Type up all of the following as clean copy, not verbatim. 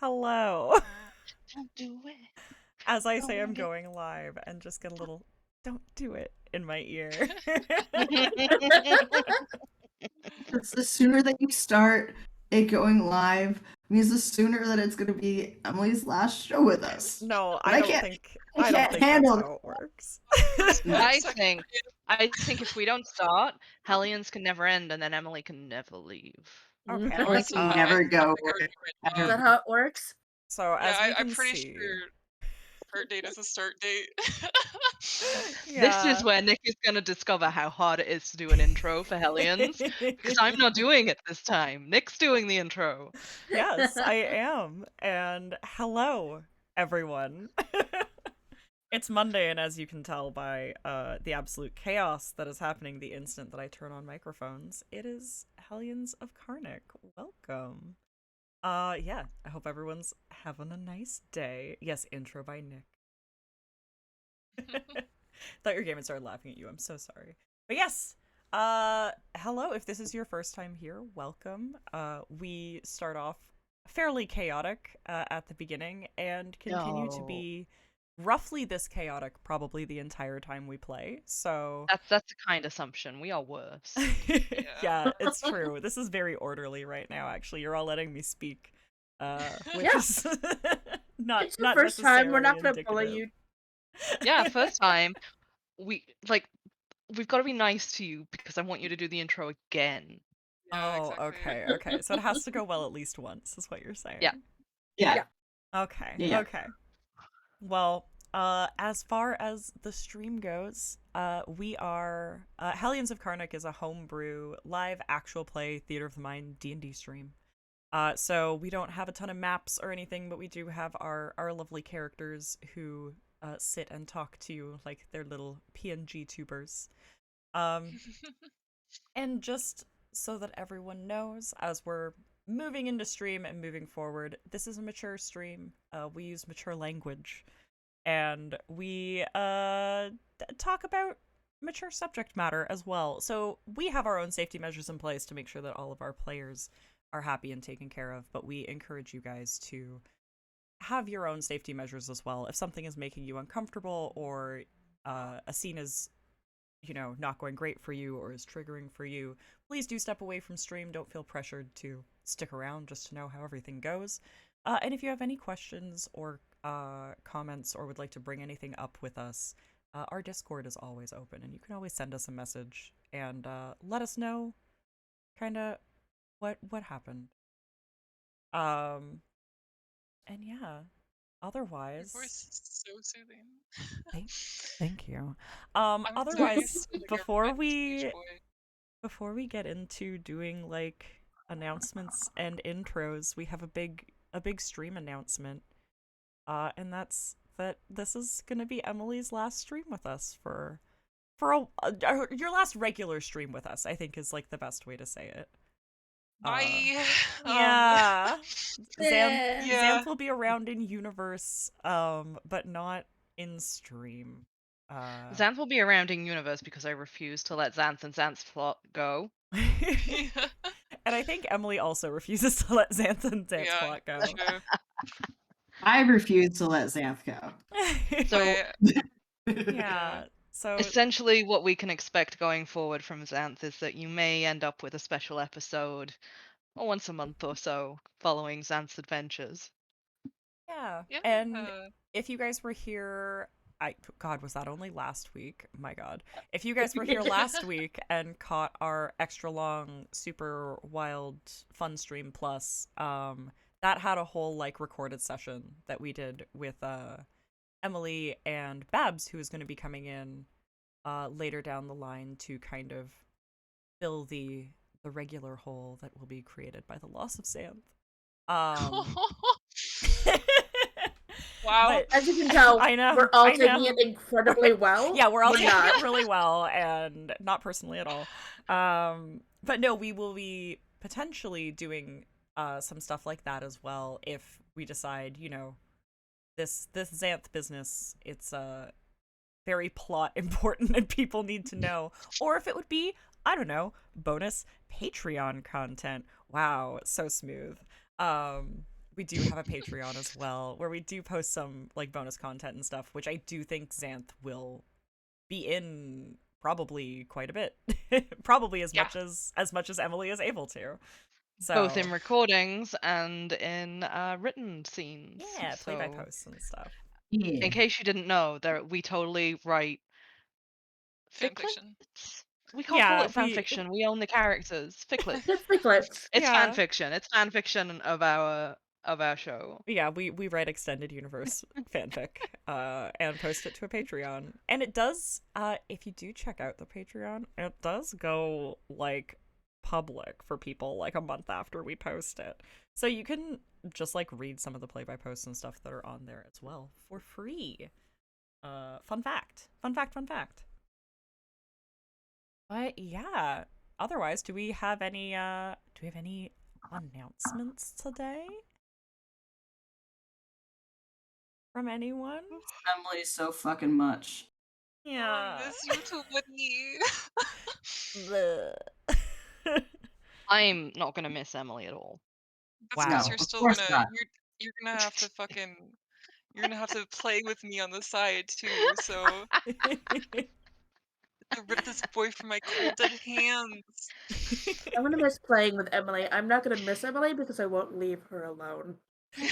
Hello. Don't do it. As I say, Don't I'm do going live and just get a little "don't do it" in my ear. it. It's the sooner that you start it going live means the sooner that it's going to be Emily's last show with us. No, But I don't think that's handle how it works. I think if we don't start, Hellions can never end, and then Emily can never leave. Okay. No, Or it's can not. never go. Is that how it works? So as we can I'm pretty see, sure start date is a start date. This is where Nick is going to discover how hard it is to do an intro for Hellions, because I'm not doing it this time. Nick's doing the intro. Yes, I am. And hello, everyone. It's Monday, and as you can tell by the absolute chaos that is happening the instant that I turn on microphones, it is Hellions of Carnocht. Welcome. Yeah, I hope everyone's having a nice day. Yes, intro by Nick. Thought your game had started laughing at you. I'm so sorry. But yes, hello. If this is your first time here, welcome. We start off fairly chaotic at the beginning and continue to be roughly this chaotic probably the entire time we play. So that's a kind assumption. We are worse. Yeah, it's true. This is very orderly right now. Actually, you're all letting me speak, which is not It's the not first time. We're not necessarily gonna bully indicative. you. Yeah, first time. We've got to be nice to you because I want you to do the intro again. Yeah, Oh, exactly. okay. So it has to go well at least once, is what you're saying. Yeah. Okay. Yeah. Okay. Well, as far as the stream goes, we are Hellions of Carnocht is a homebrew live actual play theater of the mind D&D stream. So we don't have a ton of maps or anything, but we do have our lovely characters who sit and talk to you like they're little PNG tubers. And just so that everyone knows, as we're moving into stream and moving forward, this is a mature stream. We use mature language, and we talk about mature subject matter as well. So we have our own safety measures in place to make sure that all of our players are happy and taken care of, but we encourage you guys to have your own safety measures as well. If something is making you uncomfortable or a scene is not going great for you or is triggering for you, please do step away from stream. Don't feel pressured to stick around just to know how everything goes. And if you have any questions or comments or would like to bring anything up with us, our Discord is always open, and you can always send us a message and let us know kind of what happened. And yeah, otherwise, Your voice is so soothing. thank you. I'm Otherwise, doing before speech we get into doing like announcements and intros, we have a big stream announcement. And that's that this is gonna be Emily's last stream with us for your last regular stream with us, I think is like the best way to say it. Bye. Yeah. Yeah. Zanthe will be around in universe, but not in stream. Zanthe will be around in universe because I refuse to let Zanthe and Zanthe's plot go. And I think Emily also refuses to let Zanthe and Zanthe's plot go. True. I refuse to let Zanthe go. So yeah. So essentially what we can expect going forward from Zanthe is that you may end up with a special episode once a month or so following Zanthe's adventures. Yeah. And if you guys were here, God, was that only last week? My God. If you guys were here last week and caught our extra long, super wild, fun stream plus, that had a whole like recorded session that we did with Emily and Babs, who is going to be coming in later down the line to kind of fill the regular hole that will be created by the loss of Zanthe. Wow. But, as you can tell, I know, we're all taking it incredibly well. Yeah, we're all taking it really well, and not personally at all. But no, we will be potentially doing some stuff like that as well if we decide, this Zanthe business, it's very plot important and people need to know. Or if it would be, I don't know, bonus Patreon content. Wow, so smooth. we do have a Patreon as well, where we do post some like bonus content and stuff, which I do think Xanth will be in probably quite a bit, probably as much as Emily is able to. So Both in recordings and in written scenes. yeah, play by So, posts and stuff. Yeah. in case you didn't know, we totally write Fanfiction. ficlets? We can't call Yeah, it fanfiction. We own the characters. Ficlets. It's Ficlets. It's Yeah. fanfiction. It's fanfiction of our show. Yeah, we write extended universe fanfic and post it to a Patreon. And it does if you do check out the Patreon, it does go like public for people like a month after we post it. So you can just like read some of the play by posts and stuff that are on there as well for free. Fun fact. But yeah, otherwise do we have any announcements today? From anyone? Emily so fucking much. Yeah. I miss you too, buddy. Bleh. I'm not gonna miss Emily at all. That's Wow. because No, you're of still course gonna not. you're gonna have to fucking you're gonna have to play with me on the side too. So to rip this boy from my cold dead hands. I'm gonna miss playing with Emily. I'm not gonna miss Emily because I won't leave her alone.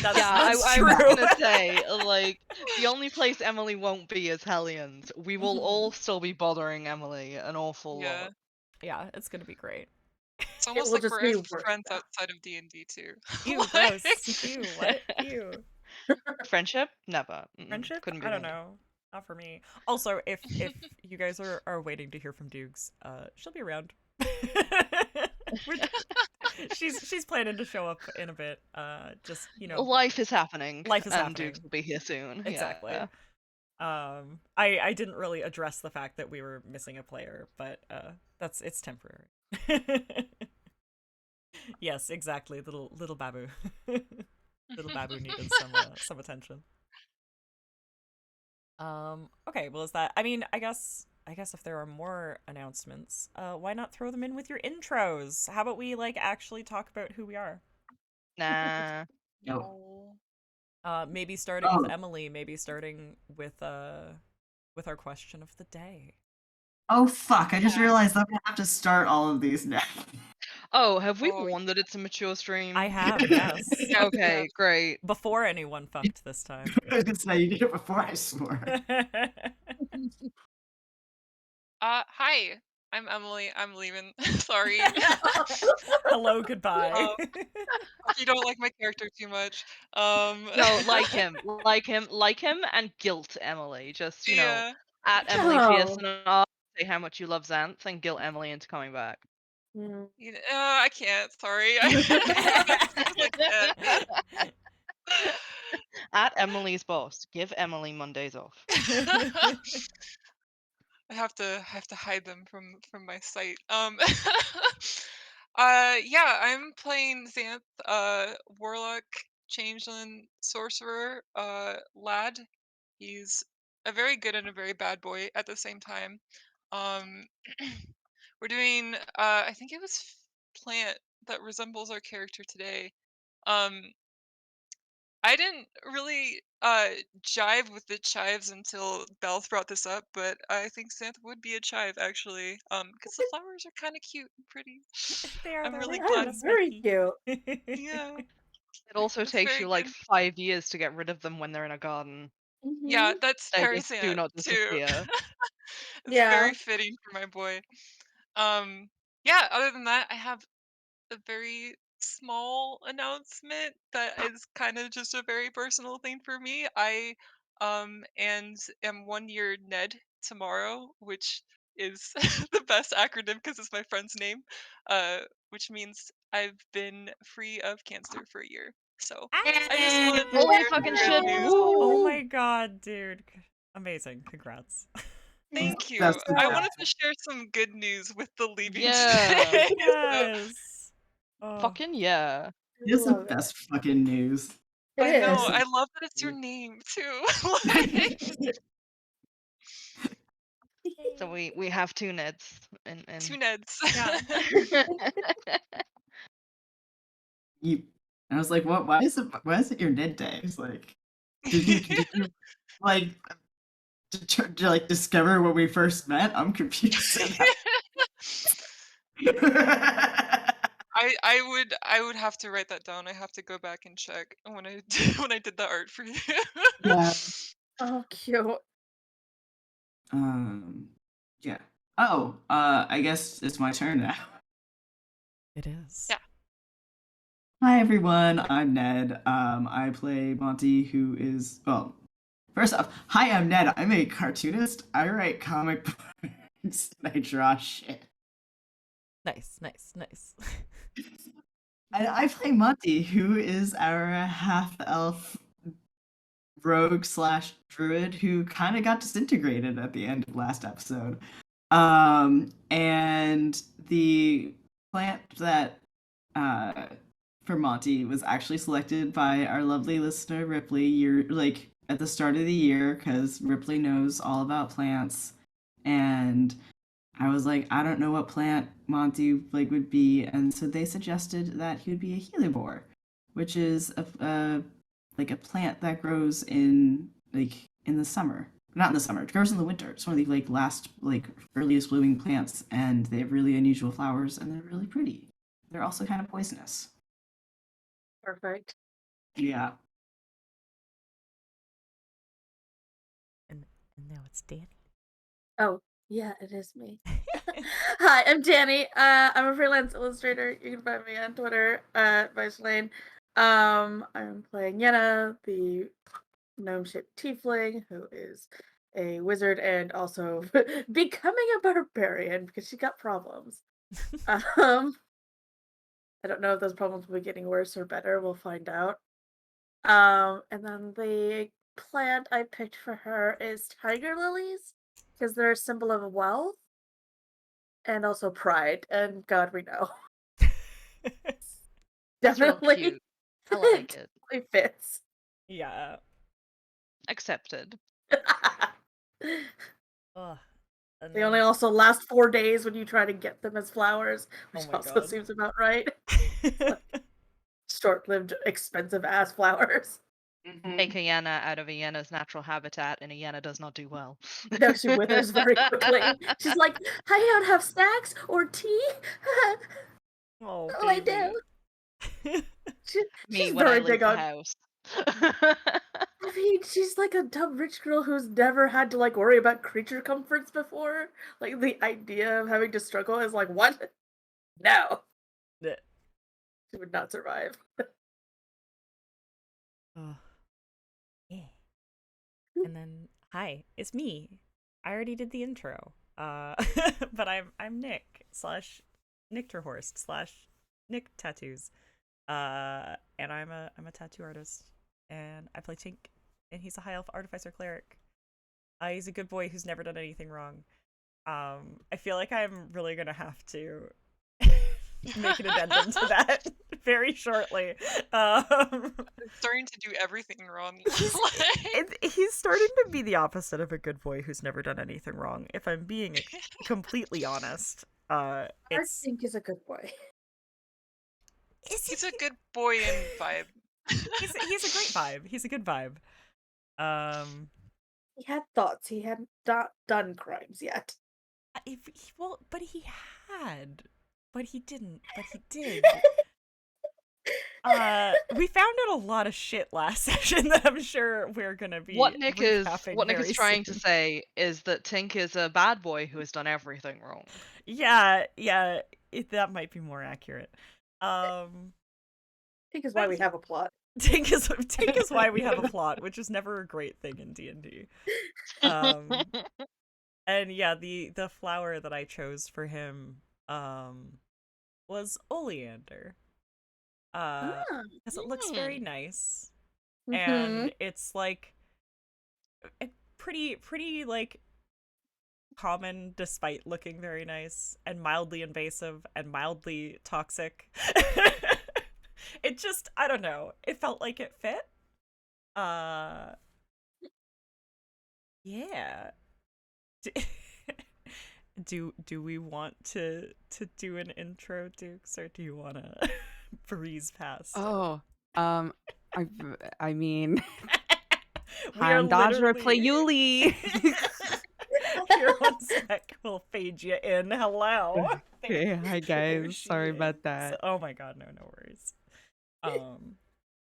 That's I true. was gonna say, like, the only place Emily won't be is Hellions. We will all still be bothering Emily an awful Yeah. lot. Yeah, it's gonna be great. It's almost will like just we're be friends work. outside of D&D too. Ew, gross. Ew, what? Ew. Friendship? Never. Friendship? Couldn't be I don't ready. know. Not for me. Also, if you guys are waiting to hear from Dukes, she'll be around. She's planning to show up in a bit. Just, you know, Life is happening. life is and happening. Dukes will be here soon. Exactly. Yeah. I didn't really address the fact that we were missing a player, but it's temporary. Yes, exactly. Little Babu. Little Babu needed some attention. Okay, well, is that, I mean, I guess if there are more announcements, why not throw them in with your intros? How about we like actually talk about who we are? Nah. No. Maybe starting with Emily, maybe starting with our question of the day. Oh fuck, I just realized I'm gonna have to start all of these now. Oh, have we Oh, warned that it's a mature stream? I have, yes. Yeah, Okay, great. Before anyone fucked this time. I was gonna say you did it before I swore. Hi. I'm Emily. I'm leaving. Sorry. Hello, goodbye. If you don't like my character too much. No, like him, and guilt Emily. Just, you know, Yeah. at Emily No. Pearson and say how much you love Zanthe and guilt Emily into coming back. Mm. I can't. Sorry. I can't. At Emily's boss, give Emily Mondays off. I have to hide them from my sight. Yeah, I'm playing Xanth, warlock, changeling, sorcerer, lad. He's a very good and a very bad boy at the same time. Um, we're doing I think it was plant that resembles our character today. Um, I didn't really jive with the chives until Belth brought this up, but I think Xanth would be a chive actually. Because the flowers are kind of cute and pretty. They are. I'm They're really like glad. kinda Very spiky. cute. Yeah, It also it's takes very you like good. 5 years to get rid of them when they're in a garden. Yeah, Mhm. that's They very just do Xanth not too. disappear. It's Yeah. very fitting for my boy. Yeah. Other than that, I have a very small announcement that is kind of just a very personal thing for me. I and am 1 year Ned tomorrow, which is the best acronym because it's my friend's name. Which means I've been free of cancer for a year. So I just wanted to Holy share fucking good shit. news. Oh my god, dude. Amazing. Congrats. Thank you. That's I fantastic. wanted to share some good news with the leaving Yeah. today. So, Yes. Oh. Fucking yeah. It's the Love it. best fucking news. It I know. is. I love that it's your name too. So we have 2 Neds in Two Neds. Yeah. You And I was like, what? Why is it your Ned day? It's like, did you like like discover when we first met? I'm confused. I would have to write that down. I have to go back and check when I when I did the art for you. Yeah. Oh, cute. Yeah. Oh, I guess it's my turn now. It is. Yeah. Hi everyone, I'm Ned. I play Monty, who is, well, first off, hi, I'm Ned. I'm a cartoonist. I write comic books and I draw shit. Nice. And I play Monty, who is our half-elf rogue slash druid who kind of got disintegrated at the end of last episode. And the plant that for Monty was actually selected by our lovely listener Ripley. You're like at the start of the year because Ripley knows all about plants, and I was like, I don't know what plant Monty like would be, and so they suggested that he would be a hellebore, which is a like a plant that grows in the summer. Not in the summer. It grows in the winter. It's one of the like last like earliest blooming plants, and they have really unusual flowers, and they're really pretty. They're also kind of poisonous. Perfect. Yeah. And now it's Danny. Oh, yeah, it is me. Hi, I'm Danny. I'm a freelance illustrator. You can find me on Twitter at ViceLane. I'm playing Yenna, the gnome-shaped tiefling, who is a wizard and also becoming a barbarian because she got problems. I don't know if those problems will be getting worse or better. We'll find out. And then the plant I picked for her is tiger lilies because they're a symbol of wealth and also pride. And God, we know. That's real Definitely, cute. I like it. definitely fits. Yeah. Accepted. Ugh. And They then- only also last 4 days when you try to get them as flowers, which my also God. seems about right. Short-lived, expensive-ass flowers. Take a Yenna out of a Yenna's natural habitat, and a Yenna does not do well. No, she withers very quickly. She's like, I don't have snacks or tea. Oh, Oh, I baby. do. Me She's when I very leave big the on. house. I mean, she's like a dumb rich girl who's never had to like worry about creature comforts before. Like the idea of having to struggle is like, what? No, Bleh. she would not survive. Oh. Yeah. And then hi, it's me. I already did the intro. But I'm Nick / Nicterhorst / Nick Tattoos. And I'm a tattoo artist, and I play Tink, and he's a high elf artificer cleric. He's a good boy who's never done anything wrong. I feel like I'm really gonna have to make an addendum to that very shortly. Starting to do everything wrong. He's starting to be the opposite of a good boy who's never done anything wrong. If I'm being completely honest, I it's think he's a good boy. He's a good boy in vibe. he's a great vibe. He's a good vibe. He had thoughts. He hadn't done crimes yet. But he had, but he didn't. But he did. We found out a lot of shit last session that I'm sure we're gonna be. What Nick is very trying soon. to say is that Tink is a bad boy who has done everything wrong. Yeah, that might be more accurate. I think is why we have a plot. Tink is why we have a plot, which is never a great thing in D&D. And yeah, the flower that I chose for him was oleander. Because it looks very nice, and it's like pretty like common despite looking very nice, and mildly invasive and mildly toxic. It just, I don't know, it felt like it fit. Yeah. Do we want to do an intro, Dukes, or do you want to breeze past? Oh, I, I mean, We are Dodger play literally. Yuli. Here, 1 sec. We'll fade you in. Hello. Okay, hi There guys. she Sorry about is. that. Oh my god, no worries.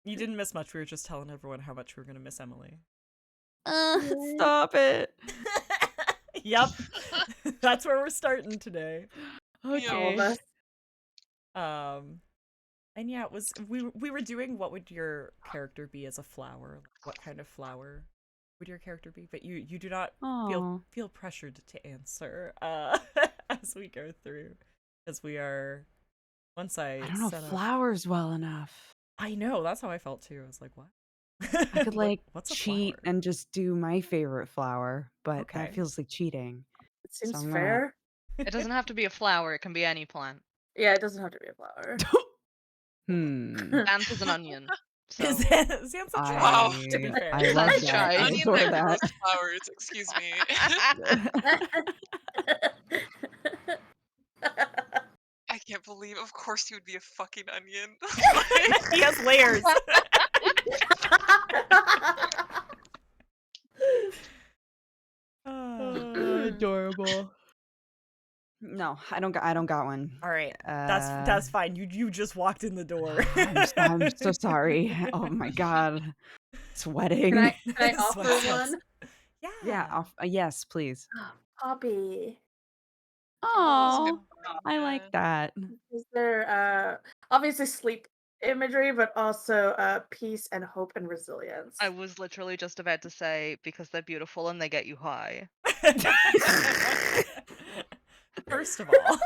You didn't miss much. We were just telling everyone how much we were gonna miss Emily. Stop it. Yep. That's where we're starting today. All of Okay. us. And yeah, it was we were doing what would your character be as a flower? What kind of flower would your character be? But you do not Aw. feel pressured to answer as we go through, as we are. Once I I don't know set up, flowers well enough. I know that's how I felt too. I was like, what? I could like what's a cheat flower? and just do my favorite flower, but Okay. that feels like cheating. It seems I'm gonna- fair. It doesn't have to be a flower, it can be any plant. Yeah, it doesn't have to be a flower. Zanthe is an onion. So Xanthe's a I- Wow. to be fair. I love Let's that. try. I Onion adore that that. grows flowers, excuse me. I can't believe, of course he would be a fucking onion. He has layers. Adorable. No, I don't got one. All right, that's fine. You just walked in the door. I'm so sorry. Oh my god, sweating. Can I offer Sweats. one? Yeah. Yes, please. Poppy. Oh, I like that. Is there obviously sleep imagery, but also peace and hope and resilience? I was literally just about to say because they're beautiful and they get you high. First of all,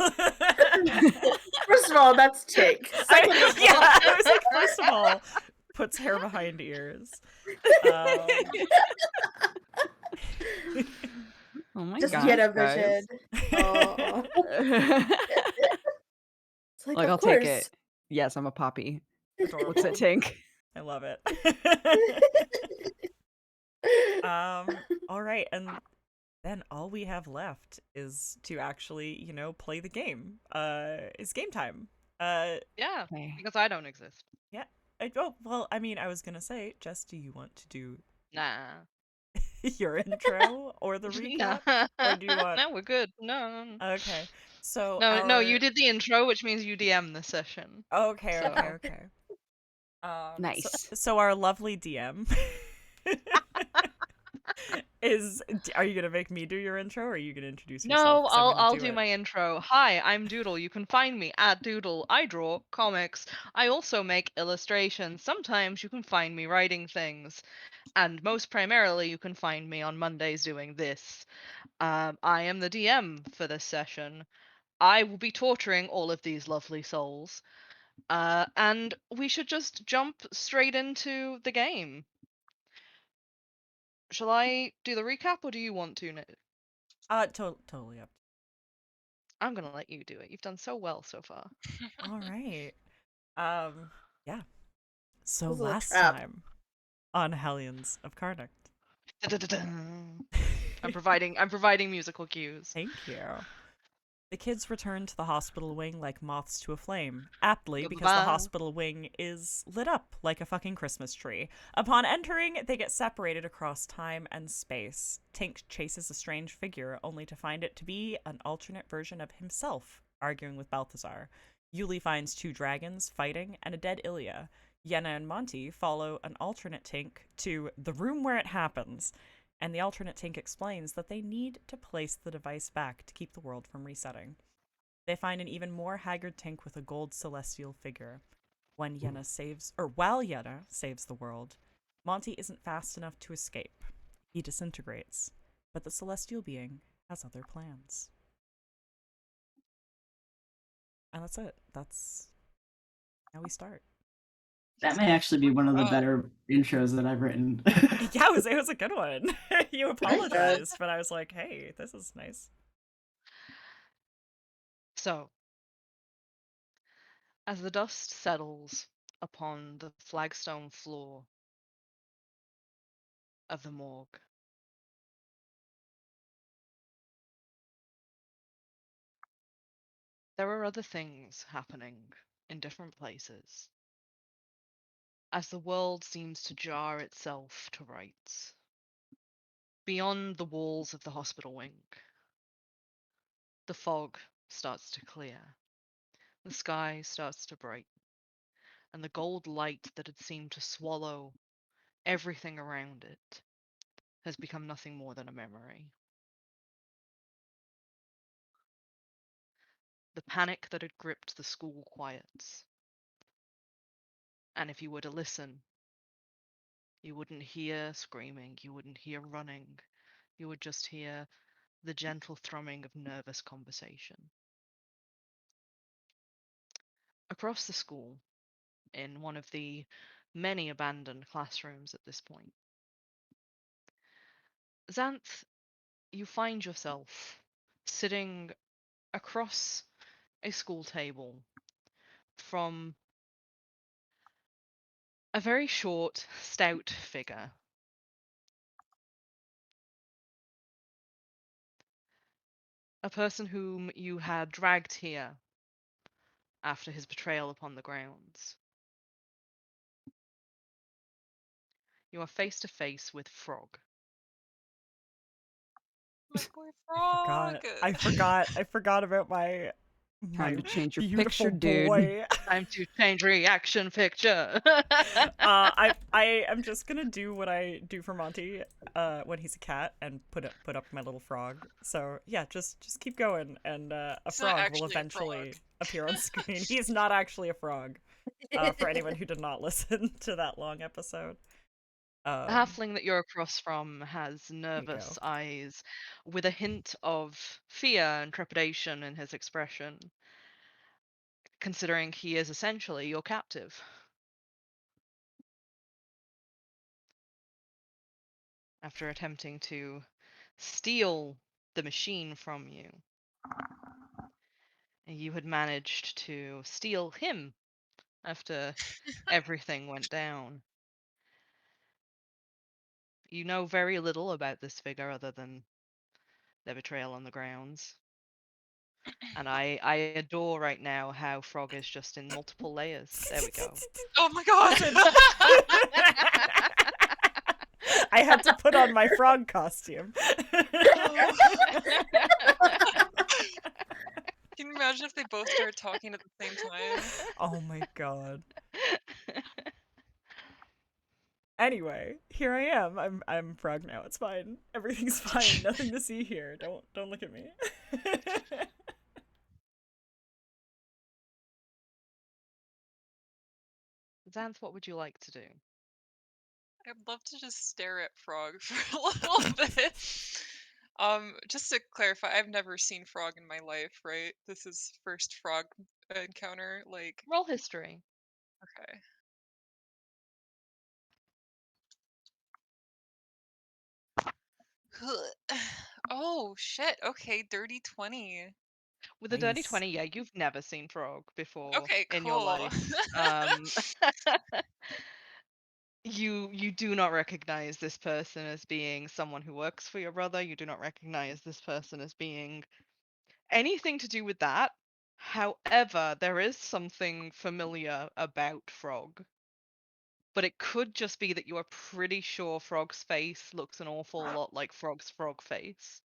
First of all, that's Tink. Second of all, I was like, first of all, puts hair behind ears. Oh my just god, get a guys. vision. Oh. It's like, Like of I'll course. take it. Yes, I'm a poppy. Adorable. What's it, Tink? I love it. All right, and then all we have left is to actually, play the game. It's game time. Yeah, Okay. because I don't exist. I was gonna say, Jess, do you want to do Nah. your intro or the recap? Or do you want? No, we're good. No. Okay. So No, you did the intro, which means you DM the session. Okay. So- Okay. Nice. So our lovely DM are you gonna make me do your intro, or are you gonna introduce yourself? No, 'Cause I'm gonna I'll do it. my intro. Hi, I'm Doodle. You can find me at Doodle. I draw comics. I also make illustrations. Sometimes you can find me writing things. And most primarily, you can find me on Mondays doing this. I am the DM for this session. I will be torturing all of these lovely souls. And we should just jump straight into the game. Shall I do the recap, or do you want to? Totally up. I'm gonna let you do it. You've done so well so far. All right. Yeah. So This is a last trap. time on Hellions of Carnocht. I'm providing musical cues. Thank you. The kids return to the hospital wing like moths to a flame, aptly because the Goodbye. hospital wing is lit up like a fucking Christmas tree. Upon entering, they get separated across time and space. Tink chases a strange figure, only to find it to be an alternate version of himself, arguing with Balthazar. Yuli finds 2 dragons fighting and a dead Ilya. Yenna and Monty follow an alternate Tink to the room where it happens, and the alternate Tink explains that they need to place the device back to keep the world from resetting. They find an even more haggard Tink with a gold celestial figure. While Yenna saves the world, Monty isn't fast enough to escape. He disintegrates, but the celestial being has other plans. And that's it. That's how we start. That may actually be one of the better intros that I've written. Yeah, it was a good one. You apologized, but I was like, hey, this is nice. So, as the dust settles upon the flagstone floor of the morgue, there are other things happening in different places. as the world seems to jar itself to rights. Beyond the walls of the hospital wing, the fog starts to clear, the sky starts to brighten, and the gold light that had seemed to swallow everything around it has become nothing more than a memory. The panic that had gripped the school quiets. And if you were to listen, you wouldn't hear screaming, you wouldn't hear running, you would just hear the gentle thrumming of nervous conversation. Across the school, in one of the many abandoned classrooms at this point, Xanth, you find yourself sitting across a school table from a very short, stout figure. A person whom you had dragged here after his betrayal upon the grounds. You are face to face with Frog. My boy Frog. I forgot about my Time to change your beautiful picture, dude. boy. Time to change reaction picture. I am just gonna do what I do for Monty when he's a cat and put up my little frog. So yeah, just keep going, and a It's not frog will actually a eventually frog. appear on screen. He's not actually a frog. For anyone who did not listen to that long episode. The halfling that you're across from has you nervous go. eyes with a hint of fear and trepidation in his expression, considering he is essentially your captive. After attempting to steal the machine from you, you had managed to steal him after everything went down. You know very little about this figure other than their betrayal on the grounds. And I adore right now how Frog is just in multiple layers. There we go. Oh my god! I had to put on my frog costume. Can you imagine if they both started talking at the same time? Oh my god. Anyway, here I am. I'm Frog now. It's fine. Everything's fine. Nothing to see here. Don't look at me. Xanth, what would you like to do? I'd love to just stare at Frog for a little bit. Just to clarify, I've never seen Frog in my life, right? This is first Frog encounter, like, Roll history. okay. Oh shit, okay, dirty 20. With a dirty Nice. 20, yeah, you've never seen Frog before Okay, in your cool. life. You do not recognize this person as being someone who works for your brother. You do not recognize this person as being anything to do with that. However, there is something familiar about Frog. But it could just be that you are pretty sure Frog's face looks an awful lot like Frog's frog face.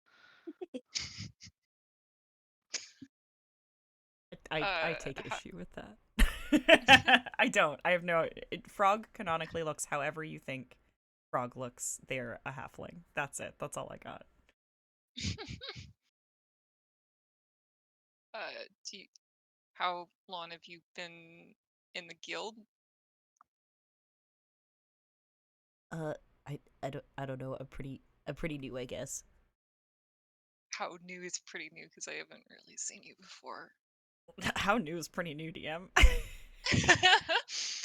I take ha- issue with that. I don't. I have no. Frog canonically looks however you think Frog looks. They're a halfling. That's it. That's all I got. do you, how long have you been in the guild? I don't know. I'm pretty new, I guess. How new is pretty new, because I haven't really seen you before. How new is pretty new, DM?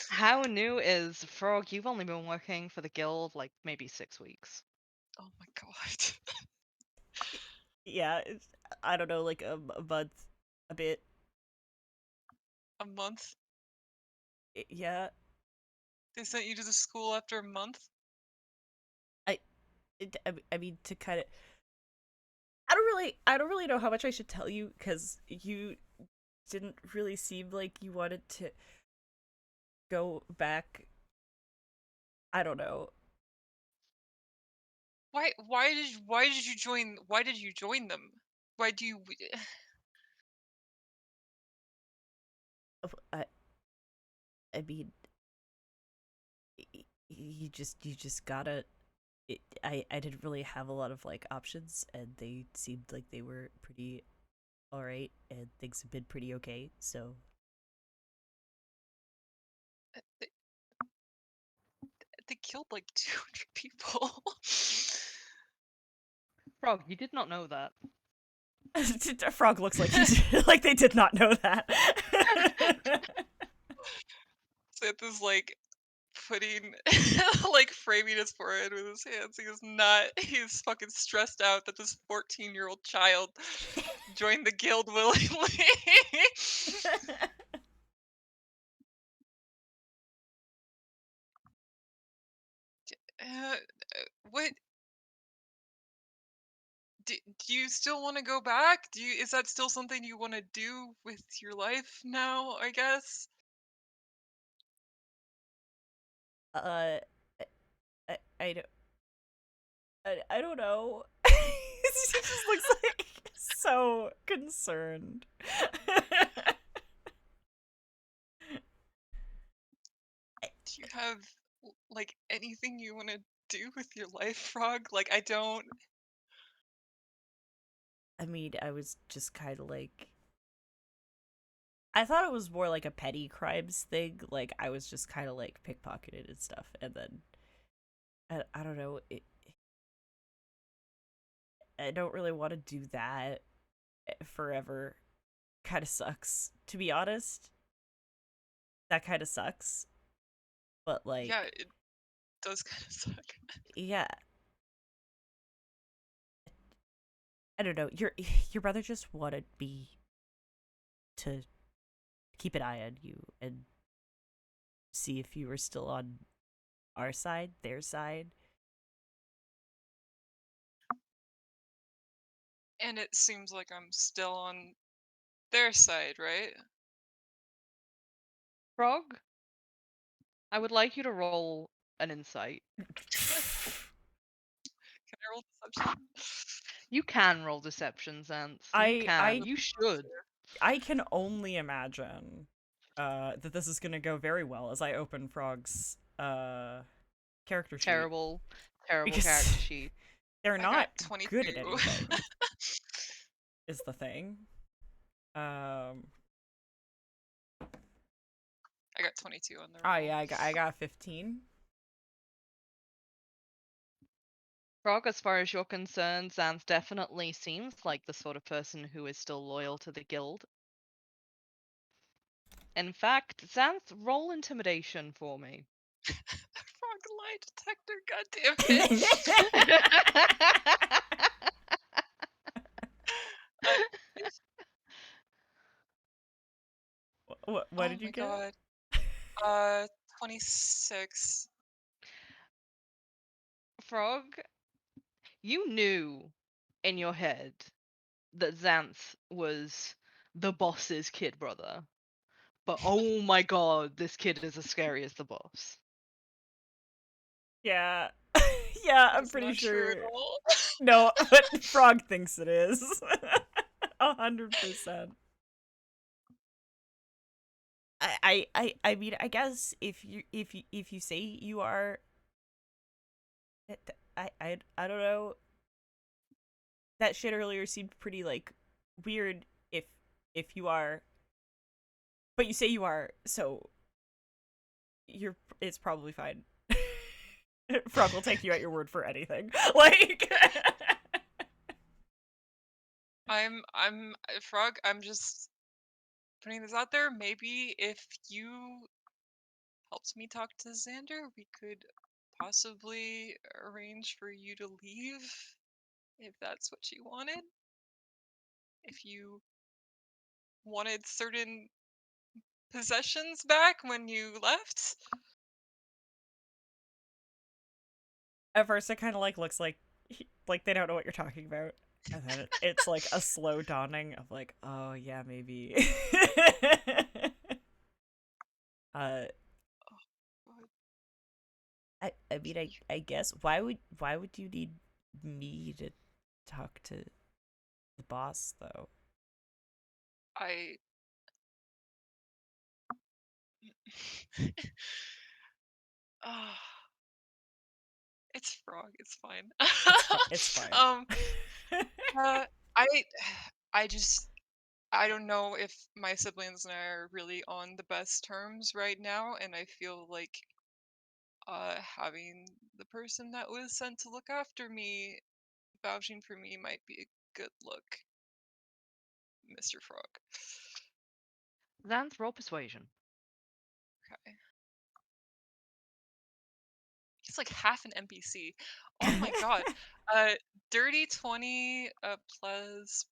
How new is Frog? You've only been working for the guild like maybe 6 weeks. Oh my god. Yeah, I don't know, like a month, a bit. A month? Yeah, They sent you to the school after a month? I mean, to kind of. I don't really know how much I should tell you because you didn't really seem like you wanted to go back I don't know. Why did you join them? Why do you I I mean, you just gotta. I didn't really have a lot of like options, and they seemed like they were pretty all right, and things have been pretty okay. So they killed like 200 people? Frog, you did not know that. Frog looks like like they did not know that. Xanthe is like putting like framing his forehead with his hands. He's fucking stressed out that this 14-year-old child joined the guild willingly. uh, what do you still want to go back? Is that still something you want to do with your life now, I guess? I, I don't. I don't know. He just looks like so concerned. Do you have like anything you want to do with your life, Frog? Like I don't. I mean, I was just kind of like. I thought it was more like a petty crimes thing. Like, I was just kind of like pickpocketed and stuff. And then, I don't know. I don't really want to do that forever. Kind of sucks, to be honest. That kind of sucks. But, like. Yeah, it does kind of suck. Yeah. I don't know. Your brother just wanted me to keep an eye on you and see if you were still on our side, their side. And it seems like I'm still on their side, right? Frog, I would like you to roll an insight. Can I roll deception? You can roll deception, Zanthe. I You should. I can only imagine that this is gonna go very well as I open Frog's character sheet. Terrible Because character sheet. they're I not got 22. good at anything. Is the thing. I got 22 on the Oh roll. yeah, I got 15. Frog, as far as you're concerned, Zanthe definitely seems like the sort of person who is still loyal to the guild. In fact, Zanthe, roll intimidation for me. Frog lie detector, goddammit. What did you get? Oh my god. 26. Frog, you knew in your head that Zanthe was the boss's kid brother. But oh my god, this kid is as scary as the boss. Yeah. Yeah, I'm That's pretty not true at sure. all. No, but Frog thinks it is. 100%. I mean, I guess if you say you are, I don't know. That shit earlier seemed pretty like weird. If you are, but you say you are, so it's probably fine. Frog will take you at your word for anything. Like. Frog, I'm just putting this out there. Maybe if you helped me talk to Xander, we could possibly arrange for you to leave if that's what you wanted. If you wanted certain possessions back when you left. At first, it kind of like looks like they don't know what you're talking about, and then it's like a slow dawning of like, oh yeah, maybe. I mean, I guess why would you need me to talk to the boss though? I Ah, it's Frog. It's fine. It's fine. Uh, I I just I don't know if my siblings and I are really on the best terms right now, and I feel like having the person that was sent to look after me vouching for me might be a good look, Mr. Frog. Xanth, roll persuasion. Okay. He's like half an NPC. Oh my god. Dirty 20 plus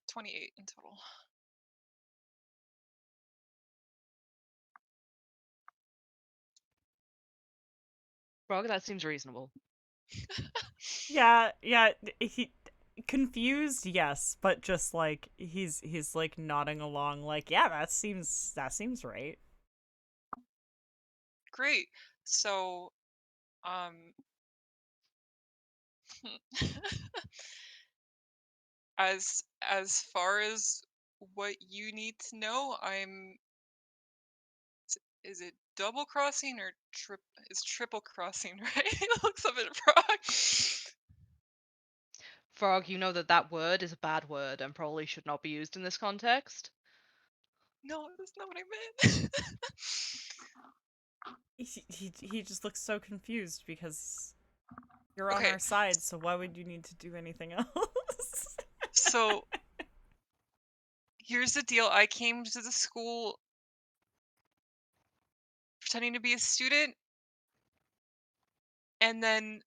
28 in total. Frog, that seems reasonable. Yeah, he confused, yes, but just like he's like nodding along like, yeah, that seems right. Great. So, um as far as what you need to know, is it double crossing or is triple crossing, right? He looks up at Frog. Frog, you know that word is a bad word and probably should not be used in this context. No, that's not what I meant. He just looks so confused because you're on Okay, our side, so why would you need to do anything else? so here's the deal. I came to the school pretending to be a student, and then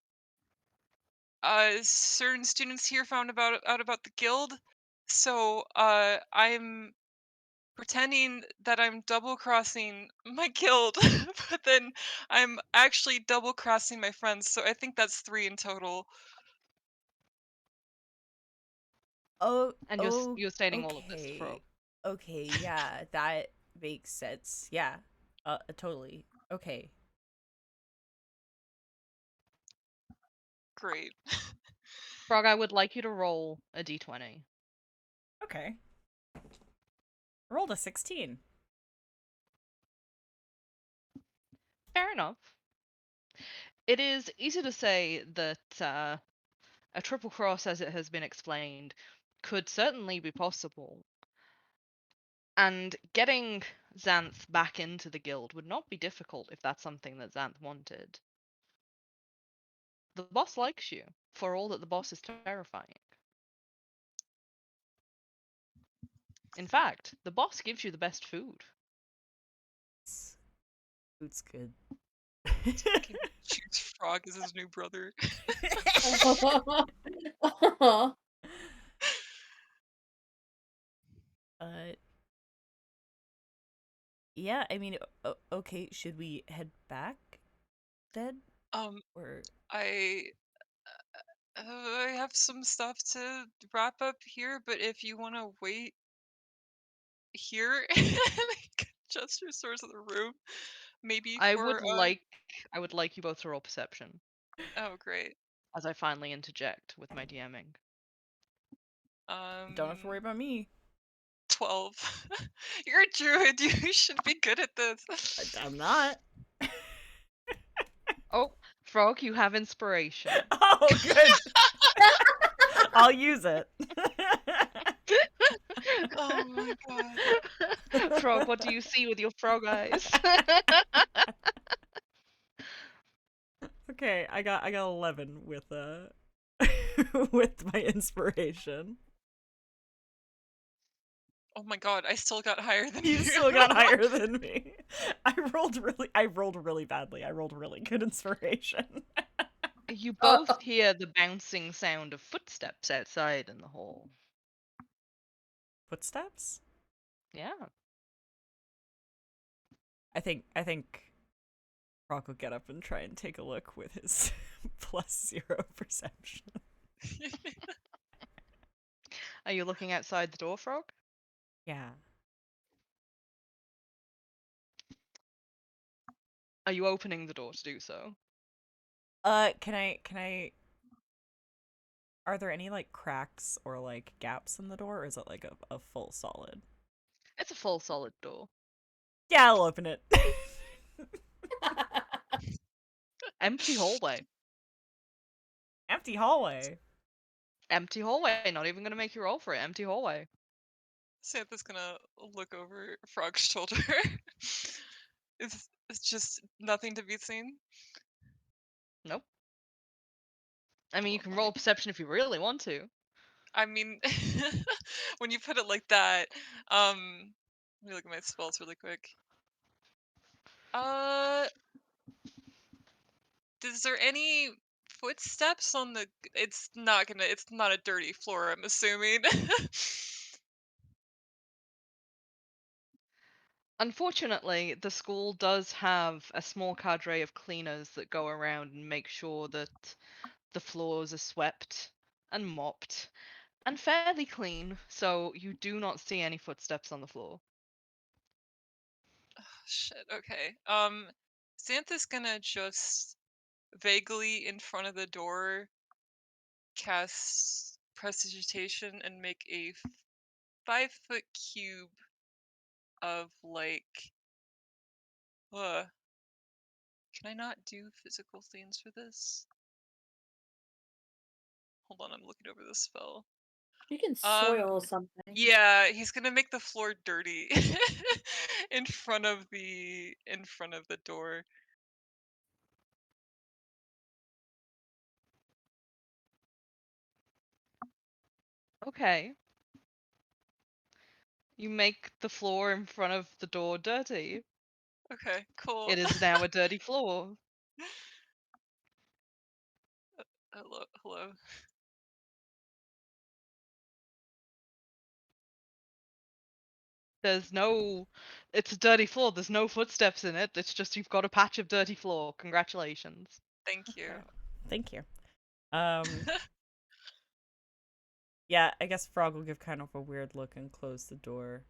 certain students here found out about the guild. So I'm pretending that I'm double crossing my guild, but then I'm actually double crossing my friends. So I think that's 3 in total. And you're stating all of this to Frog. Okay, yeah, that makes sense. Yeah. Totally. Okay. Great. Frog, I would like you to roll a d20. Okay. Rolled a 16. Fair enough. It is easy to say that a triple cross, as it has been explained, could certainly be possible. And getting Xanth back into the guild would not be difficult if that's something that Xanth wanted. The boss likes you, for all that the boss is terrifying. In fact, the boss gives you the best food. Food's good. Can choose Frog as his new brother. Yeah, I mean, okay, should we head back then? Or I I have some stuff to wrap up here, but if you want to wait here like gestures towards the room, maybe I for would like you both to roll perception, oh great. as I finally interject with my DMing. don't have to worry about me. 12. You're a druid. You should be good at this. I'm not. Oh, Frog, you have inspiration. Oh, good. I'll use it. Oh my god. Frog, what do you see with your frog eyes? Okay, I got 11 with with my inspiration. Oh my god, I still got higher than You you. still got higher than me. I rolled really badly. I rolled really good inspiration. You both hear the bouncing sound of footsteps outside in the hall. Footsteps? Yeah. I think Rock will get up and try and take a look with his +0 perception. Are you looking outside the door, Frog? Yeah. Are you opening the door to do so? Can I are there any like cracks or like gaps in the door, or is it like a full solid? It's a full solid door. Yeah, I'll open it. Empty hallway. Empty hallway. Empty hallway. Not even gonna make you roll for it. Empty hallway. Xanthe's gonna look over Frog's shoulder. It's just nothing to be seen. Nope. I mean, you Oh can my. roll perception if you really want to. I mean, when you put it like that, let me look at my spells really quick. Is there any footsteps on the? It's not gonna. It's not a dirty floor, I'm assuming. Unfortunately, the school does have a small cadre of cleaners that go around and make sure that the floors are swept and mopped and fairly clean, so you do not see any footsteps on the floor. Shit. Okay. Xanthe's gonna just vaguely in front of the door cast prestidigitation and make a 5-foot cube of like. Can I not do physical things for this? Hold on, I'm looking over the spell. You can Um, soil something. yeah, he's gonna make the floor dirty in front of the door. Okay. You make the floor in front of the door dirty. Okay, cool. It is now a dirty floor. Hello. It's a dirty floor. There's no footsteps in it. It's just you've got a patch of dirty floor. Congratulations. Thank you. Okay. Thank you. Yeah, I guess Frog will give kind of a weird look and close the door.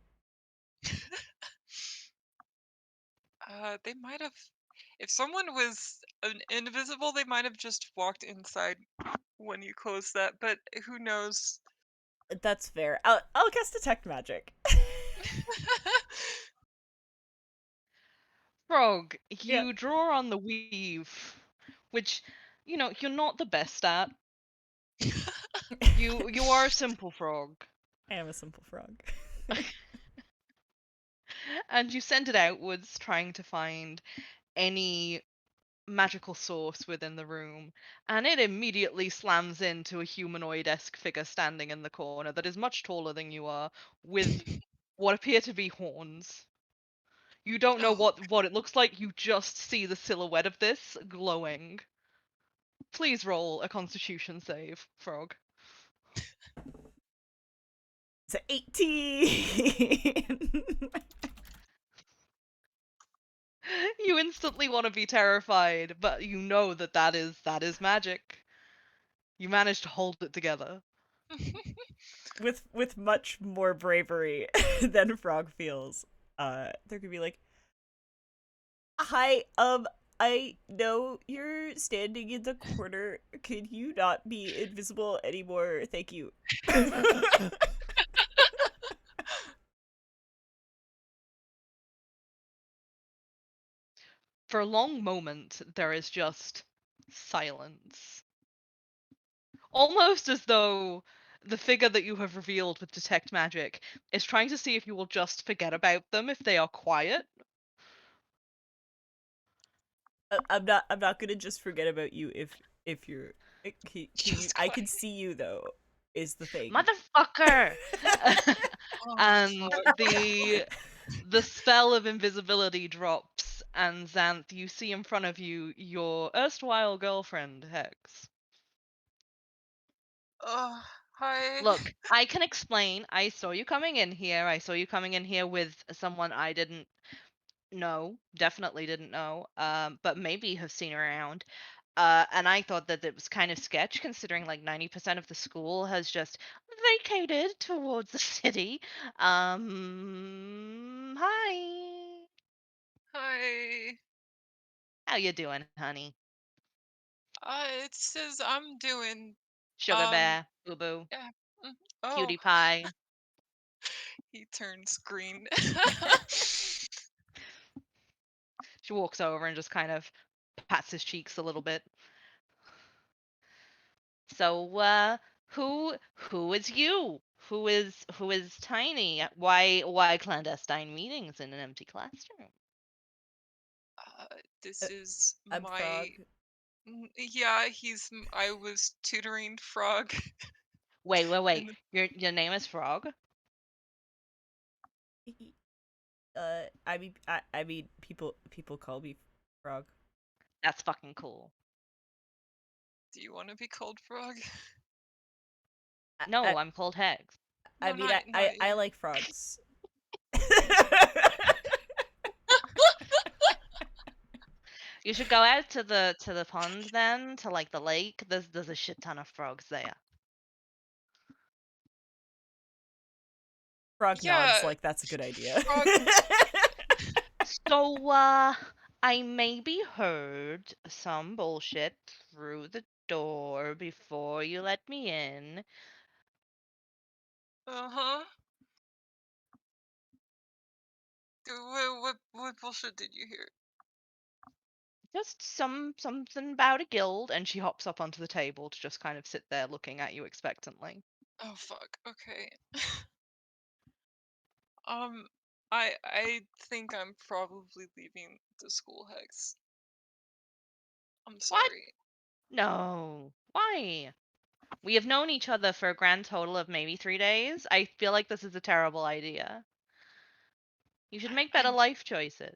They might have. If someone was invisible, they might have just walked inside when you closed that. But who knows? That's fair. I'll cast detect magic. Frog, Yeah. you draw on the weave, which, you're not the best at. You are a simple frog. I am a simple frog. And you send it outwards trying to find any magical source within the room, and it immediately slams into a humanoid-esque figure standing in the corner that is much taller than you are, with what appear to be horns. You don't know Oh, what it looks like, you just see the silhouette of this glowing. Please roll a constitution save, Frog. It's an 18. You instantly want to be terrified, but you know that is magic. You managed to hold it together. with much more bravery than Frog feels. There could be like, hi, I know you're standing in the corner. Could you not be invisible anymore? Thank you. For a long moment, there is just silence. Almost as though the figure that you have revealed with Detect Magic is trying to see if you will just forget about them if they are quiet. I'm not gonna just forget about you if you're. Can you? just I can quiet. see you though. Is the thing. Motherfucker! Oh, And fuck. the spell of invisibility drops, and Xanth, you see in front of you your erstwhile girlfriend, Hex. Oh, hi. Look, I can explain. I saw you coming in here. I saw you coming in here with someone I didn't know, definitely didn't know, but maybe have seen around. And I thought that it was kind of sketch considering like 90% of the school has just vacated towards the city. Hi. Hi. How you doing, honey? It says I'm doing, Sugar bear, boo boo, yeah. Oh, cutie pie. he turns green. She walks over and just kind of pats his cheeks a little bit. So, who is you? Who is Tiny? Why clandestine meetings in an empty classroom? This is I'm Frog. Yeah, I was tutoring Frog. Wait. in the- Your name is Frog? I mean, people call me Frog. That's fucking cool. Do you want to be called Frog? No, I, I'm called Hex. I No, mean, not I you. like frogs. You should go out to the pond then, to like the lake. There's a shit ton of frogs there. Frog nods Yeah, like that's a good idea. Frog. So, I maybe heard some bullshit through the door before you let me in. Uh-huh. What bullshit did you hear? Just something about a guild, and she hops up onto the table to just kind of sit there looking at you expectantly. Oh fuck. Okay. Um, I think I'm probably leaving the school, Hex. I'm What? sorry. No. Why? We have known each other for a grand total of maybe 3 days. I feel like this is a terrible idea. You should make better I life choices.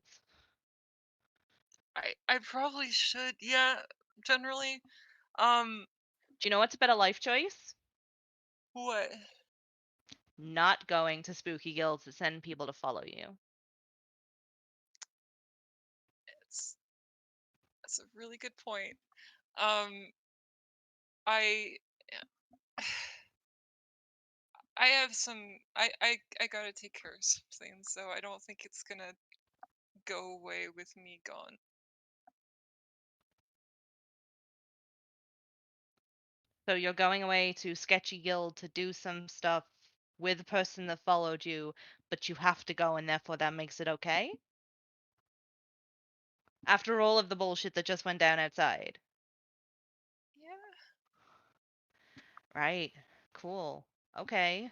I probably should. Yeah, generally. Um, Do you know what's a better life choice? what? Not going to spooky guilds that send people to follow you. It's That's a really good point. Um, I I have some. I gotta take care of some things, so I don't think it's gonna go away with me gone. So you're going away to sketchy guild to do some stuff with the person that followed you, but you have to go, and therefore that makes it okay? After all of the bullshit that just went down outside. Yeah. Right. Cool. Okay.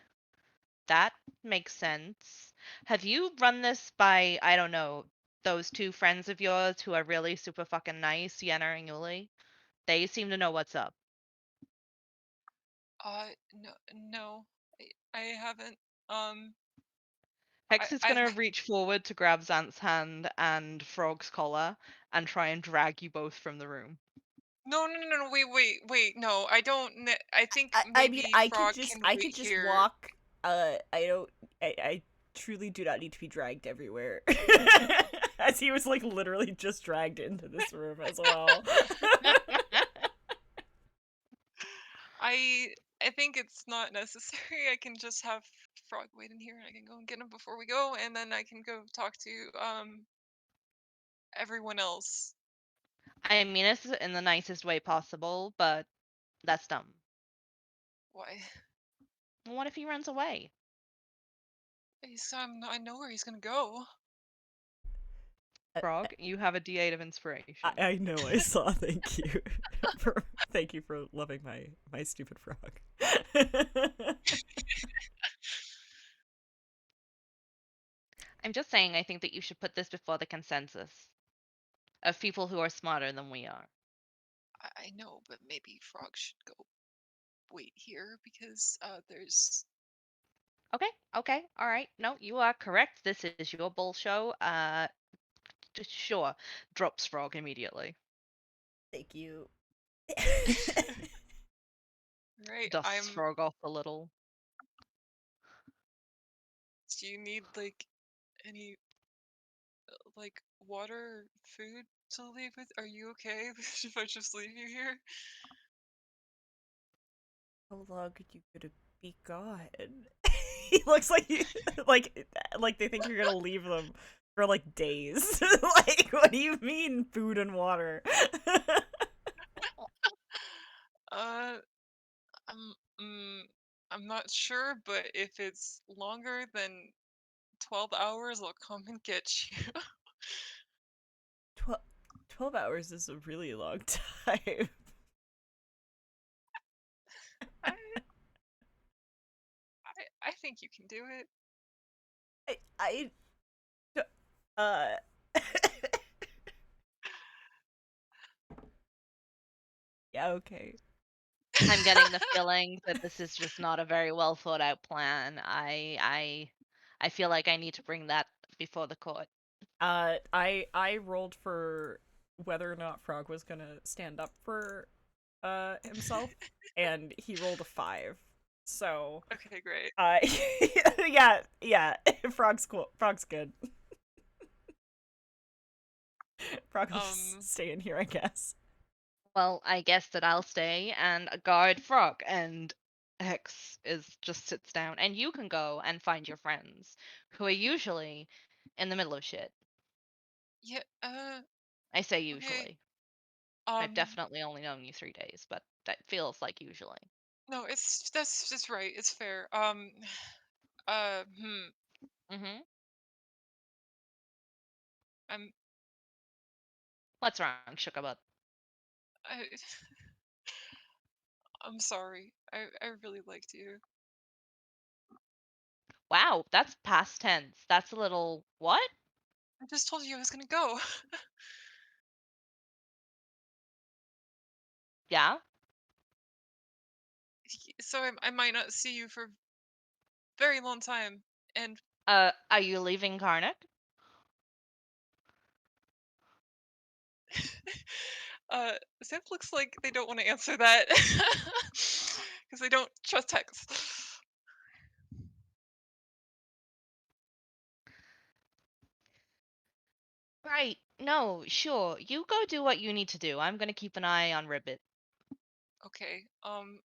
That makes sense. Have you run this by, I don't know, those two friends of yours who are really super fucking nice, Yenna and Yuli? They seem to know what's up. No, no, I haven't. Um, Hex is I've gonna reach forward to grab Xanth's hand and Frog's collar and try and drag you both from the room. no, wait, no, I don't. I think I mean, maybe Frog can I wait could just here. walk. I don't. I truly do not need to be dragged everywhere. As he was like literally just dragged into this room as well. I think it's not necessary. I can just have Frog wait in here, and I can go and get him before we go, and then I can go talk to everyone else. I mean this in the nicest way possible, but that's dumb. Why? Well, what if he runs away? I know where he's gonna go. Frog, you have a D8 of inspiration. I know I saw. Thank you thank you for loving my stupid frog. I'm just saying I think that you should put this before the consensus of people who are smarter than we are. I know, but maybe Frog should go wait here because there's. Okay, all right. No, you are correct. This is your bull show. Sure. Drops Frog immediately. Thank you. Right, Dusts Frog off a little. Do you need like any like water or food to leave with? Are you okay if I just leave you here? How long are you gonna be gone? He looks like like they think you're gonna leave them for like days. Like, what do you mean food and water? I'm I'm not sure, but if it's longer than 12 hours, I'll come and get you. 12 hours is a really long time. I, I think you can do it. uh yeah, okay. I'm getting the feeling that this is just not a very well thought out plan. I feel like I need to bring that before the court. I rolled for whether or not Frog was gonna stand up for himself, and he rolled a 5. So Okay, great. yeah, Frog's cool. Frog's good. Frog will just stay in here, I guess. Well, I guess that I'll stay and guard Frog, and Hex just sits down, and you can go and find your friends, who are usually in the middle of shit. Yeah, I say okay. usually. I've definitely only known you 3 days, but that feels like usually. No, that's right. It's fair. Mm-hmm. I'm What's wrong, Sugarbutt? I I'm sorry. I really liked you. Wow, that's past tense. That's a little what? I just told you I was gonna go. Yeah? So I might not see you for a very long time. And Are you leaving Carnocht? Zanthe looks like they don't want to answer that because they don't trust Hex. Right. No, sure. You go do what you need to do. I'm gonna keep an eye on Ribbit. Okay. I'm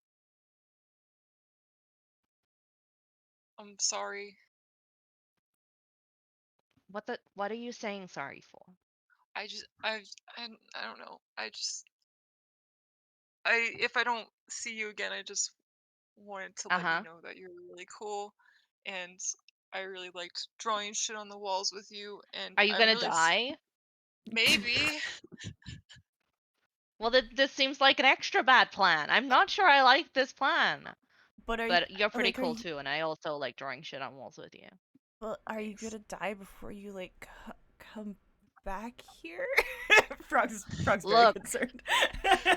sorry. What are you saying sorry for? I don't know. If I don't see you again, I just wanted to let you Uh-huh. know that you're really cool, and I really liked drawing shit on the walls with you, and Are you I gonna really die? maybe. Well, this seems like an extra bad plan. I'm not sure I like this plan. But But you're pretty like, are cool you, too, and I also like drawing shit on walls with you. well, are you Thanks. gonna die before you like come back here? Frog's very Look, concerned.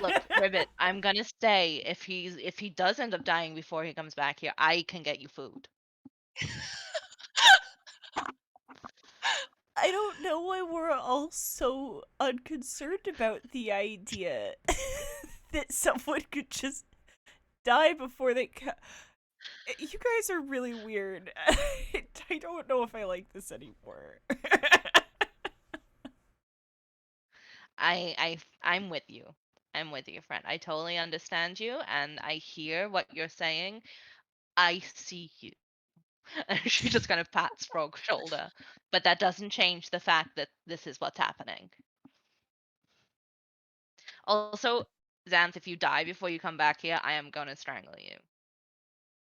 look, Ribbit, I'm gonna stay. If he does end up dying before he comes back here, I can get you food. I don't know why we're all so unconcerned about the idea that someone could just die before they You guys are really weird. I don't know if I like this anymore. I'm with you. I'm with you, friend. I totally understand you, and I hear what you're saying. I see you. And she just kind of pats Frog's shoulder. But that doesn't change the fact that this is what's happening. Also, Xanth, if you die before you come back here, I am gonna strangle you.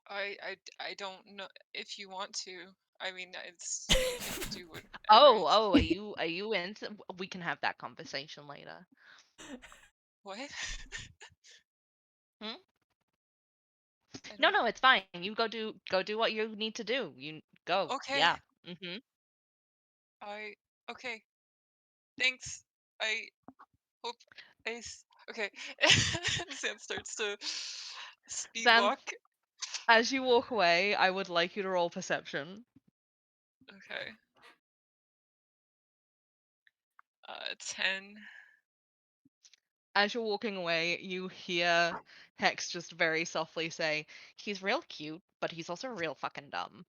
I don't know if you want to. I mean, it's you can do whatever. Oh, are you into? We can have that conversation later. What? Hmm? I No, don't. no, it's fine. You go do what you need to do. You go. Okay. Yeah. Mm-hmm. Okay. Thanks. I hope okay. Sam starts to speed Xanth, walk. as you walk away, I would like you to roll perception. Okay. 10. As you're walking away, you hear Hex just very softly say, "He's real cute, but he's also real fucking dumb."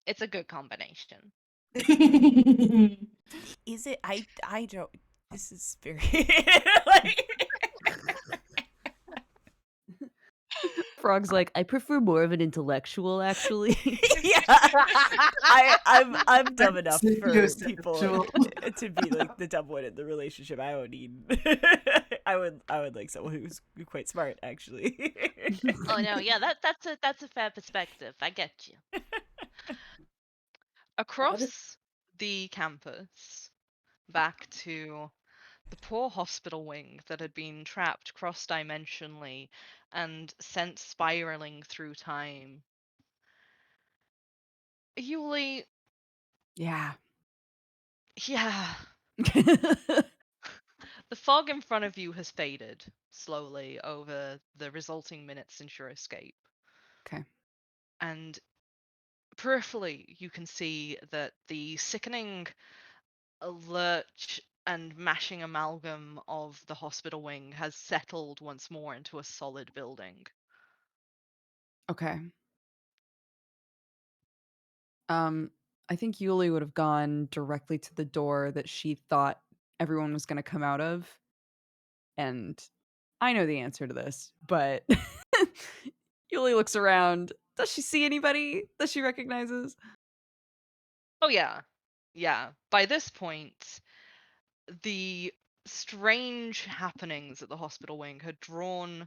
It's a good combination. Is it? I don't. This is very like. Frog's like, I prefer more of an intellectual, actually. Yeah, I'm dumb enough for people Sapiosexual. to be like the dumb one in the relationship. I don't need. I would like someone who's quite smart, actually. Oh no, yeah, that's a fair perspective. I get you. Across the campus, back to the poor hospital wing that had been trapped cross-dimensionally and sent spiraling through time. Yuli, Yeah. yeah, the fog in front of you has faded slowly over the resulting minutes since your escape. Okay. And peripherally, you can see that the sickening lurch and mashing amalgam of the hospital wing has settled once more into a solid building. Okay. I think Yuli would have gone directly to the door that she thought everyone was going to come out of. And I know the answer to this, but Yuli looks around. Does she see anybody that she recognizes? Oh, yeah. Yeah. By this point, the strange happenings at the hospital wing had drawn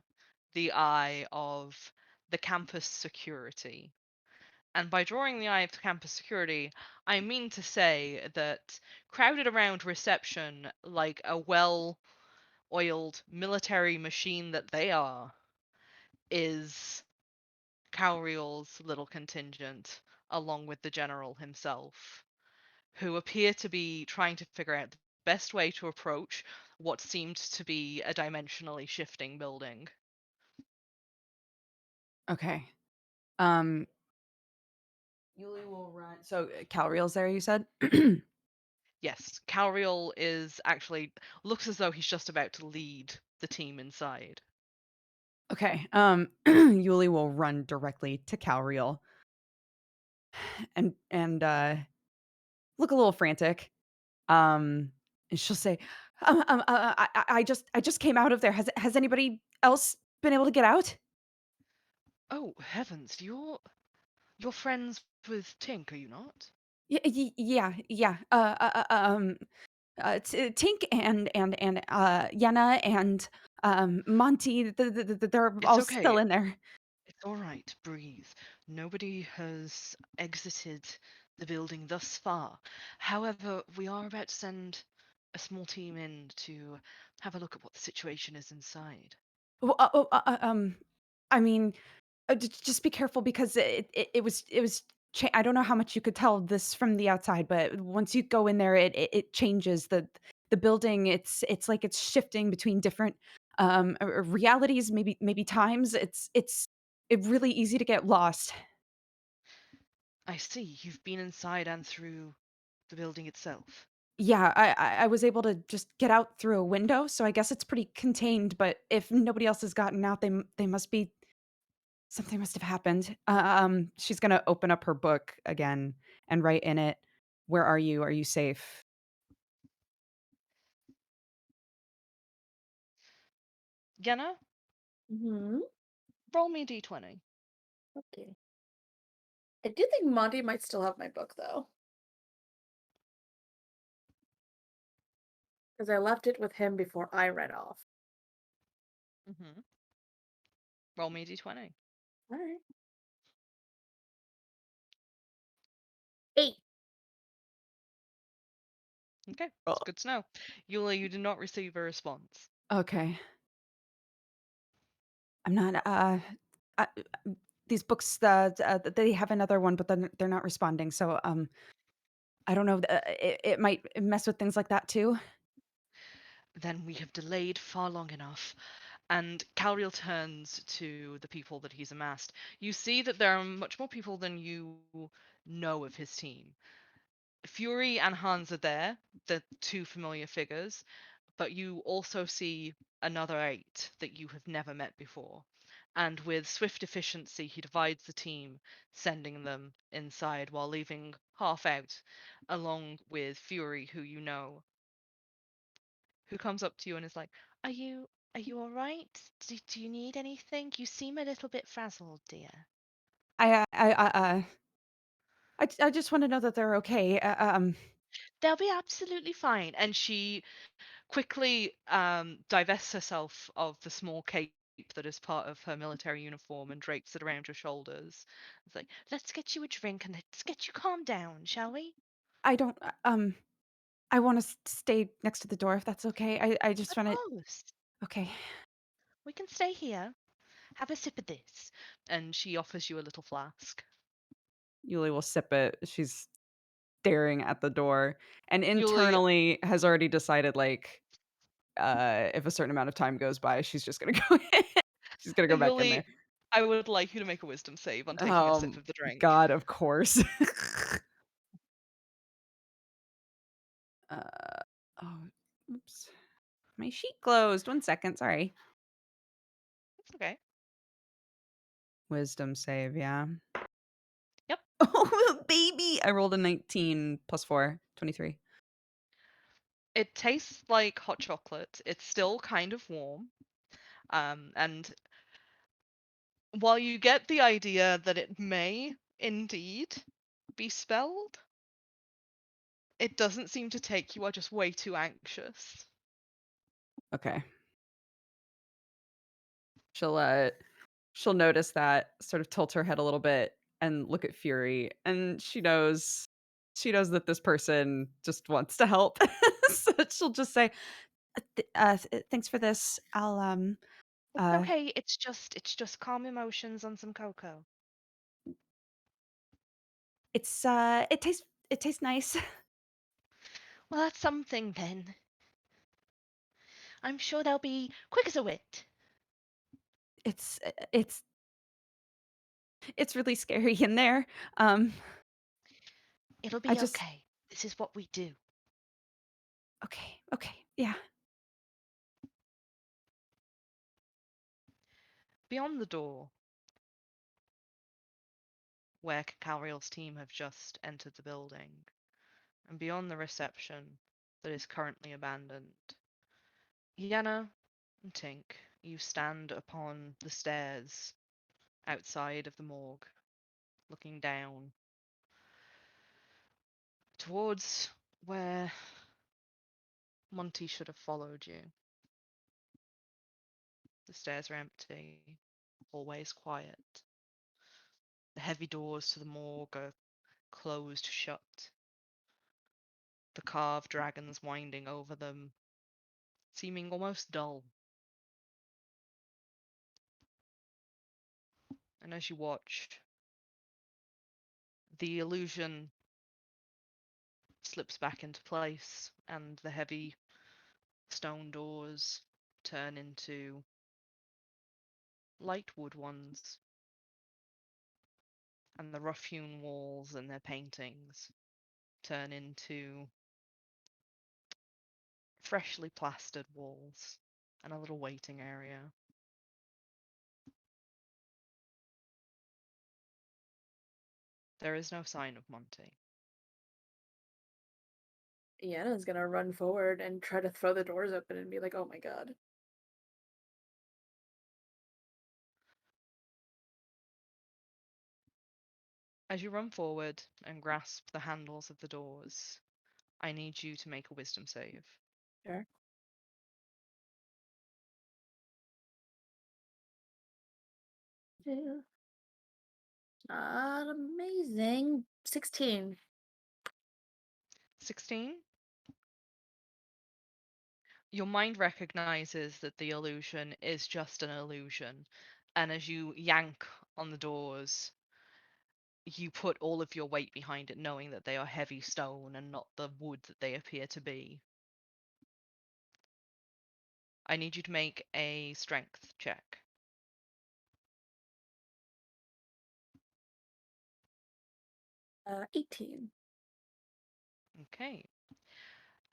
the eye of the campus security. And by drawing the eye of campus security, I mean to say that crowded around reception like a well oiled military machine that they are is Cal'Riel's little contingent, along with the general himself, who appear to be trying to figure out the best way to approach what seemed to be a dimensionally shifting building. Okay. Yuli will run. So Cal'Riel's there, you said? Yes, Cal'Riel is actually looks as though he's just about to lead the team inside. Okay. Yuli will run directly to Cal'Riel and look a little frantic. And she'll say, I just came out of there. Has anybody else been able to get out?" Oh heavens, you're friends with Tink, are you not? Yeah. Tink and Yenna and Monty, they're It's all still okay. in there. It's all right. Breathe. Nobody has exited the building thus far. However, we are about to send a small team in to have a look at what the situation is inside. Well, I mean, just be careful because it was. I don't know how much you could tell this from the outside, but once you go in there, it changes the building. It's like it's shifting between different realities, maybe times. It's really easy to get lost. I see. You've been inside and through the building itself. Yeah, I was able to just get out through a window, so I guess it's pretty contained. But if nobody else has gotten out, they must be. Something must have happened. She's gonna open up her book again and write in it, "Where are you? Are you safe?" Yenna, Hmm. roll me a d20. Okay. I do think Monty might still have my book though, because I left it with him before I read off. Mm-hmm. Roll me a d20. All right. 8. Okay, it's good to know. Yula, you did not receive a response. Okay. I'm not. Uh, these books. They have another one, but then they're not responding. So I don't know. It might mess with things like that too. Then we have delayed far long enough. And Calriel turns to the people that he's amassed. You see that there are much more people than you know of his team. Fury and Hans are there, the two familiar figures, but you also see another 8 that you have never met before. And with swift efficiency, he divides the team, sending them inside while leaving half out, along with Fury, who you know, who comes up to you and is like, Are you all right? Do you need anything? You seem a little bit frazzled, dear. I just want to know that they're okay. They'll be absolutely fine. And she quickly divests herself of the small cape that is part of her military uniform and drapes it around her shoulders. It's like, let's get you a drink and let's get you calmed down, shall we? I don't. I want to stay next to the door if that's okay. I just Of want to. course. Okay. We can stay here. Have a sip of this. And she offers you a little flask. Yuli will sip it. She's staring at the door and Yuli, internally has already decided like if a certain amount of time goes by, she's just gonna go in. She's gonna go back in Yuli, there. I would like you to make a wisdom save on taking a sip of the drink. God, of course. uh, oh, oops. My sheet closed. 1 second. Sorry. That's okay. Wisdom save, yeah. Yep. Oh, baby. I rolled a 19 plus 4, 23. It tastes like hot chocolate. It's still kind of warm. And while you get the idea that it may indeed be spelled, it doesn't seem to take. You are just way too anxious. Okay. She'll notice that, sort of tilt her head a little bit and look at Fury, and she knows that this person just wants to help. So she'll just say, thanks for this. I'll It's uh okay. It's just calm emotions on some cocoa. it tastes nice. Well, that's something then. I'm sure they'll be quick as a wit. It's it's really scary in there. Um It'll I be just okay. This is what we do. okay. Yeah. Beyond the door, where Cal'Riel's team have just entered the building, and beyond the reception that is currently abandoned, Yenna and Tink, you stand upon the stairs outside of the morgue, looking down towards where Monty should have followed you. The stairs are empty, always quiet. The heavy doors to the morgue are closed shut, the carved dragons winding over them, seeming almost dull. And as you watch, the illusion slips back into place, and the heavy stone doors turn into light wood ones, and the rough hewn walls and their paintings turn into freshly plastered walls and a little waiting area. There is no sign of Monty. Yenna's gonna run forward and try to throw the doors open and be like, "Oh my god!" As you run forward and grasp the handles of the doors, I need you to make a wisdom save. Sure. Yeah. Not amazing. 16. 16? Your mind recognizes that the illusion is just an illusion, and as you yank on the doors, you put all of your weight behind it, knowing that they are heavy stone and not the wood that they appear to be. I need you to make a strength check. 18. Okay.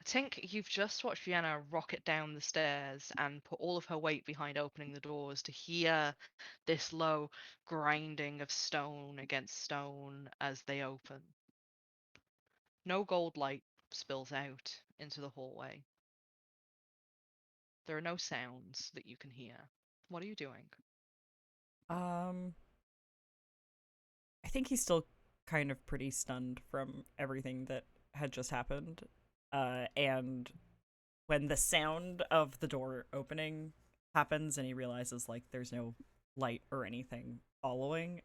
Tink, you've just watched Vienna rocket down the stairs and put all of her weight behind opening the doors to hear this low grinding of stone against stone as they open. No gold light spills out into the hallway. There are no sounds that you can hear. What are you doing? I think he's still kind of pretty stunned from everything that had just happened. And when the sound of the door opening happens and he realizes like there's no light or anything following,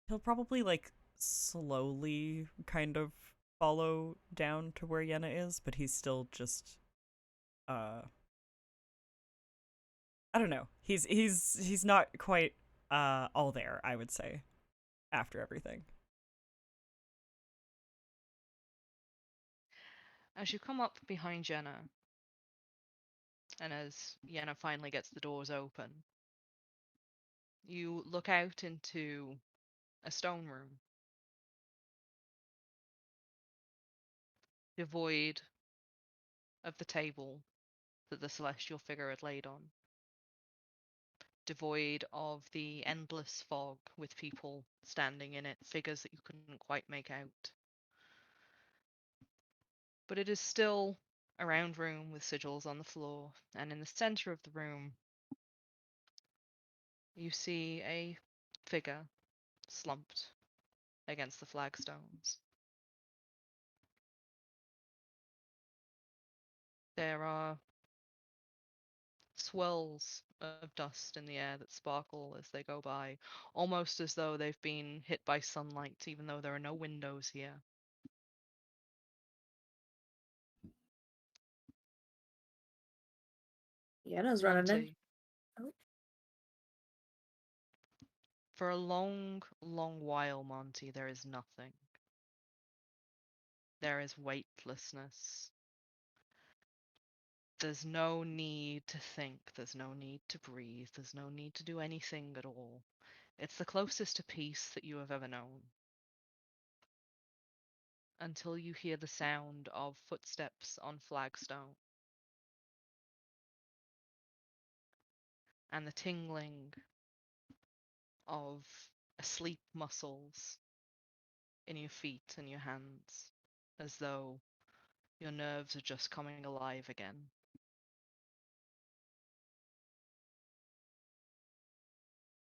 he'll probably like slowly kind of follow down to where Yenna is, but he's still just I don't know. He's not quite all there, I would say, after everything. As you come up behind Yenna, and as Yenna finally gets the doors open, you look out into a stone room, devoid of the table that the celestial figure had laid on, devoid of the endless fog with people standing in it, figures that you couldn't quite make out. But it is still a round room with sigils on the floor, and in the center of the room, you see a figure slumped against the flagstones. There are swirls of dust in the air that sparkle as they go by, almost as though they've been hit by sunlight, even though there are no windows here. Yenna's running in. Monty, Oh. for a long, long while, Monty, there is nothing. There is weightlessness. There's no need to think, there's no need to breathe, there's no need to do anything at all. It's the closest to peace that you have ever known. Until you hear the sound of footsteps on flagstone and the tingling of asleep muscles in your feet and your hands, as though your nerves are just coming alive again.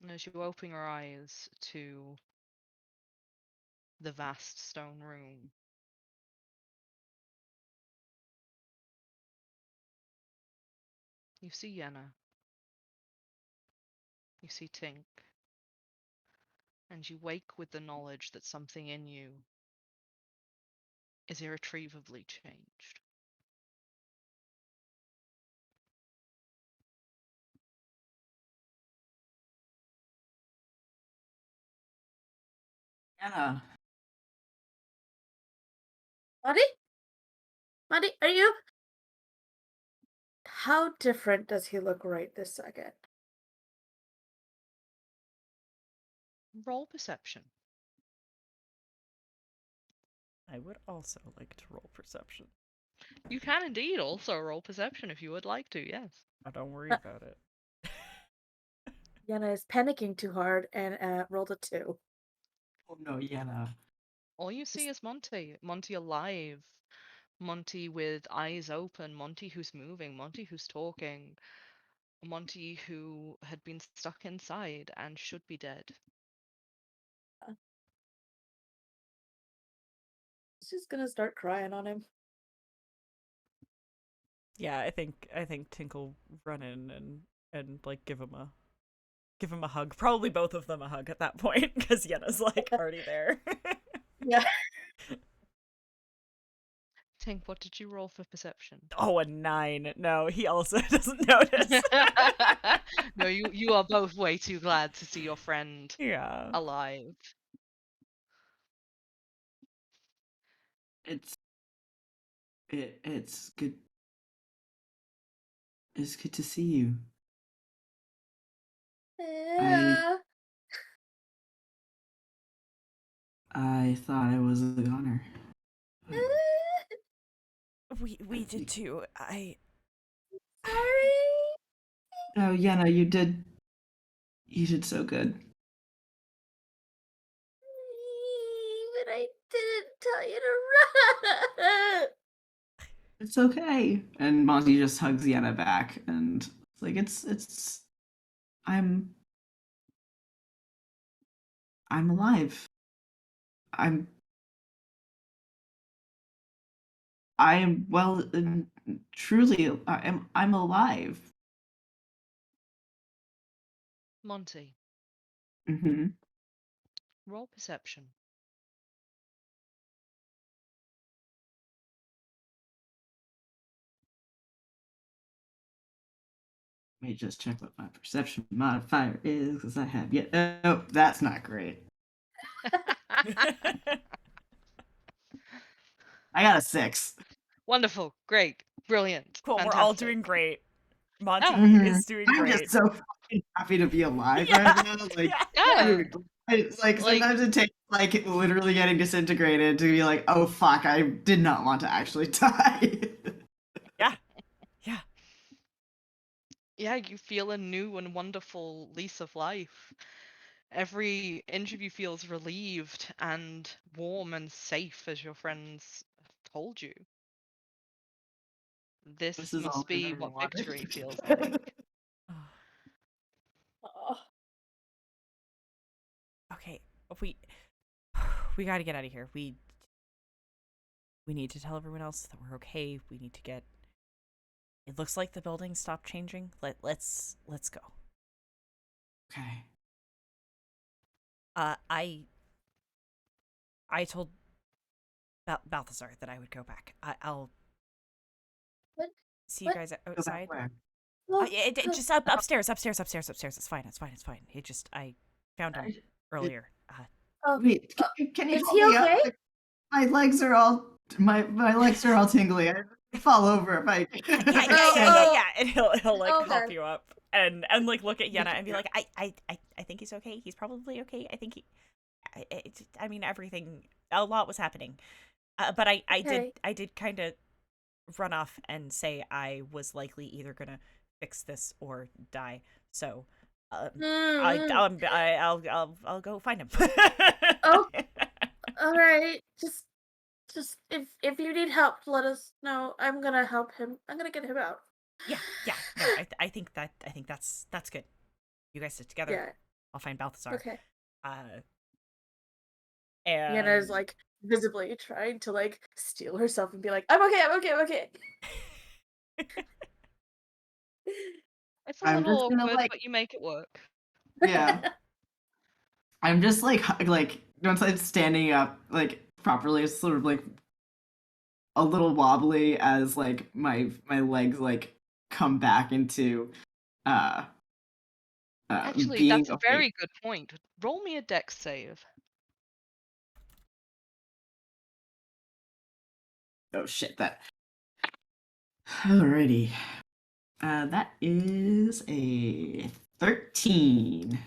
And as you open your eyes to the vast stone room, you see Yenna, you see Tink, and you wake with the knowledge that something in you is irretrievably changed. Anna, Monty? Monty, are you? How different does he look right this second? Roll perception. I would also like to roll perception. You can indeed also roll perception if you would like to, yes. Oh, don't worry about it. Yenna is panicking too hard and rolled a 2. oh no, Yenna. All you see is Monty. Monty alive. Monty with eyes open. Monty who's moving. Monty who's talking. Monty who had been stuck inside and should be dead. She's gonna start crying on him. Yeah, I think Tink'll run in and like give him a hug. Probably both of them a hug at that point because Yenna's like already there. Yeah. Tink, what did you roll for perception? Oh, a 9. No, he also doesn't notice. No, you are both way too glad to see your friend Yeah. alive. It's good. It's good to see you. Yeah. I thought I was a goner. We did too. Sorry. Oh, Yenna, you did so good. But I didn't tell you to run. It's okay. And Monty just hugs Yenna back, and it's like it's. I'm alive. I'm I am well truly I'm alive. Monty, Mm-hmm. roll perception. Let me just check what my perception modifier is, because I have yet. Oh, that's not great. I got a 6. Wonderful, great, brilliant, Cool, fantastic. we're all doing great. Monty Yeah. is doing I'm great. just so fucking happy to be alive Yeah, right now. Like, Yeah. it's like Like- sometimes it takes like literally getting disintegrated to be like, oh fuck, I did not want to actually die. yeah, yeah. Yeah, you feel a new and wonderful lease of life. Every inch of you feels relieved and warm and safe, as your friends have told you. This This is all must I've be ever what wanted. victory feels like. Oh, Okay, we got to get out of here. We need to tell everyone else that we're okay. We need to get. It looks like the building stopped changing. Let's go. Okay. I told Balthazar that I would go back. I'll What? see you guys Go back outside. where? oh, Just upstairs. It's fine. It just I found him earlier. oh, Wait, can you is hold he me okay? up? Like, my legs are all tingly. I fall over if I. Yeah. And he'll like Oh, help God. you up and like look at Yenna and be like, I think he's okay. He's probably okay. I think he. I mean, everything. A lot was happening, but Okay. I did kind of run off and say I was likely either gonna fix this or die. So, I'll go find him. Oh, all right. Just if you need help, let us know. I'm gonna help him. I'm gonna get him out. yeah. No, I think that's good. You guys sit together. Yeah. I'll find Balthazar. Okay. And Yenna's like visibly trying to like steel herself and be like, I'm okay. I'm okay. I'm okay. It's a I'm little just gonna awkward, like, but you make it work. yeah. I'm just like once I'm standing up like properly, it's sort of like a little wobbly as like my legs like come back into uh Actually, being that's a awake. very good point. Roll me a dex save. Oh shit, that. Alrighty. That is a 13.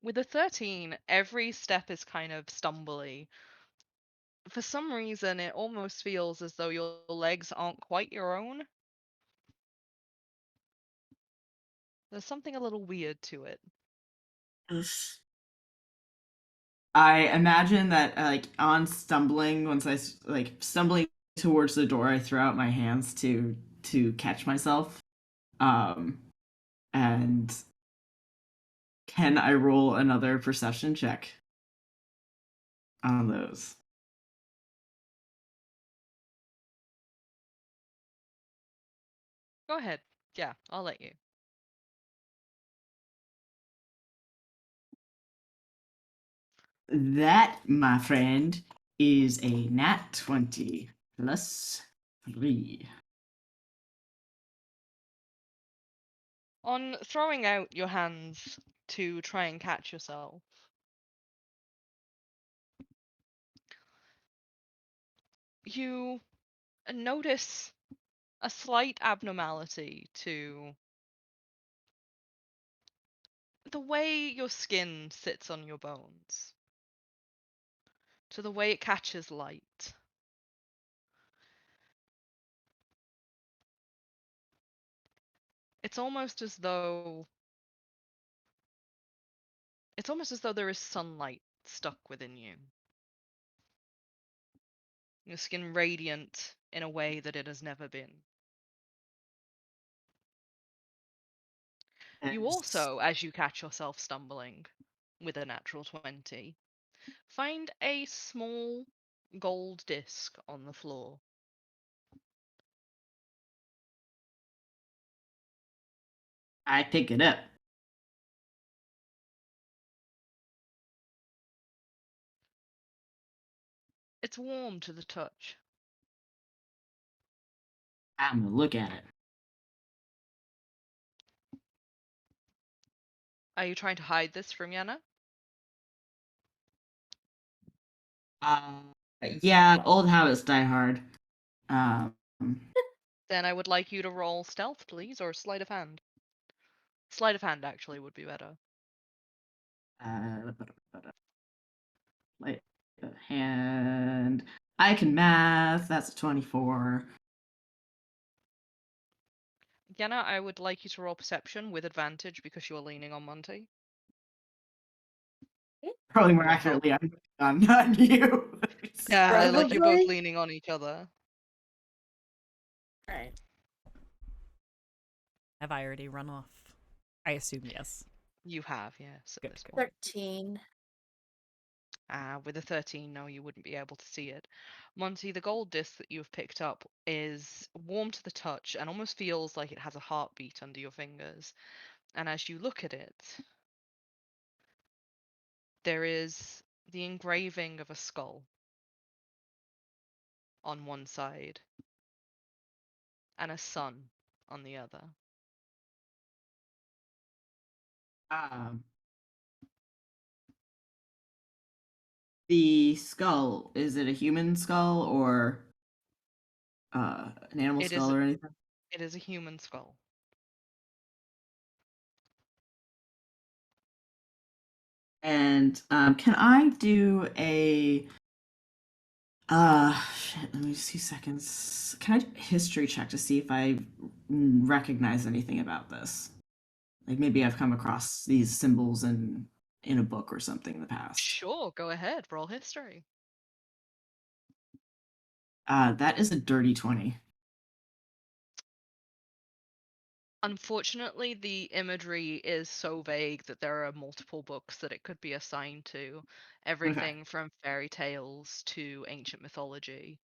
With a 13, every step is kind of stumbly. For some reason, it almost feels as though your legs aren't quite your own. There's something a little weird to it. I imagine that like on stumbling, once like stumbling towards the door, I throw out my hands to catch myself. And can I roll another perception check on those? Go ahead. Yeah, I'll let you. That, my friend, is a nat 20 plus 3. On throwing out your hands to try and catch yourself, you notice a slight abnormality to the way your skin sits on your bones, to the way it catches light. It's almost as though there is sunlight stuck within you. your skin radiant in a way that it has never been. You And also, as you catch yourself stumbling with a natural 20, find a small gold disc on the floor. I pick it up. It's warm to the touch. I'm gonna look at it. Are you trying to hide this from Yana? Yeah, old habits die hard. Um, Then I would like you to roll stealth, please, or sleight of hand. Sleight of hand actually would be better. like hand. I can math. That's a 24. Yana, I would like you to roll perception with advantage because you're leaning on Monty. Probably more Will it help? accurately, I'm not you. Yeah, like you're both Probably. leaning on each other. Right. Have I already run off? I assume yes. You have, yes, at Good, this good. point. 13. With a 13, no, you wouldn't be able to see it. Monty, the gold disc that you've picked up is warm to the touch and almost feels like it has a heartbeat under your fingers. And as you look at it, there is the engraving of a skull on one side and a sun on the other. The skull, is it a human skull or an animal It skull is or anything? it is a human skull. And can I do a shit, let me see seconds. Can I do a history check to see if I recognize anything about this? Like maybe I've come across these symbols in a book or something in the past. Sure, go ahead, roll history. That is a dirty 20. Unfortunately, the imagery is so vague that there are multiple books that it could be assigned to. Everything from fairy tales to ancient mythology.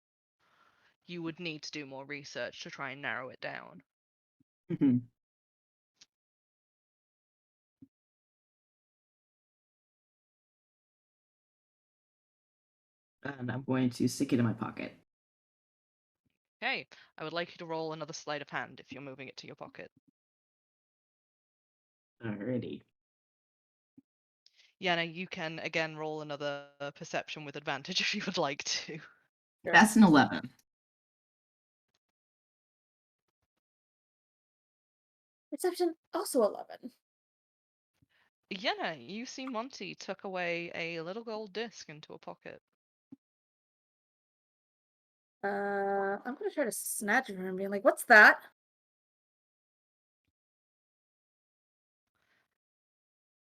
You would need to do more research to try and narrow it down. Mhm. And I'm going to stick it in my pocket. Okay, I would like you to roll another sleight of hand if you're moving it to your pocket. Alrighty. Yana, you can again roll another perception with advantage if you would like to. Sure. That's an 11. Perception, also 11. Yana, you see Monty tuck away a little gold disc into a pocket. I'm gonna try to snatch it from him, being like, "What's that?"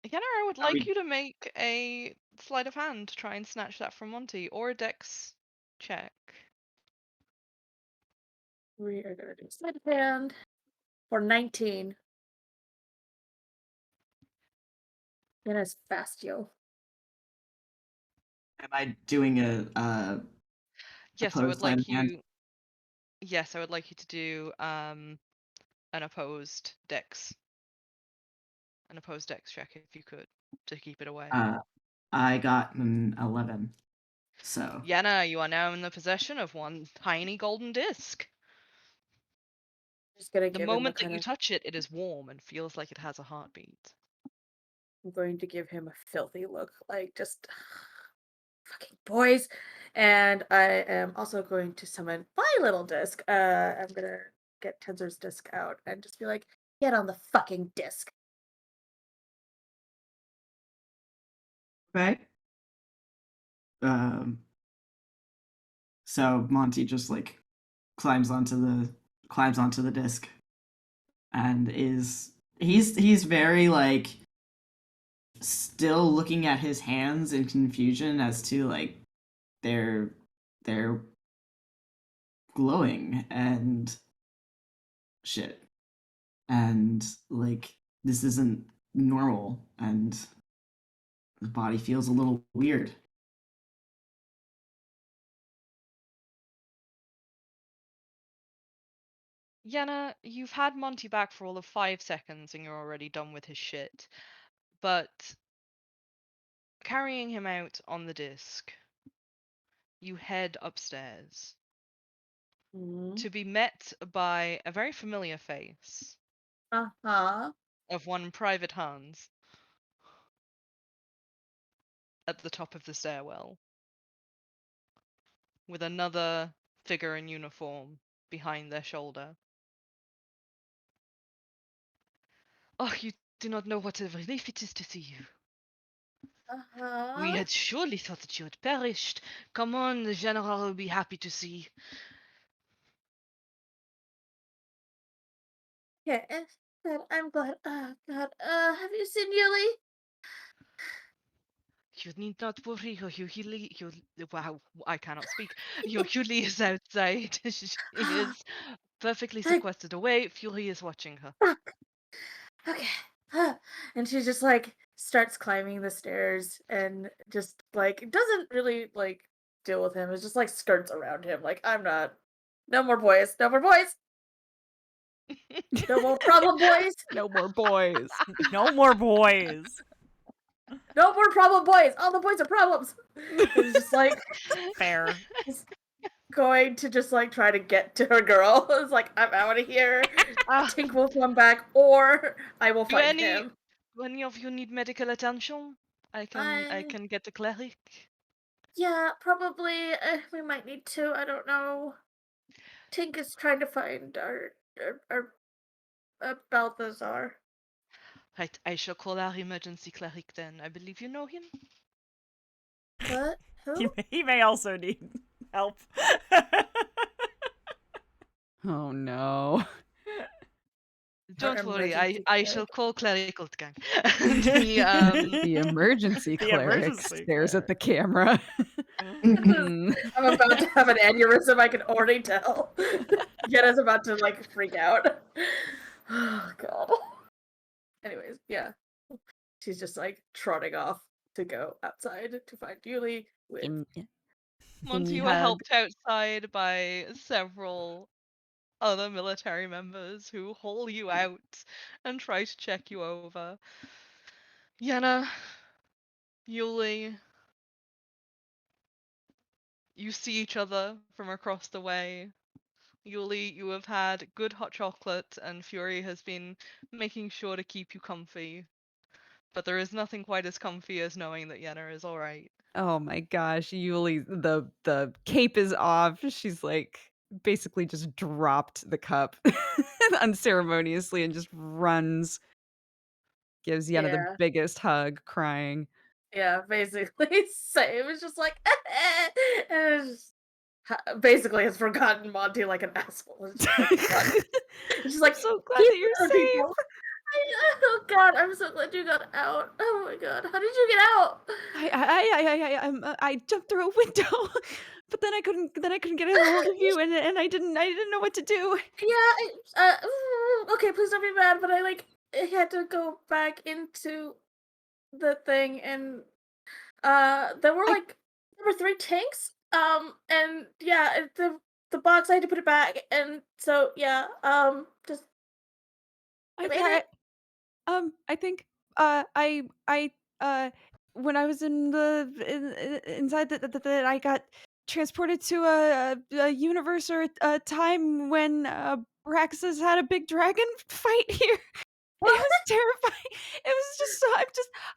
Yana, I would Are like we- you to make a sleight of hand to try and snatch that from Monty, or a dex check. We are gonna do sleight of hand for 19. Yenna's Fastio. Am I doing a Yes, I opposed would sleight like of hand? you. Yes, I would like you to do an opposed dex check if you could to keep it away. I got an 11. So Yana, you are now in the possession of one tiny golden disc. Just gonna The give him a moment that kind you of. touch it, it is warm and feels like it has a heartbeat. I'm going to give him a filthy look, like just fucking boys. And I am also going to summon my little disc. I'm gonna get Tensor's disc out and just be like, "Get on the fucking disc." okay. Um. So Monty just like climbs onto the disc and he's very like still looking at his hands in confusion as to like they're glowing and shit. And like this isn't normal, and the body feels a little weird. Yenna, you've had Monty back for all of 5 seconds and you're already done with his shit. But carrying him out on the disc, you head upstairs to be met by a very familiar face Uh-huh. of one Private Hans at the top of the stairwell, with another figure in uniform behind their shoulder. Oh, you do not know what a relief it is to see you. Uh-huh. We had surely thought that you had perished. Come on, the general will be happy to see. Yes. Good. I'm glad. Oh God. Have you seen Yuli? You need not worry, your Yuli, wow, I cannot speak. Your Yuli is outside. She is perfectly Thank sequestered away. Fury is watching her. fuck. Okay. And she just like starts climbing the stairs and just like doesn't really like deal with him. It's just like skirts around him. Like I'm not. No more boys. No more boys. No more problem boys. No more boys. No more boys. No more problem boys. All the boys are problems. It's just like Fair. he's going to just like try to get to her girl. It's like I'm out of here. Ah, Tink will come back, or I will do find him. any of you need medical attention? I can get a cleric. Yeah, probably. We might need to. I don't know. Tink is trying to find our Balthazar. Right, I shall call our emergency cleric then. I believe you know him. What? Who? He may also need help. Oh no. Don't worry, emergency I cleric. shall call clerical gang. And he, The emergency The cleric emergency stares at the cleric. camera. Hmm. I'm about to have an aneurysm. I can already tell. Yenna's about to like freak out. Oh God. Anyways, yeah. She's just like trotting off to go outside to find Yuli with Monty, me you were hug. helped outside by several other military members who haul you out and try to check you over. Yenna, Yuli, you see each other from across the way. Yuli, you have had good hot chocolate, and Fury has been making sure to keep you comfy. But there is nothing quite as comfy as knowing that Yenna is alright. Oh my gosh, Yuli, the cape is off. She's like basically just dropped the cup unceremoniously and just runs. Gives Yenna the yeah. biggest hug, crying. Yeah, basically same. It's just like and it's just basically has forgotten Monty like an asshole. It's just like forgotten. It's just I'm like so glad keep that you're other safe. people. Oh God, I'm so glad you got out. Oh my God, how did you get out? I jumped through a window, but then I couldn't get a hold of you, and I didn't know what to do. Yeah, okay, please don't be mad, but I had to go back into the thing, and there were I like there were 3 tanks, and yeah, the box I had to put it back, and so yeah, just I made yeah, it. I think I when I was inside that I got transported to a universe or a time when Braxis had a big dragon fight here. It What? was terrifying. It was just so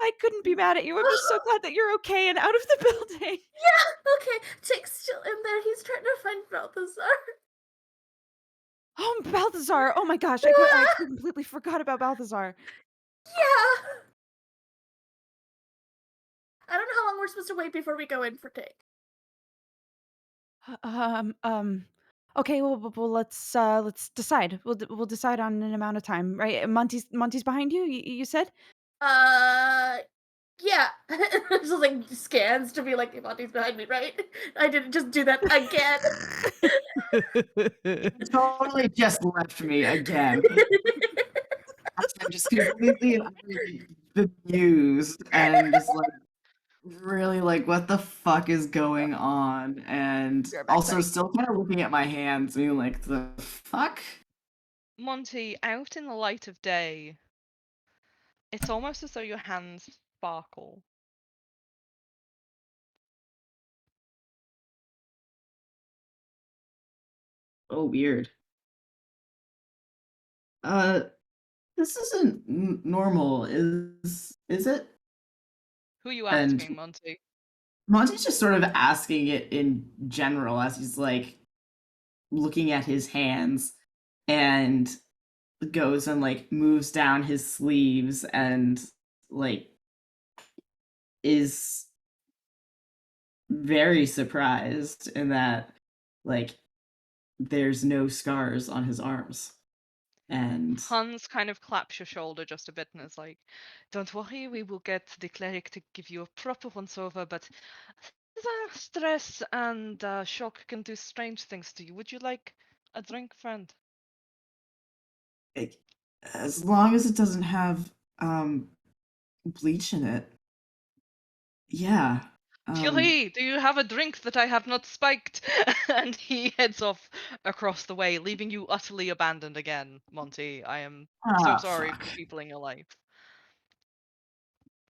I couldn't be mad at you. I'm just so glad that you're okay and out of the building. Yeah, okay, Tink's still in there. He's trying to find Balthazar. Oh, Balthazar. Oh my gosh, I completely forgot about Balthazar. Yeah. I don't know how long we're supposed to wait before we go in for Tink. Okay, well let's decide. We'll decide on an amount of time, right? Monty's behind you. You said. Uh, yeah. just like scans to be like, Monty's behind me, right? I didn't just do that again. Totally just left me again. I'm just completely and utterly bemused and just like really like what the fuck is going on, and Be right back, also sorry. still kind of looking at my hands being like the fuck. Monty, out in the light of day, it's almost as though your hands sparkle. Oh, weird. uh this isn't normal, is it? Who are you And asking, Monty? Monty's just sort of asking it in general as he's like looking at his hands, and goes and like moves down his sleeves and like is very surprised in that like there's no scars on his arms. And Hans kind of claps your shoulder just a bit and is like, "Don't worry, we will get the cleric to give you a proper once over, but the stress and shock can do strange things to you. Would you like a drink, friend?" it, as long as it doesn't have bleach in it, yeah. Thierry, do you have a drink that I have not spiked? And he heads off across the way, leaving you utterly abandoned again, Monty. I am so sorry Fuck. for the people in your life.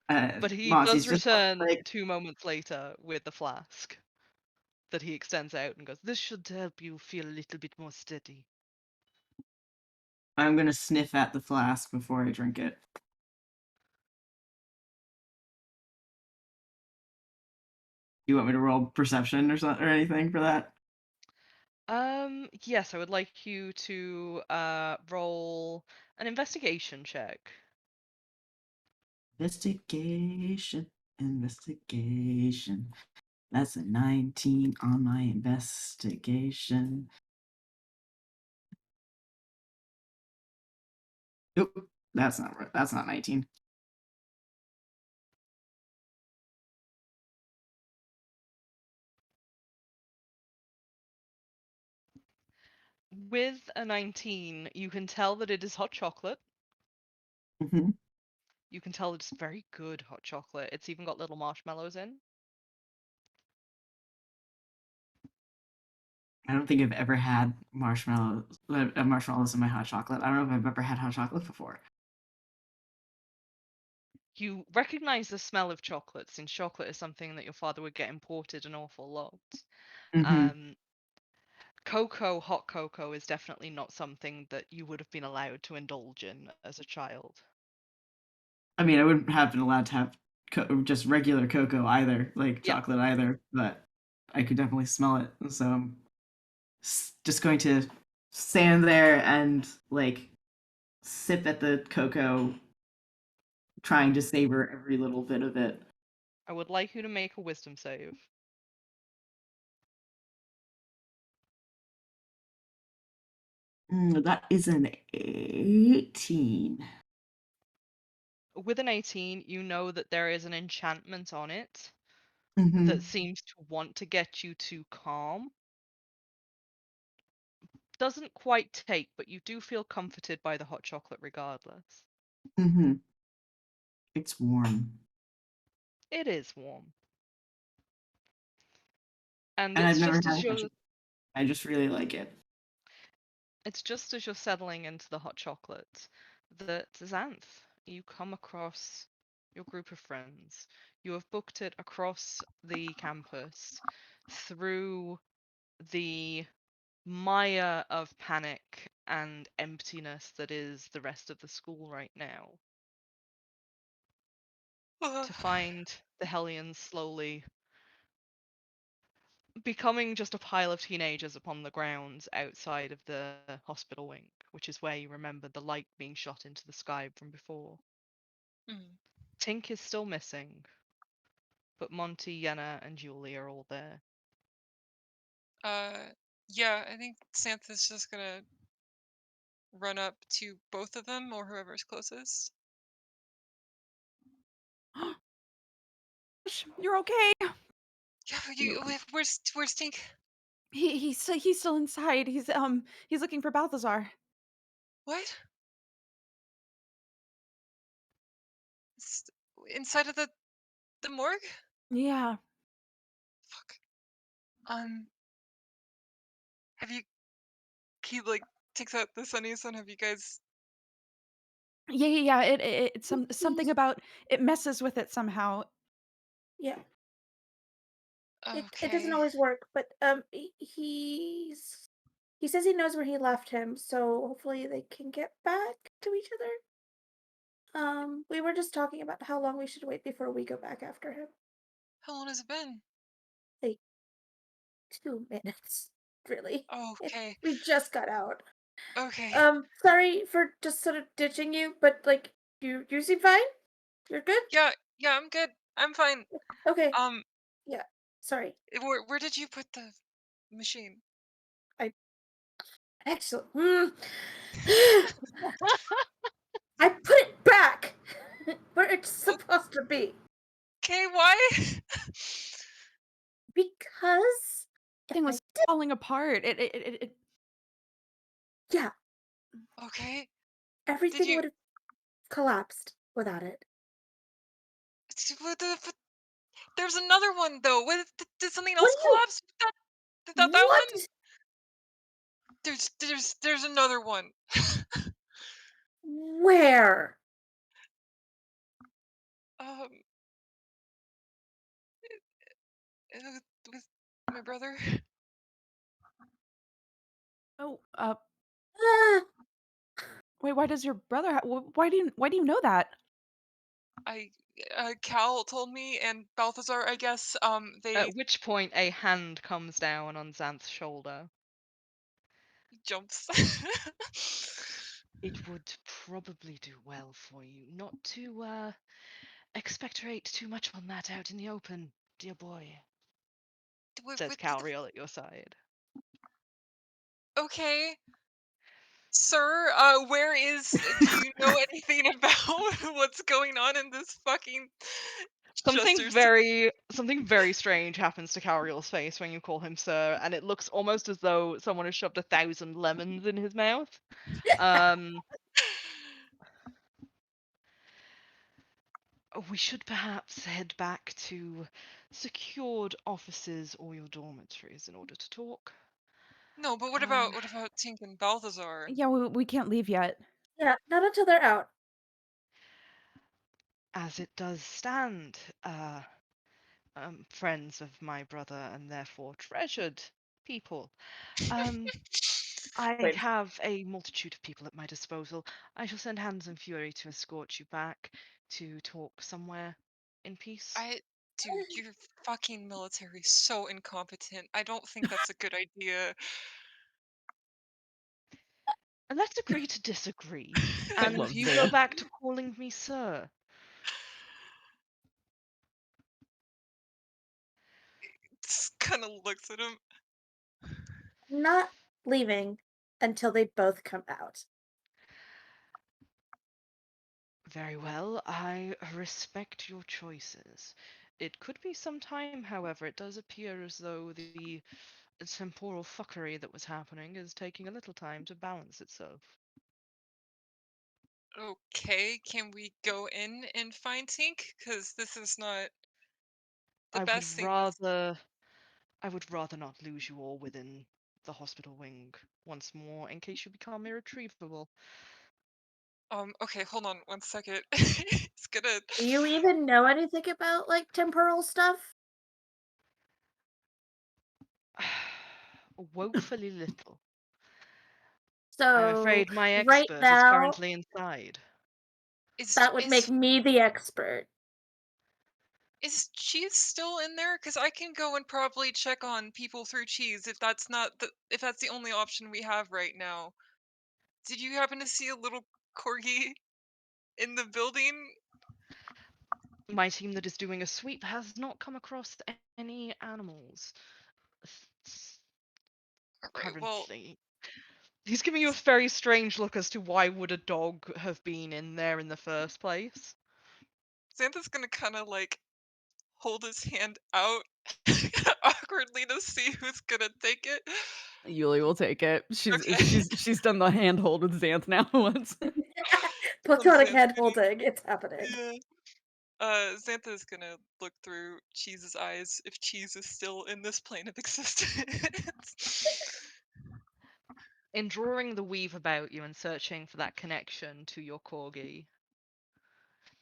But he Monty's does just return like, 2 moments later with the flask that he extends out and goes, "This should help you feel a little bit more steady." I'm gonna sniff at the flask before I drink it. You want me to roll perception or something or anything for that? Yes, I would like you to roll an investigation check. Investigation. That's a 19 on my investigation. Nope, that's not right. That's not 19. With a 19, you can tell that it is hot chocolate. Mm-hmm. You can tell it's very good hot chocolate. It's even got little marshmallows in. I don't think I've ever had marshmallows in my hot chocolate. I don't know if I've ever had hot chocolate before. You recognize the smell of chocolate, since chocolate is something that your father would get imported an awful lot. Mm-hmm. Hot cocoa is definitely not something that you would have been allowed to indulge in as a child. I mean, I wouldn't have been allowed to have just regular cocoa either, like Yeah, chocolate either, but I could definitely smell it. So I'm just going to stand there and like sip at the cocoa, trying to savor every little bit of it. I would like you to make a wisdom save. That is an 18. With an 18, you know that there is an enchantment on it Mm-hmm. that seems to want to get you to calm. Doesn't quite take, but you do feel comforted by the hot chocolate regardless. Mm-hmm. It's warm. It is warm. And And I've it's never just had as hot you're chocolate. I just really like it. settling into the hot chocolate that Xanth, you come across your group of friends. You have booked it across the campus through the mire of panic and emptiness that is the rest of the school right now, to find the Hellions slowly becoming just a pile of teenagers upon the grounds outside of the hospital wing, which is where you remember the light being shot into the sky from before. Mm. Tink is still missing, but Monty, Yenna, and Julie are all there. Yeah, I think Xantha's just gonna run up to both of them or whoever's closest. gosh, you're okay. Yeah, You, where's Tink? he's still inside. He's looking for Balthazar. What? S- Inside of the morgue? Yeah. Fuck. Have you he like takes out the sunnies and have you guys Yeah. It's something He's about it messes with it somehow. yeah. It doesn't okay. always work, but he says he knows where he left him, so hopefully they can get back to each other. We were just talking about how long we should wait before we go back after him. How long has it been? Like 2 minutes, really. Okay. We just got out. Okay. Sorry for just sort of ditching you, but like you seem fine. You're good. Yeah, I'm good. I'm fine. Okay. Um, Yeah. Sorry. where did you put the machine? Excellent. I put it back where it's supposed to be Okay, why? because Thing if I was falling apart. yeah, Okay. Did everything you would have collapsed without it. There's another one though. Did something What else do you? collapse? That What? one? There's another one. Where? Um, with my brother. Oh, Ah, wait. Why does your brother? Why do you know that? I Cal told me and Balthazar, I guess. They At which point a hand comes down on Xanth's shoulder. jumps. It would probably do well for you not to expectorate too much on that out in the open, dear boy, says with Cal'Riel at your side. okay. Sir, where is? Do you know anything about what's going on in this fucking Chester's? Something very strange happens to Cal'Riel's face when you call him sir, and it looks almost as though someone has shoved 1,000 lemons in his mouth. We should perhaps head back to secured offices or your dormitories in order to talk. No, but Um, what about Tink and Balthazar? Yeah, we can't leave yet. yeah, not until they're out. as it does stand, friends of my brother and therefore treasured people. Um, I Wait. have a multitude of people at my disposal. I shall send Hands and Fury to escort you back to talk somewhere in peace. Dude, your fucking military is so incompetent. I don't think that's a good idea. And let's agree to disagree, I and love you go Xander. back to calling me sir. Just kind of looks at him. Not leaving until they both come out. Very well, I respect your choices. It could be some time, however. It does appear as though the temporal fuckery that was happening is taking a little time to balance itself. Okay, can we go in and find Tink? Because this is not the I would best thing that's. rather I would rather not lose you all within the hospital wing once more in case you become irretrievable. Okay, hold on one second. It's gonna. Do you even know anything about like temporal stuff? Woefully little. I'm So afraid my right expert is now, currently inside. that would make Is me the expert. Cheese still in there? Because I can go and probably check on people through Cheese if that's not if that's the only option we have right now. Did you happen to see a little corgi in the building? My team that is doing a sweep has not come across any animals Alright, well, currently. He's giving you a very strange look as to why would a dog have been in there in the first place. Xantha's gonna kind of like hold his hand out awkwardly to see who's gonna take it. Yuli will take it. Okay. She's done the handhold with Xanth now once. Platonic Xanth's hand gonna, holding. It's happening. yeah. Zanthe is gonna look through Cheese's eyes if Cheese is still in this plane of existence. In drawing the weave about you and searching for that connection to your corgi,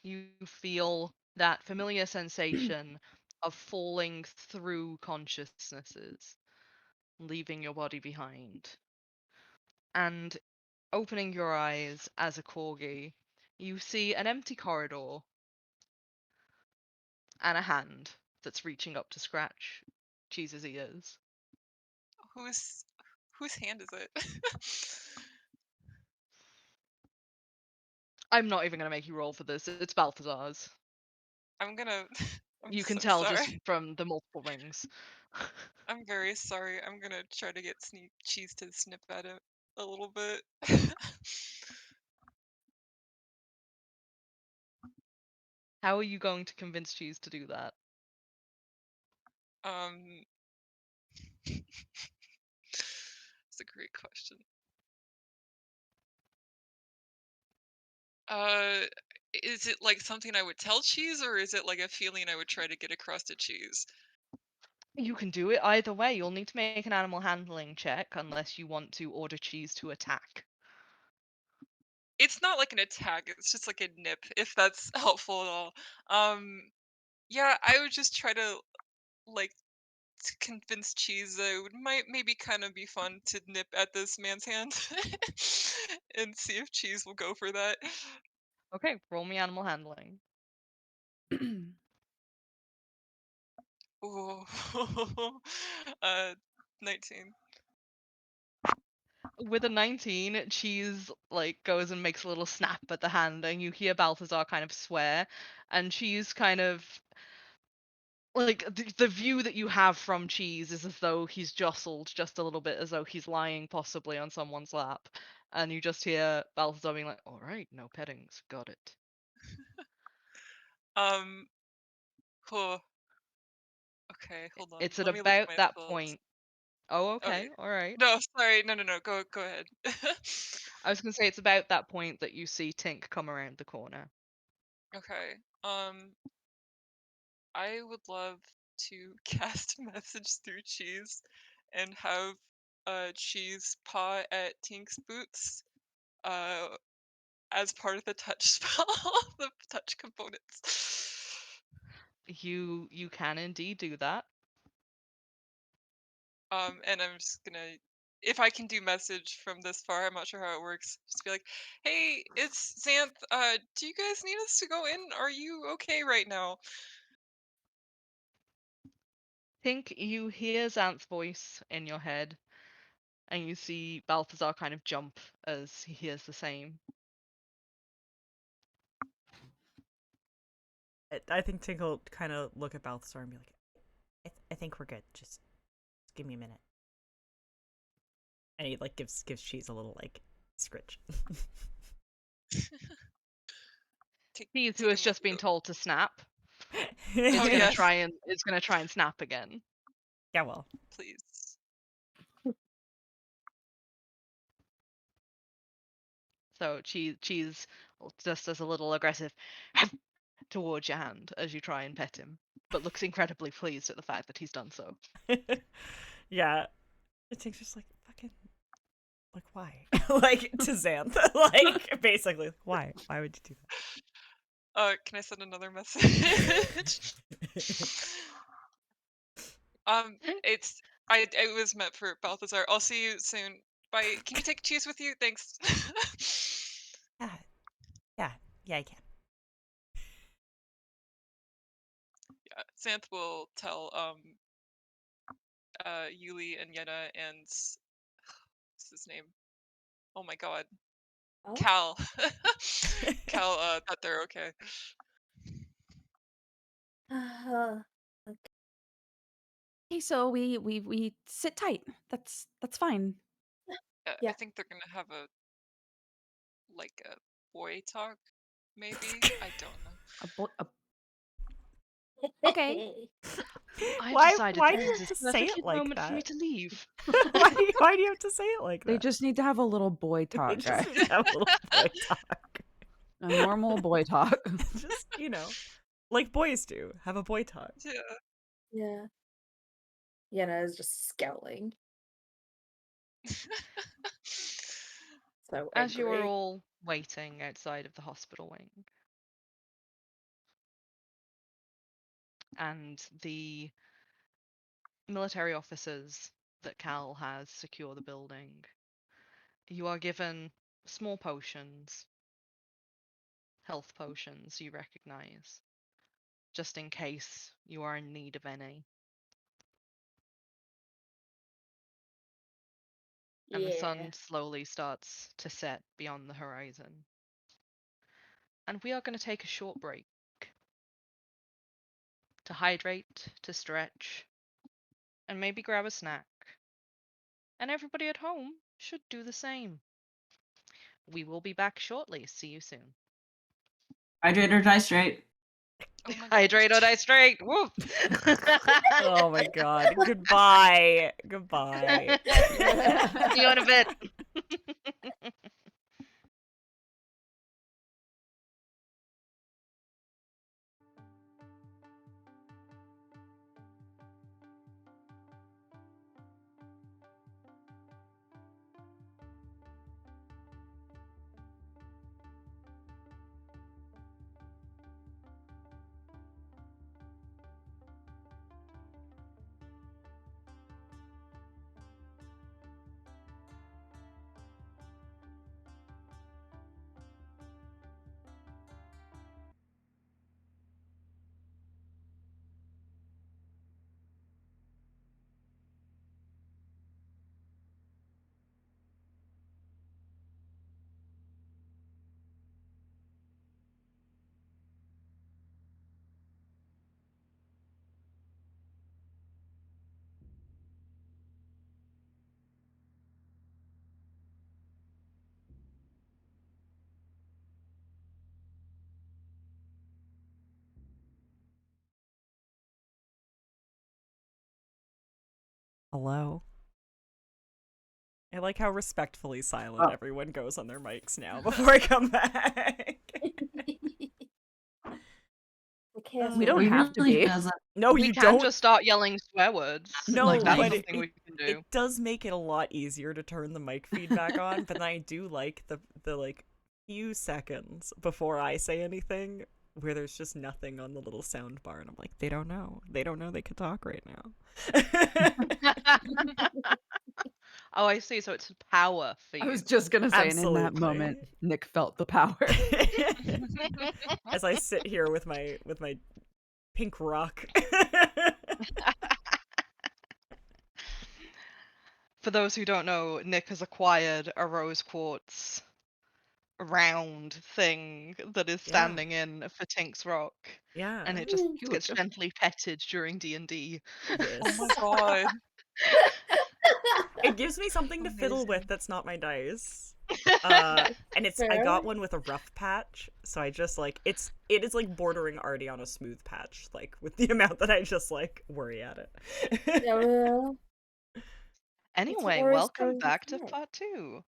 you feel that familiar sensation of falling through consciousnesses, leaving your body behind. And opening your eyes as a corgi, you see an empty corridor and a hand that's reaching up to scratch Cheese's ears. Whose hand is it? I'm not even going to make you roll for this. It's Balthazar's. I'm You can so tell just sorry. from the multiple rings. I'm very sorry. I'm gonna try to get Cheese to snip at it a little bit. How are you going to convince Cheese to do that? It's a great question. Is it like something I would tell Cheese, or is it like a feeling I would try to get across to Cheese? You can do it either way. You'll need to make an animal handling check unless you want to order Cheese to attack. It's not like an attack, it's just like a nip, if that's helpful at all. Yeah, I would just try to, like, to convince Cheese that it might maybe kind of be fun to nip at this man's hand and see if Cheese will go for that. Okay, roll me animal handling. Ooh. 19. With a 19, Cheese like goes and makes a little snap at the hand, and you hear Balthazar kind of swear, and Cheese kind of like the view that you have from Cheese is as though he's jostled just a little bit, as though he's lying possibly on someone's lap, and you just hear Balthazar being like, "All right, no pettings, got it." Um, cool. Okay, hold on. It's at Let me look at about my that spells. point. Oh, Okay. okay, all right. No, sorry. No, go ahead. I was gonna say it's about that point that you see Tink come around the corner. Okay. I would love to cast message through Cheese and have Cheese paw at Tink's boots uh as part of the touch spell, the touch components. You can indeed do that. And I'm just gonna, if I can do message from this far, I'm not sure how it works. Just be like, "Hey, it's Xanth. Do you guys need us to go in? Are you okay right now?" Tink, you hear Xanth's voice in your head, and you see Balthazar kind of jump as he hears the same. I think Tinkle kind of look at Balthazar and be like, I think we're good. Just give me a minute. And he like gives Cheese a little like scritch. Cheese, who Take has him just been told to snap, is Oh gonna yes, try and snap again. Yeah, well. please. So Cheese just does a little aggressive towards your hand as you try and pet him, but looks incredibly pleased at the fact that he's done so. Yeah. Tink's just like, fucking, like, why? Like, to Xanth. Like, basically, why? Why would you do Can I send another message? It's it was meant for Balthazar. I'll see you soon. Bye. Can you take Cheese with you? Thanks. that? Yeah, I can. Yeah, Xanth will tell Yuli and Yenna and what's his name? Oh my god. Oh. Cal. Cal that they're okay. Okay, so we sit tight. That's fine. I Yeah. think they're gonna have a boy talk, maybe. I don't know. A boy, Okay. I've Why decided do this you is have a to say perfect it like moment for me that? to leave. Why do you have to say it like that? They just need to have a little boy They talk, just guys. need to have a little boy talk. A normal boy talk. Just, like boys do, have a boy talk. Yeah. Yeah. Yenna is just scowling. So As you are angry. all waiting outside of the hospital wing, and the military officers that Cal has secure the building, you are given small potions, health potions you recognize, just in case you are in need of any. And the Yeah. sun slowly starts to set beyond the horizon. And we are going to take a short break to hydrate, to stretch, and maybe grab a snack. And everybody at home should do the same. We will be back shortly. See you soon. Hydrate or die straight. Oh my Hydrate or gosh. die straight. Whoop. Oh my god. Goodbye. Goodbye. See you in a bit. Hello. I like how respectfully silent Oh. everyone goes on their mics now before I come back. The chaos We of don't We have to really be. doesn't. No, We you can don't. just start yelling swear words. No, Like, that's but something we can do. It does make it a lot easier to turn the mic feedback on, but then I do like the like few seconds before I say anything where there's just nothing on the little sound bar, and I'm like, they don't know. They don't know they could talk right now. Oh, I see. So it's power for you. I was just gonna say, and in that Absolutely. moment, Nick felt the power. As I sit here with my pink rock. For those who don't know, Nick has acquired a rose quartz round thing that is Yeah. standing in for Tink's Rock, Yeah. and it just Cute. gets gently petted during D&D. Yes. Oh my god. It gives me something to fiddle Amazing. with that's not my dice. And I Fair. got one with a rough patch, so I just like it is like bordering already on a smooth patch, like with the amount that I just like worry at it. Yeah, well, Anyway, Taurus welcome going back to ahead. part 2.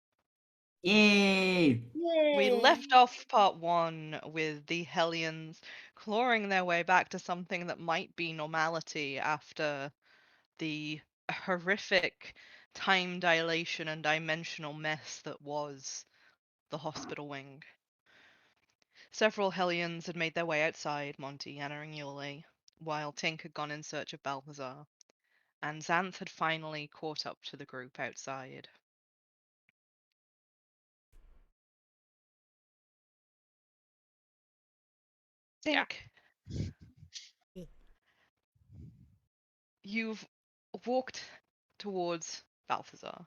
Yay! We Yay! left off part 1 with the Hellions clawing their way back to something that might be normality after the horrific time dilation and dimensional mess that was the hospital wing. Several Hellions had made their way outside Monty, Anna, and Yuli, while Tink had gone in search of Balthazar, and Zanthe had finally caught up to the group outside. Yeah. Tink, you've walked towards Balthazar,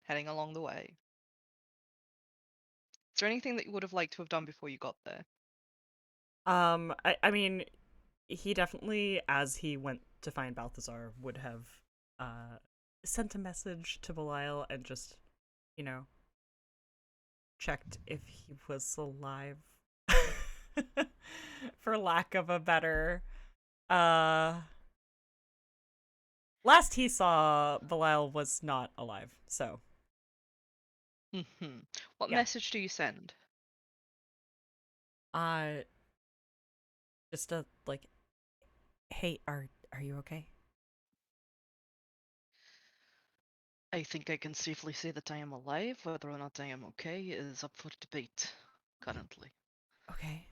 heading along the way. Is there anything that you would have liked to have done before you got there? I mean, he definitely, as he went to find Balthazar, would have sent a message to Belial and just, checked if he was alive. for lack of a better. Last he saw, Belial was not alive, so What yeah. message do you send? Just a like, hey, are you okay? I think I can safely say that I am alive. Whether or not I am okay is up for debate currently. Okay.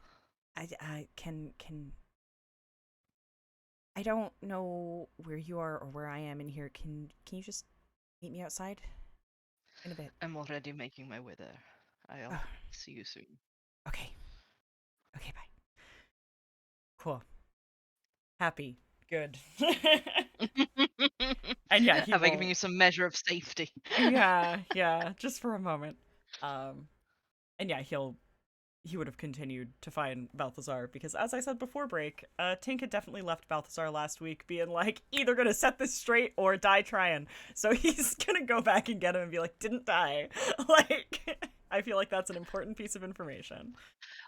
I can I don't know where you are or where I am in here. Can you just meet me outside in a bit? I'm already making my way there. I'll Oh, see you soon. okay. Okay, bye. Cool. Happy. Good. And yeah, he Have I given won't. you some measure of safety? Yeah, just for a moment. And yeah, he would have continued to find Balthazar because, as I said before break, Tink had definitely left Balthazar last week being like, either gonna set this straight or die trying. So he's gonna go back and get him and be like, didn't die. Like, I feel like that's an important piece of information.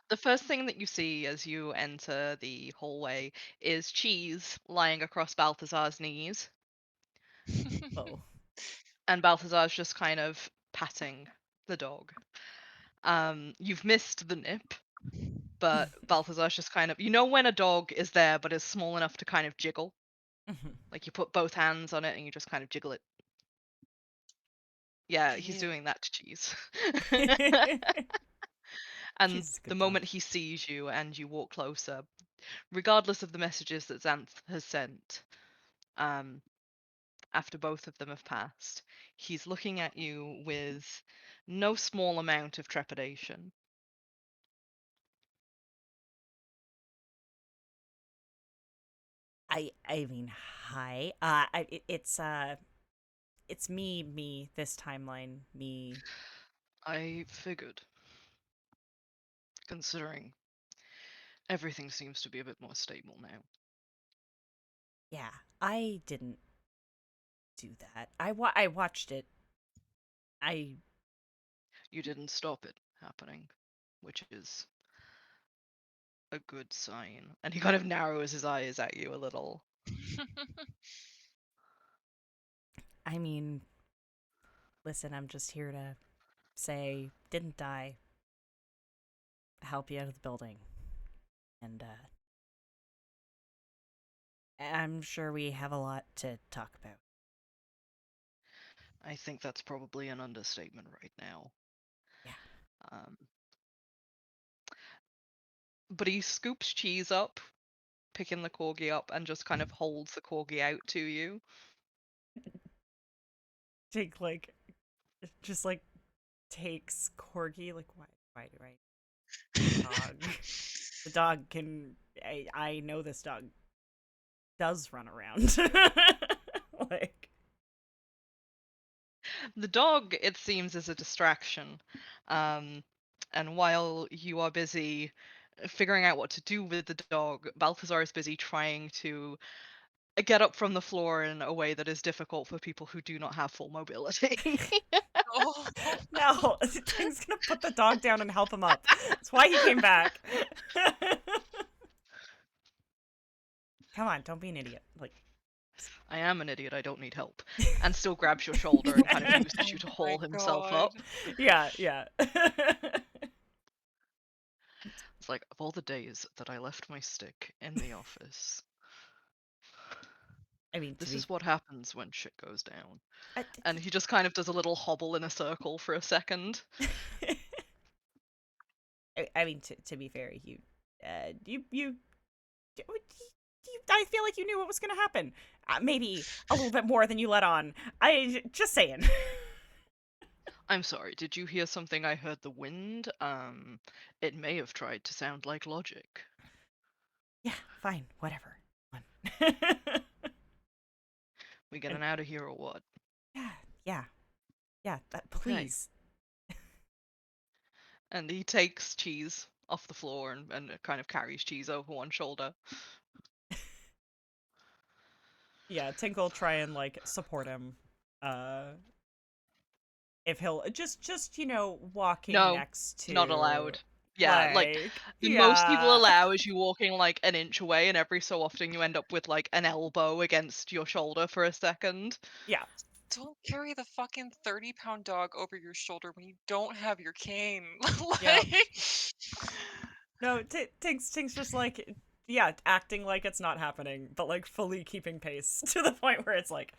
The first thing that you see as you enter the hallway is Cheese lying across Balthazar's knees, Oh. and Balthazar's just kind of patting the dog. You've missed the nip, but Balthazar's just kind of, you know, when a dog is there but is small enough to kind of jiggle, like you put both hands on it and you just kind of jiggle it. Yeah, he's Cute. doing that to Cheese. Cheese And is a the good moment dog. he sees you and you walk closer, regardless of the messages that Xanth has sent, um, after both of them have passed, he's looking at you with no small amount of trepidation. I mean, hi. It's me this timeline, me. I figured, considering everything seems to be a bit more stable now. Yeah, I didn't do that. I watched it. I You didn't stop it happening, which is a good sign. And he kind of narrows his eyes at you a little. I mean, listen, I'm just here to say didn't die. Help you out of the building. And I'm sure we have a lot to talk about. I think that's probably an understatement right now. Yeah. Um, but he scoops Cheese up, picking the corgi up, and just kind of holds the corgi out to you. Jake like just like takes Corgi like why do I dog? The dog can I know this dog does run around. Like The dog, it seems, is a distraction. And while you are busy figuring out what to do with the dog, Balthazar is busy trying to get up from the floor in a way that is difficult for people who do not have full mobility. Oh, no, Ting's gonna put the dog down and help him up. That's why he came back. Come on, don't be an idiot. Like I am an idiot, I don't need help. And still grabs your shoulder and kind of uses you to oh haul my himself god. up. yeah. It's like, of all the days that I left my stick in the office, I mean, this is what happens when shit goes down. I, And he just kind of does a little hobble in a circle for a second. I mean, to be fair, you, I feel like you knew what was going to happen. Maybe a little bit more than you let on. Just saying. I'm sorry, did you hear something? I heard the wind. It may have tried to sound like logic. Yeah, fine, whatever. We getting out of here or what? Yeah. Please. And he takes Cheese off the floor and kind of carries Cheese over one shoulder. Yeah, Tink'll try and like support him. If he'll just walking No, next to not allowed. Yeah, the most people yeah. allow is you walking like an inch away, and every so often you end up with like an elbow against your shoulder for a second. Yeah. Don't carry the fucking 30-pound dog over your shoulder when you don't have your cane. Yep. Like, No, Tink's just like, yeah, acting like it's not happening, but like fully keeping pace to the point where it's like,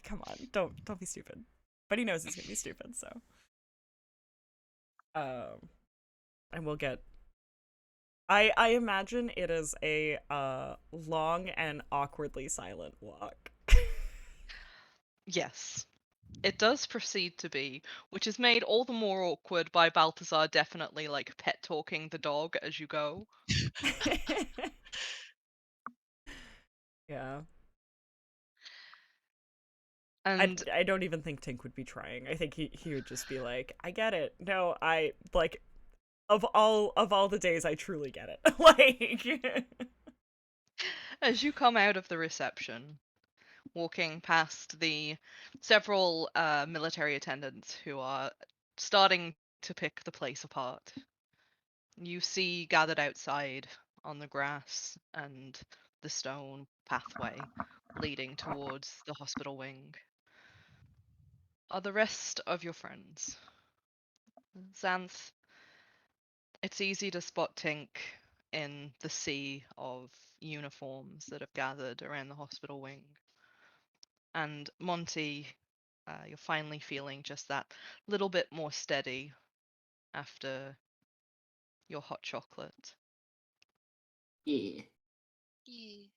come on, don't be stupid. But he knows he's gonna be stupid, so. And we'll get. I imagine it is a long and awkwardly silent walk. Yes, it does proceed to be, which is made all the more awkward by Balthazar definitely like pet talking the dog as you go. Yeah. And I don't even think Tink would be trying. I think he would just be like, I get it. No, I like of all the days I truly get it. Like as you come out of the reception, walking past the several military attendants who are starting to pick the place apart, you see gathered outside on the grass and the stone pathway leading towards the hospital wing are the rest of your friends. Xanth, it's easy to spot Tink in the sea of uniforms that have gathered around the hospital wing. And Monty, you're finally feeling just that little bit more steady after your hot chocolate. Yeah. "Ee."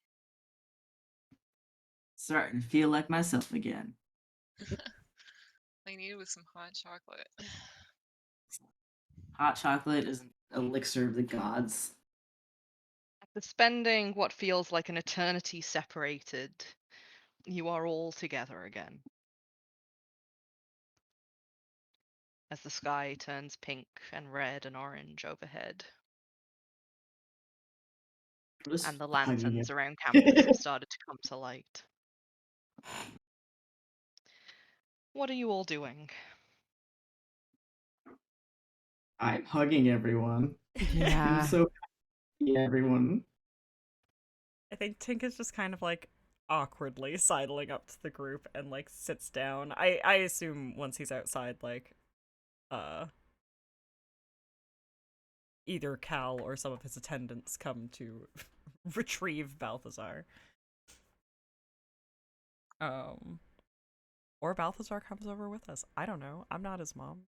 Starting to feel like myself again. I need with some hot chocolate. Hot chocolate is an elixir of the gods. After spending what feels like an eternity separated, you are all together again. As the sky turns pink and red and orange overhead, Just and the hugging lanterns it. around campus have started to come to light. What are you all doing? I'm hugging everyone. I'm Yeah. so happy, everyone. I think Tink is just kind of like awkwardly sidling up to the group and like sits down. I assume once he's outside, like either Cal or some of his attendants come to retrieve Balthazar. Or Balthazar comes over with us. I don't know. I'm not his mom.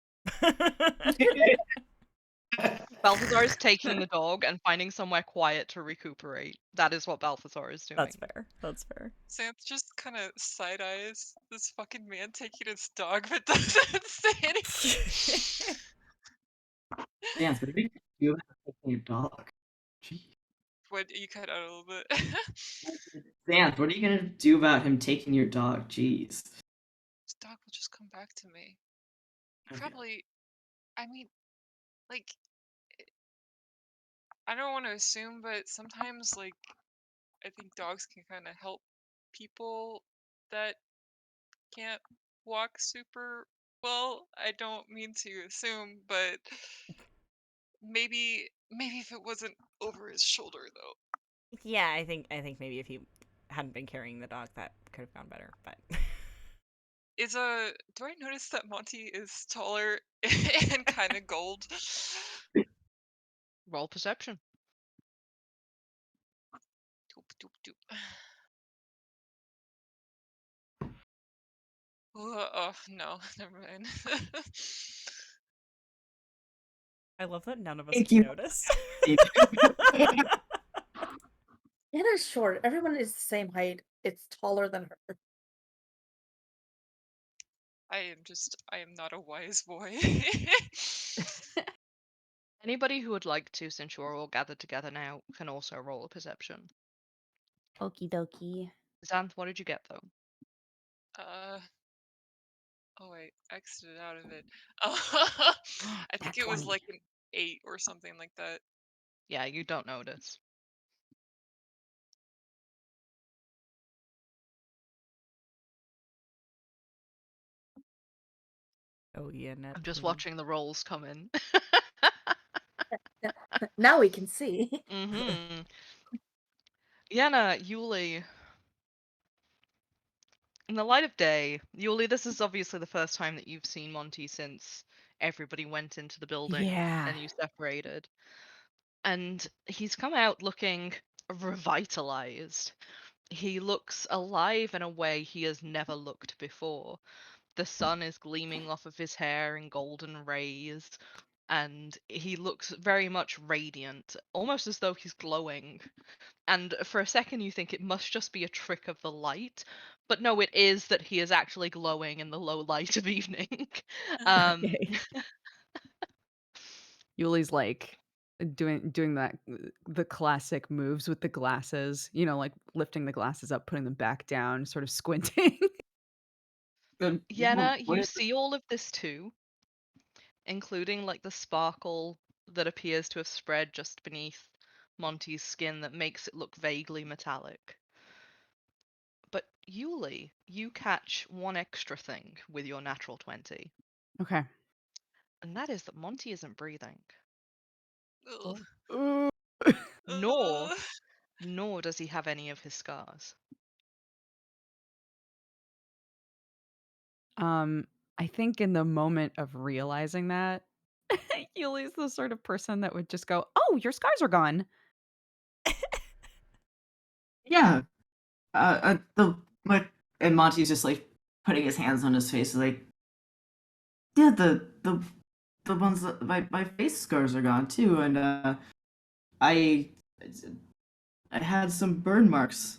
Balthazar is taking the dog and finding somewhere quiet to recuperate. That is what Balthazar is doing. That's fair. That's fair. Xanth just kind of side eyes this fucking man taking his dog, but doesn't say anything. Dance, what are you gonna do about taking your dog? Jeez. What, you cut out a little bit? Xanth, what are you gonna do about him taking your dog? Jeez. His dog will just come back to me. Okay. Probably, I mean, like, I don't want to assume, but sometimes, like, I think dogs can kind of help people that can't walk super well. I don't mean to assume, but maybe if it wasn't over his shoulder though. Yeah, I think maybe if he hadn't been carrying the dog, that could have gone better. But Do I notice that Monty is taller and kind of gold? Roll perception. Doop, doop, doop. Oh no, never mind. I love that none of us Thank have you. noticed. Anna's short. Everyone is the same height. It's taller than her. I am not a wise boy. Anybody who would like to, since you're all gathered together now, can also roll a perception. Okie dokie. Xanth, what did you get though? Oh wait, I exited out of it. I think That it was 20. like an 8 or something like that. Yeah, you don't notice. Oh yeah, net I'm just 20. watching the rolls come in. Now we can see. Mm-hmm. Yenna, Yuli. In the light of day, Yuli, this is obviously the first time that you've seen Monty since everybody went into the building Yeah. and you separated. And he's come out looking revitalized. He looks alive in a way he has never looked before. The sun is gleaming off of his hair in golden rays, and he looks very much radiant, almost as though he's glowing. And for a second you think it must just be a trick of the light, but no, it is that he is actually glowing in the low light of evening. um Okay. Yuli's like doing that the classic moves with the glasses, like lifting the glasses up, putting them back down, sort of squinting. Yenna, What you is see all of this too, including like the sparkle that appears to have spread just beneath Monty's skin that makes it look vaguely metallic. But Yuli, you catch one extra thing with your natural 20, Okay. and that is that Monty isn't breathing. Ugh. Ooh. Nor Ugh. nor does he have any of his scars. I think in the moment of realizing that, Yuli's the sort of person that would just go, "Oh, your scars are gone." Yeah. The like, and Monty's just like putting his hands on his face, like, yeah, the ones that my face scars are gone too, and I I had some burn marks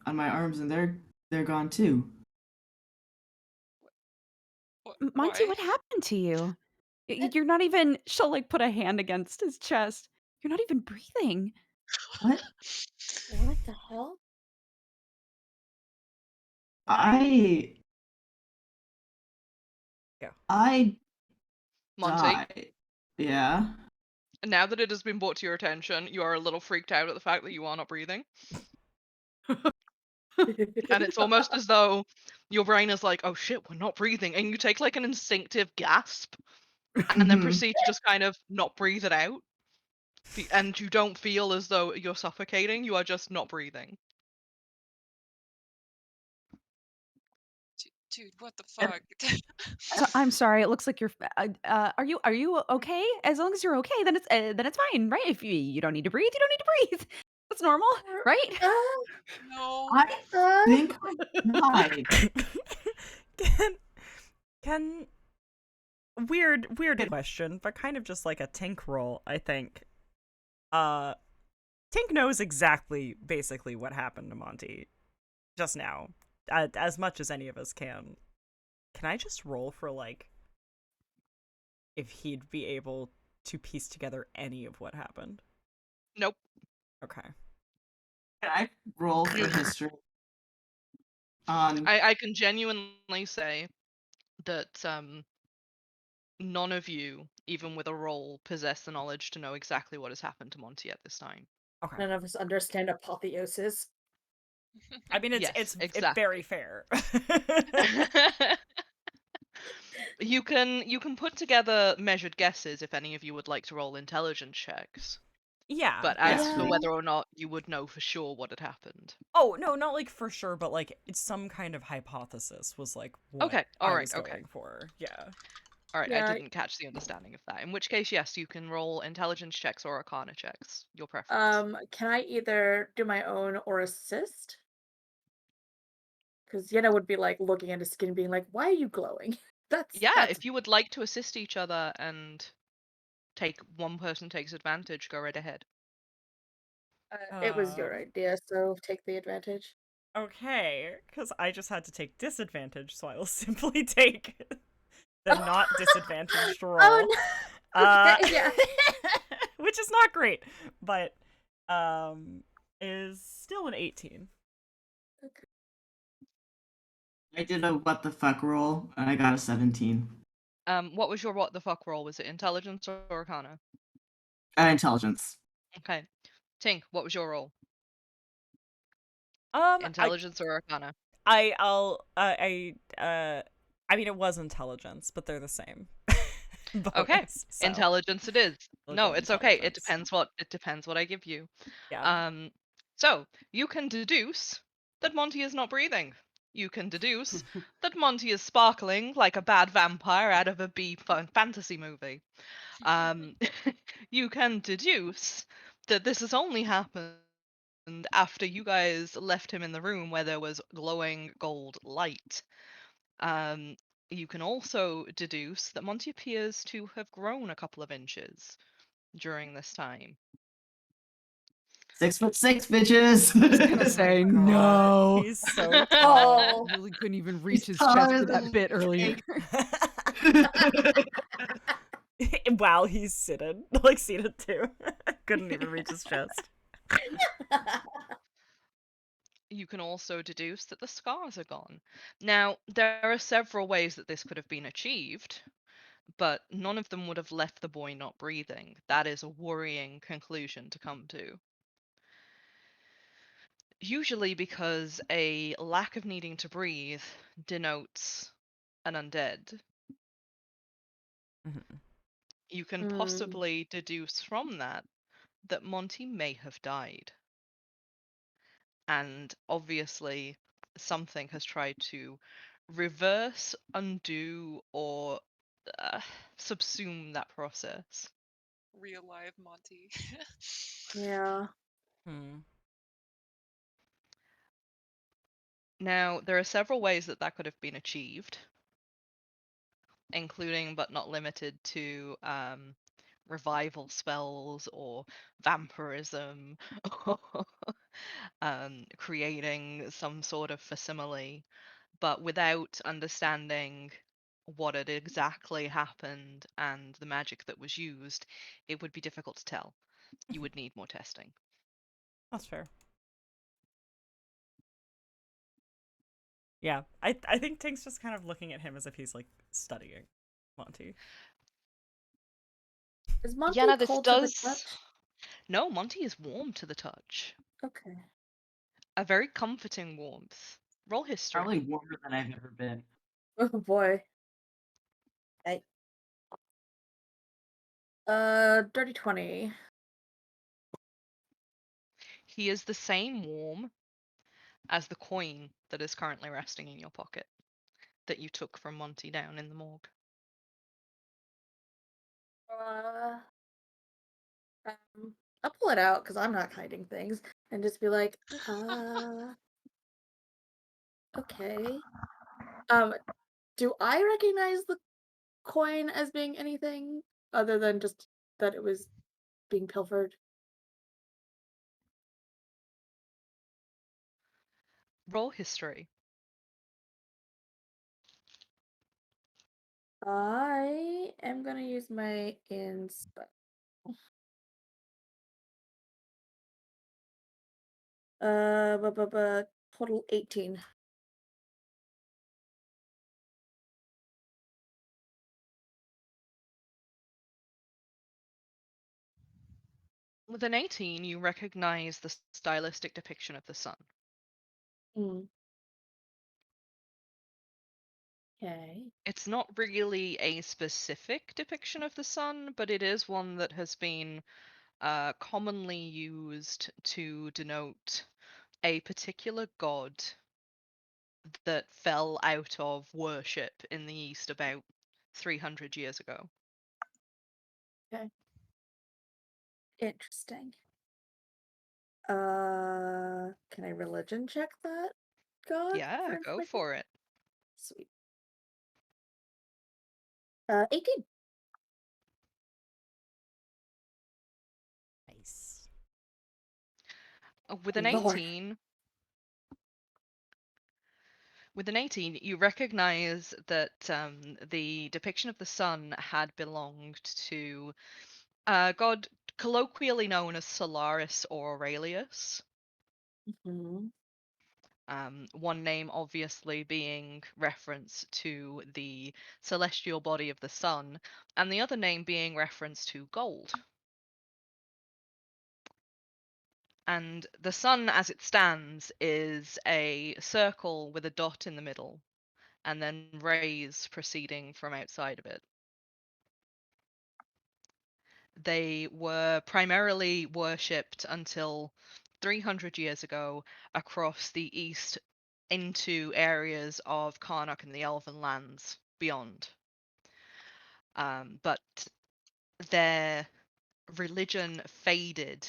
on my arms, and they're gone too. Monty, Why? what happened to you? What? You're not even. She'll like put a hand against his chest. You're not even breathing. What? What the hell? I Go. I Monty, died. Yeah. now that it has been brought to your attention, you are a little freaked out at the fact that you are not breathing. And it's almost as though your brain is like, oh shit, we're not breathing. And you take like an instinctive gasp and then proceed to just kind of not breathe it out. And you don't feel as though you're suffocating, you are just not breathing. Dude, what the fuck? So I'm sorry. It looks like you're. Are you okay? As long as you're okay, then it's fine, right? If you don't need to breathe, you don't need to breathe. That's normal, right? Uh, No. I uh, think I died. can weird question, but kind of just like a Tink roll, I think. Tink knows exactly basically what happened to Monty just now, as much as any of us can. Can I just roll for like if he'd be able to piece together any of what happened? Nope. Okay. Can I roll for history on? I can genuinely say that none of you, even with a roll, possess the knowledge to know exactly what has happened to Monty at this time. Okay. none of us understand apotheosis. I mean, it's Yes, it's very exactly. fair. You can put together measured guesses if any of you would like to roll intelligence checks. Yeah, But yeah. as for Yeah. whether or not you would know for sure what had happened. Oh no, not like for sure, but like it's some kind of hypothesis was like what Okay, I alright, was okay. going for. Yeah. Alright, I Yeah. didn't catch the understanding of that. In which case, yes, you can roll intelligence checks or arcana checks. Your preference. Can I either do my own or assist? Because Yenna would be like looking at his skin, being like, "Why are you glowing?" Yeah, That's if you would like to assist each other and take one person takes advantage, go right ahead. it was your Um, idea, so take the advantage. Okay, because I just had to take disadvantage, so I will simply take the not disadvantaged roll. Oh no! Uh, Okay, yeah. which is not great, but is still an 18. I did a what the fuck roll, and I got a 17. What was your what the fuck roll? Was it intelligence or arcana? Intelligence. Okay. Tink, what was your roll? I Intelligence or arcana? I mean it was intelligence, but they're the same. Okay, bonus. So intelligence it is. we'll No, go it's okay. It intelligence. depends what I give you. Yeah. So you can deduce that Monty is not breathing. You can deduce that Monty is sparkling like a bad vampire out of a fantasy movie. Um, you can deduce that this has only happened after you guys left him in the room where there was glowing gold light. Um, you can also deduce that Monty appears to have grown a couple of inches during this time. 6'6", bitches. I was gonna say God, no. he's so tall. Oh. Really couldn't even He's reach his chest taller for than that bit earlier. Wow, he's seated. Like seated too. Couldn't even reach his chest. You can also deduce that the scars are gone. Now, there are several ways that this could have been achieved, but none of them would have left the boy not breathing. That is a worrying conclusion to come to. Usually because a lack of needing to breathe denotes an undead. Mhm. You can possibly deduce from that that Monty may have died. And obviously, something has tried to reverse, undo, or uh, subsume that process. Real live Monty. Yeah. Hmm. Now, there are several ways that that could have been achieved, including but not limited to revival spells or vampirism, or creating some sort of facsimile, but without understanding what had exactly happened and the magic that was used, it would be difficult to tell. You would need more testing. That's fair. Yeah, I think Tink's just kind of looking at him as if he's like studying Monty. Is Monty Yeah, now this cold to the does. touch? No, Monty is warm to the touch. Okay. A very comforting warmth. Roll history. Probably warmer than I've ever been. Oh boy. Hey. Dirty 20. He is the same warm as the coin that is currently resting in your pocket that you took from Monty down in the morgue. I'll pull it out because I'm not hiding things and just be like, okay. Do I recognize the coin as being anything other than just that it was being pilfered? Roll history. I am gonna use my inspect. Total 18. With an 18, you recognize the stylistic depiction of the sun. Okay. It's not really a specific depiction of the sun, but it is one that has been commonly used to denote a particular god that fell out of worship in the East about 300 years ago. Okay. Interesting. Can I religion check that god? Yeah, go information? for it. Sweet. 18. Nice. With an Lord. 18, you recognize that the depiction of the sun had belonged to a god colloquially known as Solaris or Aurelius. Mhm. One name obviously being reference to the celestial body of the sun, and the other name being reference to gold. And the sun as it stands is a circle with a dot in the middle, and then rays proceeding from outside of it. They were primarily worshipped until 300 years ago across the east into areas of Carnocht and the Elven lands beyond. But their religion faded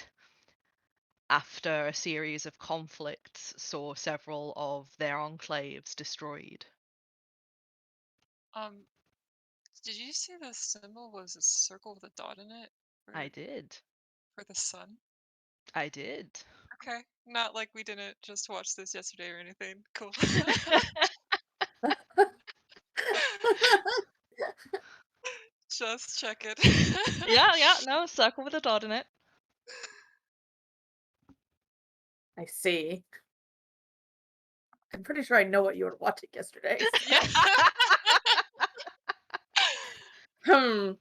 after a series of conflicts saw several of their enclaves destroyed. Did you say the symbol was a circle with a dot in it? I did. For the sun? I did. Okay. Not like we didn't just watch this yesterday or anything. Cool. Just check it. Yeah, no, circle with a dot in it. I see. I'm pretty sure I know what you were watching yesterday. Yeah.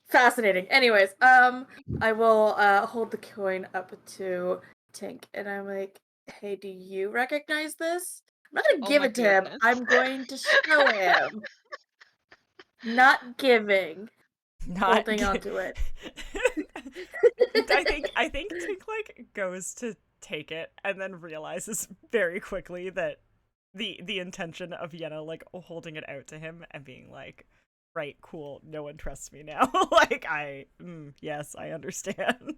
Fascinating. Anyways, I will hold the coin up to Tink, and I'm like, hey, do you recognize this? I'm not gonna Oh give my it to him. goodness. I'm going to show him. Not giving. Not Holding onto it. I think Tink like goes to take it and then realizes very quickly that the intention of Yenna like holding it out to him and being like, right, cool, no one trusts me now. Like yes, I understand.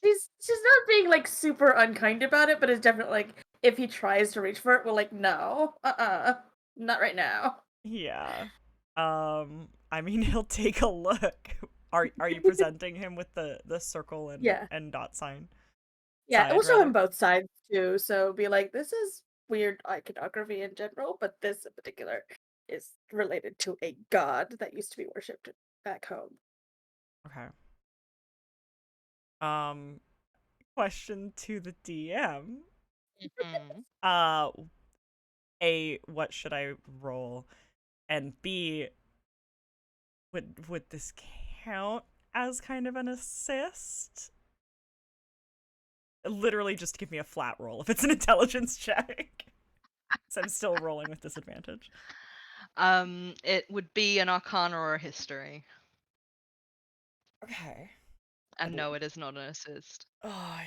She's not being like super unkind about it, but it's definitely like if he tries to reach for it, we're like, no, not right now. Yeah. I mean, he'll take a look. Are you presenting him with the circle and Yeah. and dot sign? Yeah, Side, we'll show rather? him both sides too. So be like, this is weird iconography in general, but this in particular is related to a god that used to be worshipped back home. Okay. Question to the DM. Mhm. A, what should I roll? And B, would this count as kind of an assist? Literally just give me a flat roll if it's an intelligence check. So I'm still rolling with disadvantage. It would be an Arcana or a History. Okay. And no, it is not an assist. Oh,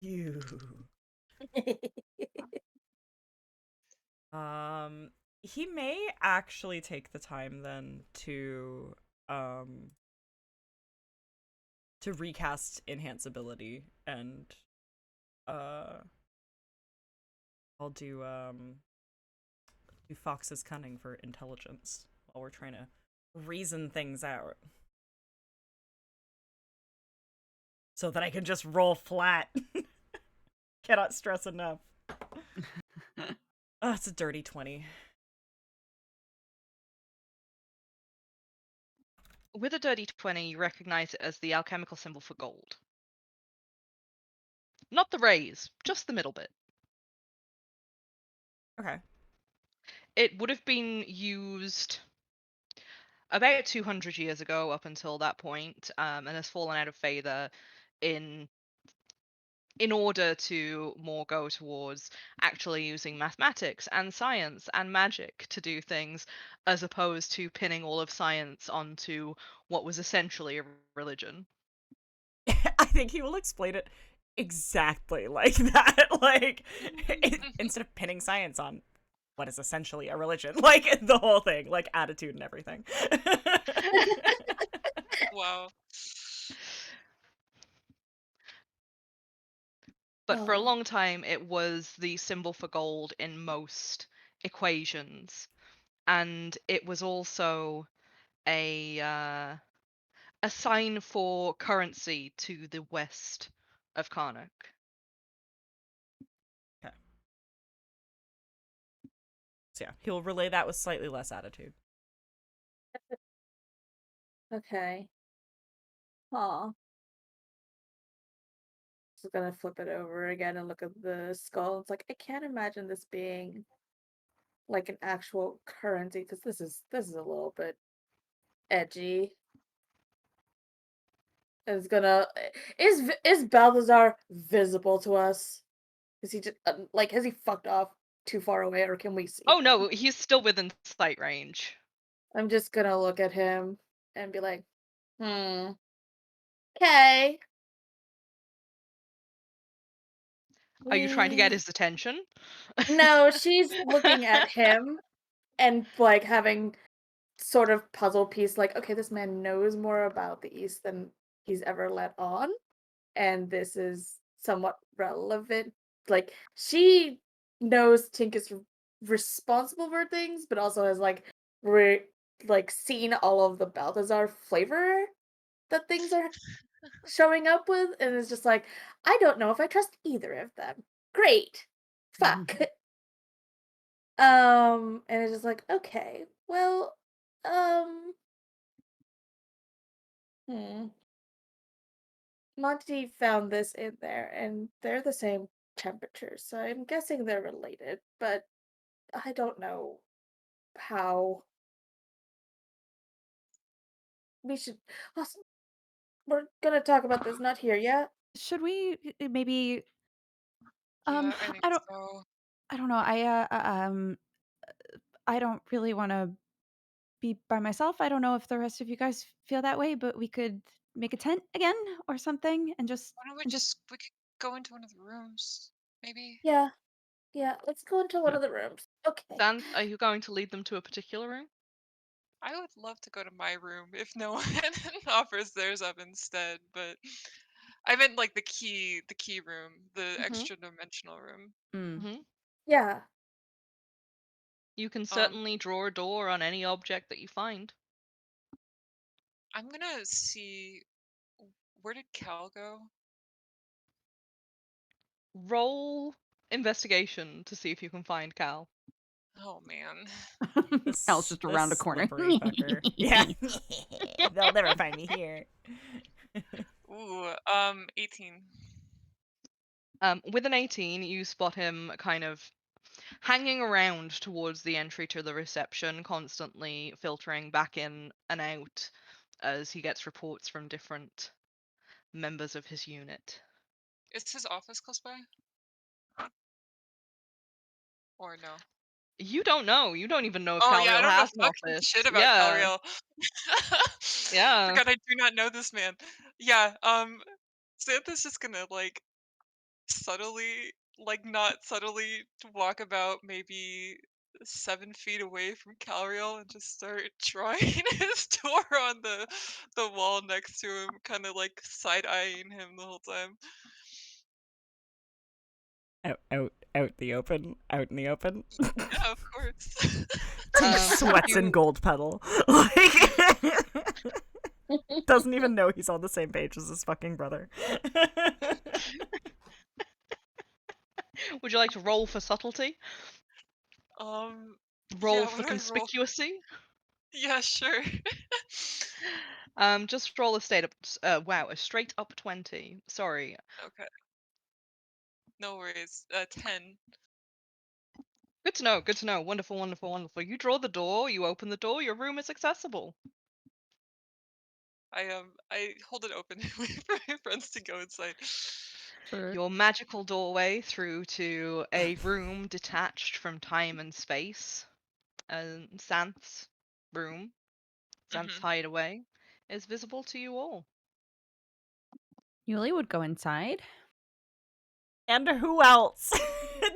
you. He may actually take the time then to recast enhance ability, and I'll do Fox's cunning for intelligence while we're trying to reason things out. So that I can just roll flat. Cannot stress enough. Oh, it's a dirty 20. With a dirty 20, you recognize it as the alchemical symbol for gold. Not the rays, just the middle bit. Okay. It would have been used about 200 years ago up until that point, and has fallen out of favor in order to more go towards actually using mathematics and science and magic to do things, as opposed to pinning all of science onto what was essentially a religion. I think he will explain it exactly like that. Like, instead of pinning science on what is essentially a religion, like the whole thing, like attitude and everything. Wow. But for a long time, it was the symbol for gold in most equations, and it was also a sign for currency to the west of Carnocht. Okay. So yeah, he'll relay that with slightly less attitude. Okay. Aw. Just gonna flip it over again and look at the skull. It's like I can't imagine this being like an actual currency because this is a little bit edgy. Is gonna is Balthazar visible to us? Is he just like has he fucked off too far away, or can we see? Oh him? no, he's still within sight range. I'm just gonna look at him and be like, Okay. Are you trying to get We- his attention? No, she's looking at him and like having sort of puzzle piece like, okay, this man knows more about the East than he's ever let on, and this is somewhat relevant. Like, she knows Tink is responsible for things, but also has like seen all of the Balthazar flavor that things are showing up with, and is just like, I don't know if I trust either of them. Great. Fuck. And it's just like, okay, well, hmm. Monty found this in there, and they're the same temperature, so I'm guessing they're related, but I don't know how. We should. Also, we're gonna talk about this, not here yet. Should we maybe Yeah, I think I don't so. I don't know. I don't really want to be by myself. I don't know if the rest of you guys feel that way, but we could make a tent again or something Why don't and just we could go into one of the rooms, maybe? Yeah, yeah, let's go into one of the rooms. Okay. Zanthe, are you going to lead them to a particular room? I would love to go to my room if no one offers theirs up instead, but I meant like the key room, the Mm-hmm. extra dimensional room. Mm-hmm. Yeah. You can Um, certainly draw a door on any object that you find. I'm gonna see where did Cal go? Roll investigation to see if you can find Cal. Oh man. Cal's just around a This corner. slippery fucker. Yeah. They'll never find me here. Ooh, 18. With an 18, you spot him kind of hanging around towards the entry to the reception, constantly filtering back in and out as he gets reports from different members of his unit. Is his office close by? Or no? You don't know. You don't even know if Oh yeah, I Cal'Riel don't know has an fucking office. shit about Yeah, Cal'Riel. yeah. Forgot I do not know this man. Yeah, Xantha's just gonna like subtly, like not subtly, walk about maybe 7 feet away from Cal'Riel and just start drawing his door on the wall next to him, kind of like side eyeing him the whole time. Out the open. Out in the open. Yeah, of course. Tink sweats in You gold pedal. Like doesn't even know he's on the same page as his fucking brother. would you like to roll for subtlety? Yeah, Roll what for do I roll? conspicuousy? Yeah, sure. Just roll a a straight up 20. Sorry. Okay, no worries. 10. Good to know, good to know. Wonderful, wonderful, wonderful. You draw the door, you open the door, your room is accessible. I hold it open and wait for my friends to go inside. Your magical doorway through to a room detached from time and space, Zanth's room, Zanth's Hmm. hideaway, is visible to you all. Yuli would go inside. And who else?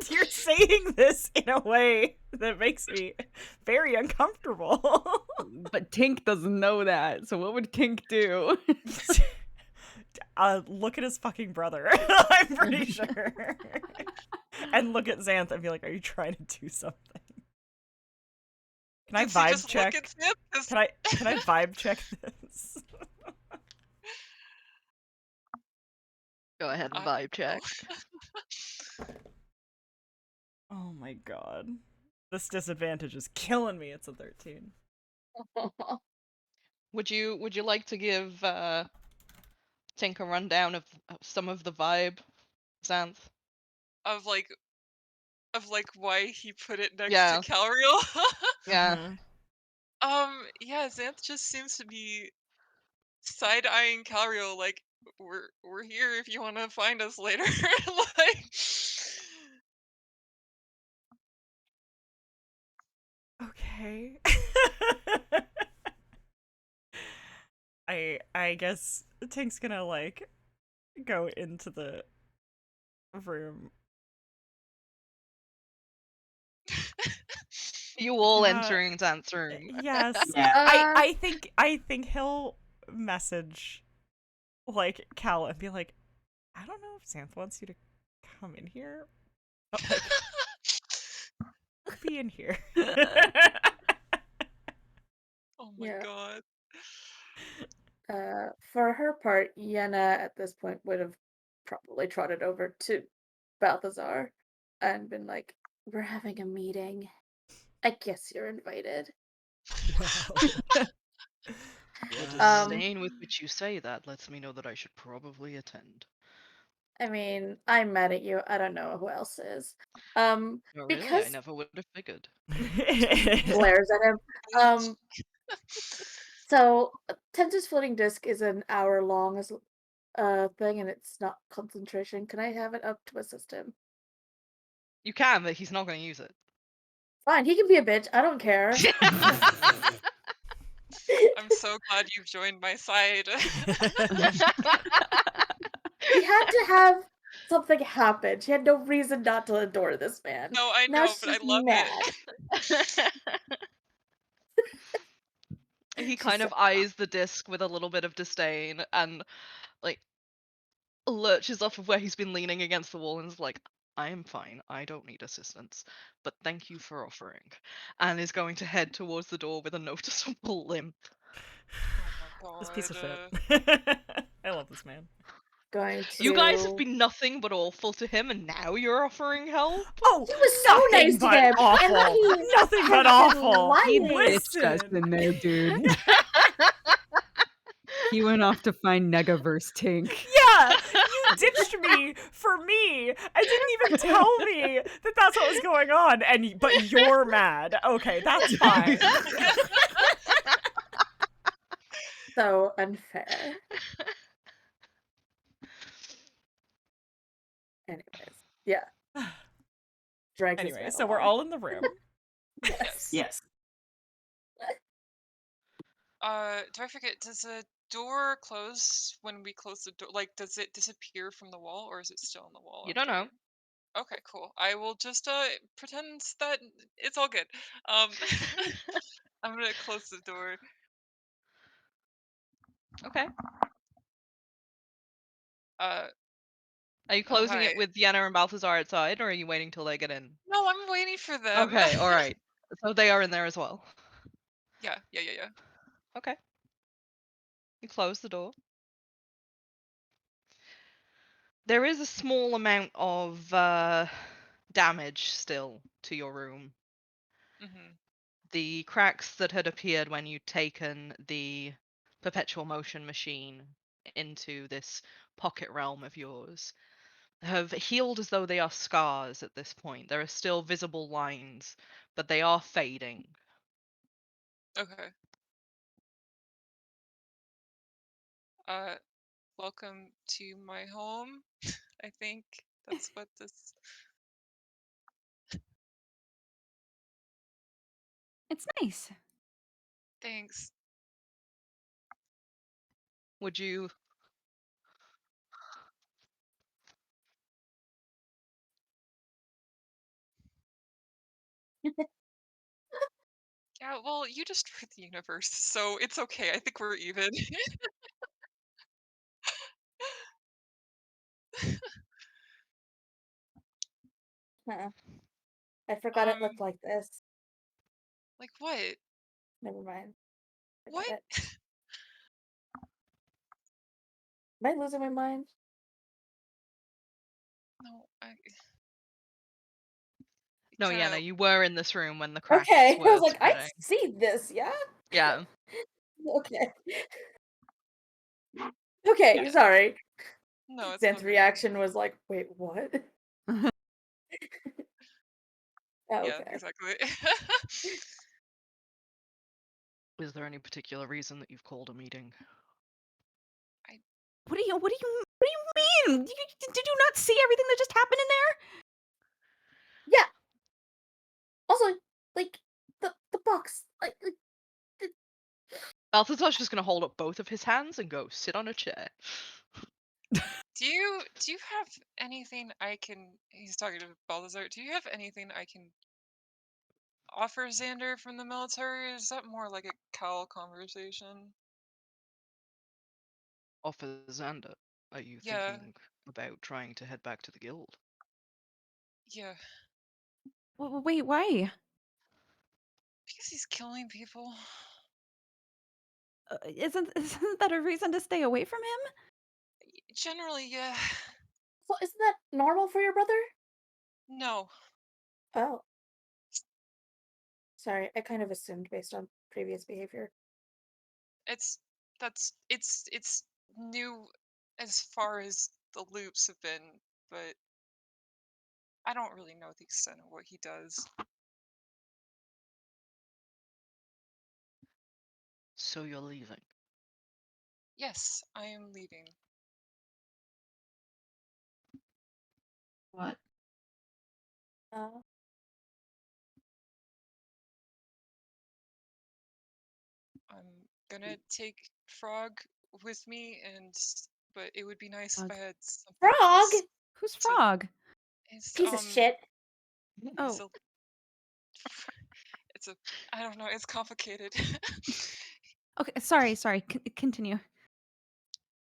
You're saying this in a way that makes me very uncomfortable. But Tink doesn't know that. So what would Tink do? Look at his fucking brother. I'm pretty sure. And look at Xanth and be like, "Are you trying to do something?" Can I Did she vibe just look check? at Sam? 'Cause- Can I vibe check this? Go ahead and I vibe don't check. know. Oh my god. This disadvantage is killing me. It's a 13. Would you like to give Tink a rundown of some of the vibe, Xanth? of like why he put it next to Yeah, Cal'Riel. yeah. Yeah, Xanth just seems to be side eyeing Cal'Riel like we're here if you want to find us later. Like Okay. I guess Tink's gonna like go into the room. You all Yeah. entering Zanthe's room. Yes. Yeah. I think he'll message like Cal and be like, I don't know if Zanthe wants you to come in here, but like be in here. Oh my Yeah. god. For her part, Yenna at this point would have probably trotted over to Balthazar and been like, "We're having a meeting. I guess you're invited." Wow. The Wow. disdain with which you say that lets me know that I should probably attend. I mean, I'm mad at you. I don't know who else is. Oh, really? I Because never would have figured. glares at him. Bitch. So Tensor's floating disk is an hour long as thing, and it's not concentration. Can I have it up to assist him? You can, but he's not going to use it. Fine, he can be a bitch. I don't care. I'm so glad you've joined my side. He had to have something happen. She had no reason not to adore this man. No, I Now know, but I she's love mad. it. He She's kind so of eyes the disc with a little bit of disdain and, like, lurches off of where he's been leaning against the wall and is like, I am fine. I don't need assistance. But thank you for offering. And is going to head towards the door with a noticeable limp. Oh my god. This piece of shit. I love this man. going to. You guys have been nothing but awful to him, and now you're offering help? Oh, He was so nothing nice to but him, awful. and then he Nothing has but been awful. He lying. ditched us Listen. in there, dude. He went off to find Negaverse Tink. Yeah, you ditched me for me. I didn't even tell me that that's what was going on. But you're mad. Okay, that's fine. So unfair. Anyways, yeah. Drags his Anyway, man so we're along. all in the room. Yes. Yes. Do I forget? Does a door close when we close the door? Like, does it disappear from the wall, or is it still on the wall? You don't know. Okay, cool. I will just pretend that it's all good. I'm gonna close the door. Okay. Uh, Are you closing hi. it with Yenna and Balthazar outside, or are you waiting till they get in? No, I'm waiting for them. Okay, alright. So they are in there as well. Yeah. Okay. You close the door. There is a small amount of damage still to your room. Mm-hmm. The cracks that had appeared when you'd taken the perpetual motion machine into this pocket realm of yours have healed as though they are scars at this point. There are still visible lines, but they are fading. Okay. Welcome to my home. I think that's what this. It's nice. Thanks. Would you Yeah, well, you destroyed the universe, so it's okay. I think we're even. Huh. I forgot it looked like this. Like what? Never mind. What? Forgot it. Am I losing my mind? No, No, kinda- Yenna, you were in this room when the cracks Okay, were I was like, I spreading. see this, yeah? Yeah. Okay. Okay, Yeah. sorry. No, it's Xanthe's okay. reaction was like, wait, what? Oh, Yeah, okay. exactly. Is there any particular reason that you've called a meeting? What do you mean? Did you not see everything that just happened in there? Yeah. Also, like the box, like Balthazar's just gonna hold up both of his hands and go sit on a chair. Do you have anything I can? He's talking to Balthazar. Do you have anything I can offer Xander from the military? Or is that more like a Cal conversation? Offer Xander. Are you Yeah, thinking about trying to head back to the guild? yeah. Wait, why? Because he's killing people. Isn't that a reason to stay away from him? Generally, yeah. So isn't that normal for your brother? No. Oh, sorry. I kind of assumed based on previous behavior. It's new as far as the loops have been, but I don't really know the extent of what he does. So you're leaving. Yes, I am leaving. What? Uh, I'm gonna take Frog with me, but it would be nice if Frog. I had something Frog, else Who's to. Frog? It's piece of shit. it's Oh, a it's a I don't know. It's complicated. okay. Sorry. Continue.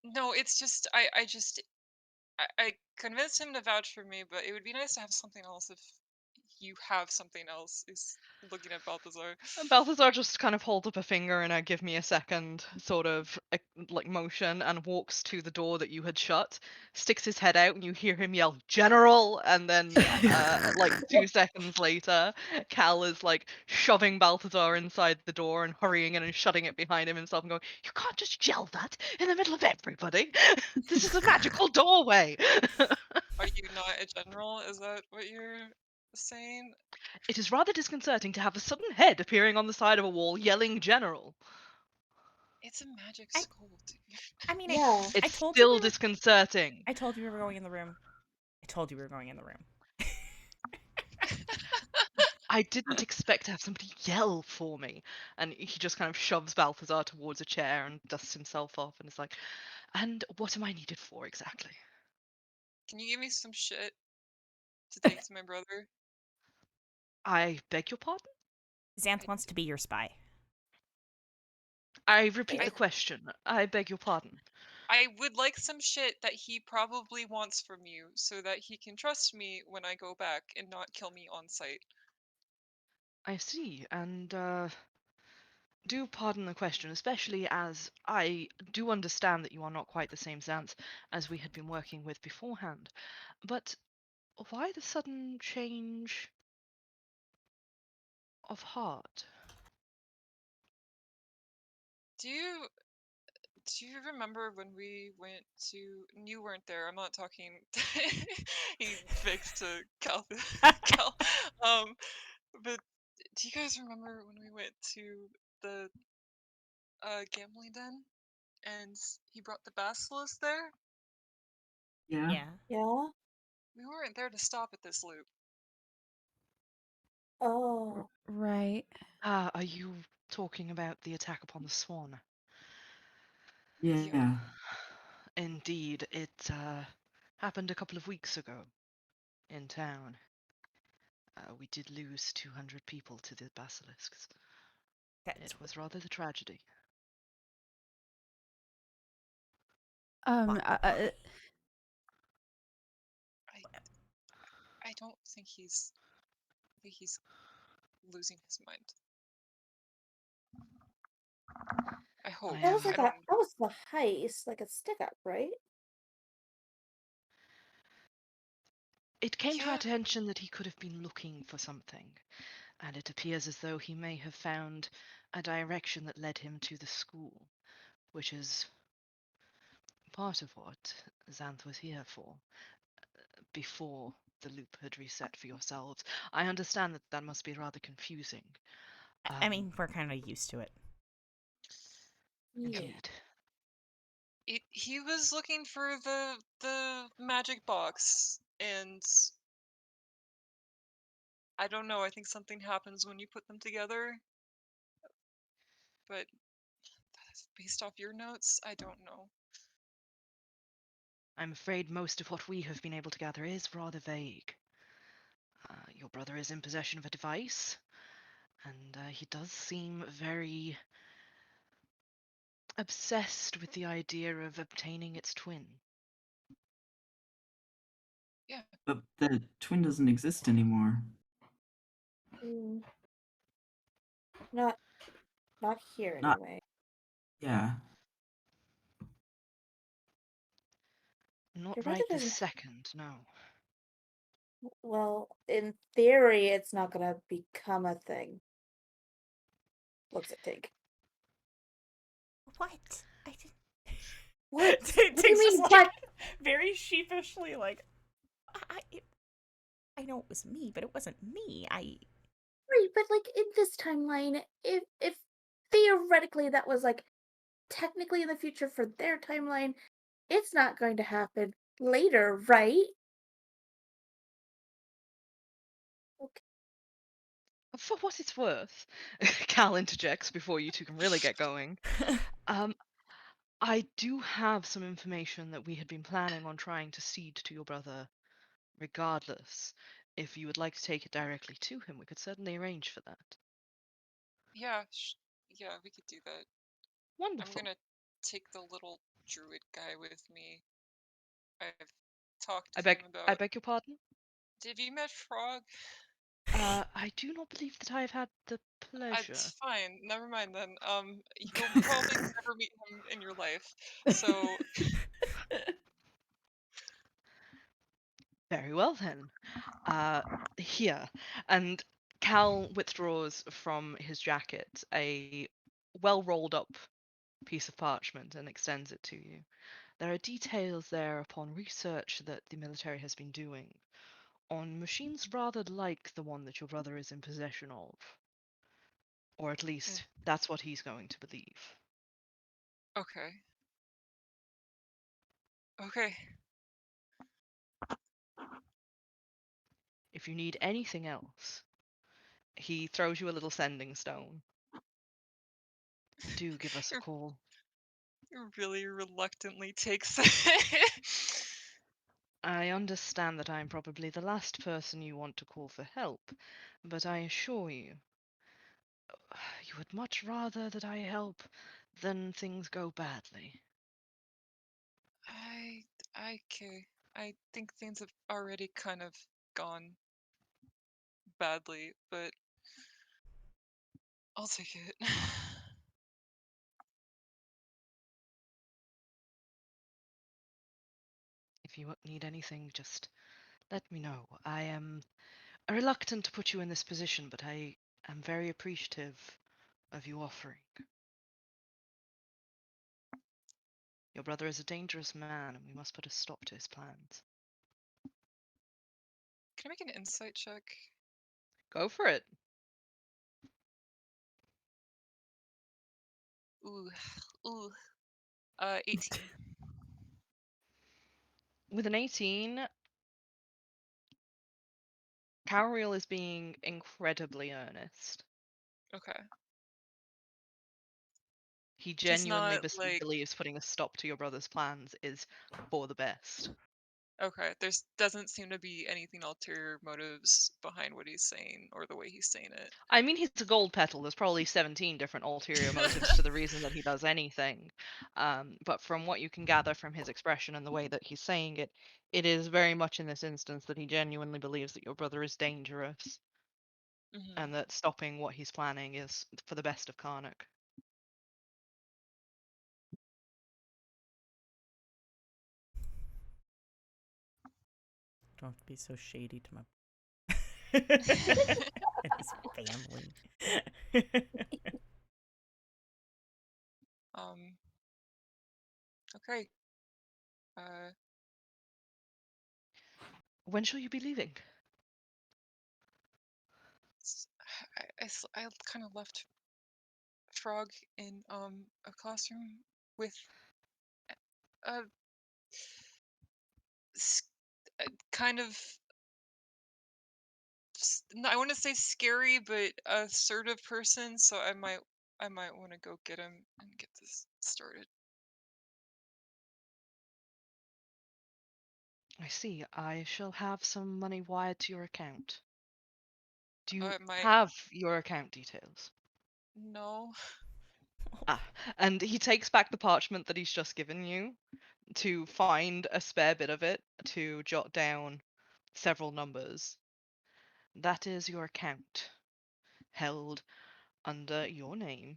No, it's just I convinced him to vouch for me, but it would be nice to have something else if you have something else. Is looking at Balthazar. And Balthazar just kind of holds up a finger in a give me a second sort of like motion and walks to the door that you had shut, sticks his head out, and you hear him yell, General! And then, like 2 seconds later, Cal is like shoving Balthazar inside the door and hurrying in and shutting it behind him himself and going, You can't just yell that in the middle of everybody! This is a magical doorway! Are you not a general? Is that what you're saying? It is rather disconcerting to have a sudden head appearing on the side of a wall yelling General. It's a magic I- school, dude. I mean, Yeah. I It's told you still disconcerting. I told you we were going in the room. I told you we were going in the room. I didn't expect to have somebody yell for me. And he just kind of shoves Balthazar towards a chair and dusts himself off and is like, And what am I needed for exactly? Can you give me some shit to take to my brother? I beg your pardon? Xanth wants to be your spy. I repeat I the question. I beg your pardon. I would like some shit that he probably wants from you so that he can trust me when I go back and not kill me on sight. I see, and do pardon the question, especially as I do understand that you are not quite the same Zanthe as we had been working with beforehand. But why the sudden change of heart? Do you remember when we went to you weren't there, I'm not talking he fixed to Cal um but do you guys remember when we went to the gambling den and he brought the basilisk there? Yeah. Yeah. Yeah. We weren't there to stop at this loop. Oh. Right. Ah, are you talking about the attack upon the swan? Yep. Yeah. Indeed, it happened a couple of weeks ago in town. We did lose 200 people to the basilisks. That's It was rather the tragedy. Um. I I don't think he's losing his mind. I hope. I That was am. I like don't. that was the heist, like a stick up, right? It came to our Yeah. attention that he could have been looking for something, and it appears as though he may have found a direction that led him to the school, which is part of what Xanth was here for, before the loop had reset for yourselves. I understand that that must be rather confusing. I mean, we're kind of used to it. Yeah. Indeed. He was looking for the magic box, and I don't know. I think something happens when you put them together. But based off your notes, I don't know. I'm afraid most of what we have been able to gather is rather vague. Your brother is in possession of a device, and he does seem very obsessed with the idea of obtaining its twin. Yeah. But the twin doesn't exist anymore. Mm, not here Not anyway. yeah. Not Your brother right this doesn't. second, no. Well, in theory, it's not gonna become a thing. Looks at Tink. What? I didn't. What? Tink's What do you just mean? like What? very sheepishly, like I know it was me, but it wasn't me. Right, but like in this timeline, if theoretically that was like technically in the future for their timeline, it's not going to happen later, right? Okay. For what it's worth, Cal interjects before you two can really get going. I do have some information that we had been planning on trying to seed to your brother regardless. If you would like to take it directly to him, we could certainly arrange for that. Yeah, yeah, we could do that. I'm Wonderful. gonna take the little druid guy with me. I've talked to I him beg about. your pardon? Have you met Frog? I do not believe that I have had the pleasure. It's fine. Never mind then. You'll probably never meet him in your life. So Very well then. Here. And Cal withdraws from his jacket a well rolled up piece of parchment and extends it to you. There are details there upon research that the military has been doing on machines rather like the one that your brother is in possession of. Or at least that's what he's going to believe. okay. Okay. If you need anything else, he throws you a little sending stone. Do give us a call. Really reluctantly takes it. I understand that I'm probably the last person you want to call for help, but I assure you, you would much rather that I help than things go badly. Okay. I think things have already kind of gone badly, but I'll take it. If you need anything, just let me know. I am reluctant to put you in this position, but I am very appreciative of you offering. Your brother is a dangerous man, and we must put a stop to his plans. Can I make an insight check? Go for it. Ooh. Ooh. 18. With an 18, Cal'Riel is being incredibly earnest. Okay. He He's genuinely not like believes putting a stop to your brother's plans is for the best. okay. There's doesn't seem to be anything ulterior motives behind what he's saying or the way he's saying it. I mean, he's a gold petal. There's probably 17 different ulterior motives to the reason that he does anything. But from what you can gather from his expression and the way that he's saying it, it is very much in this instance that he genuinely believes that your brother is dangerous Mhm. and that stopping what he's planning is for the best of Carnocht. Don't have to be so shady to my and his family. Okay. Uh, When shall you be leaving? I kind of left Frog in a classroom with a kind of I want to say scary but assertive person, so I might I might want to go get him and get this started. I see. I shall have some money wired to your account. Do you My have your account details? no. Ah, and he takes back the parchment that he's just given you to find a spare bit of it to jot down several numbers. That is your account, held under your name.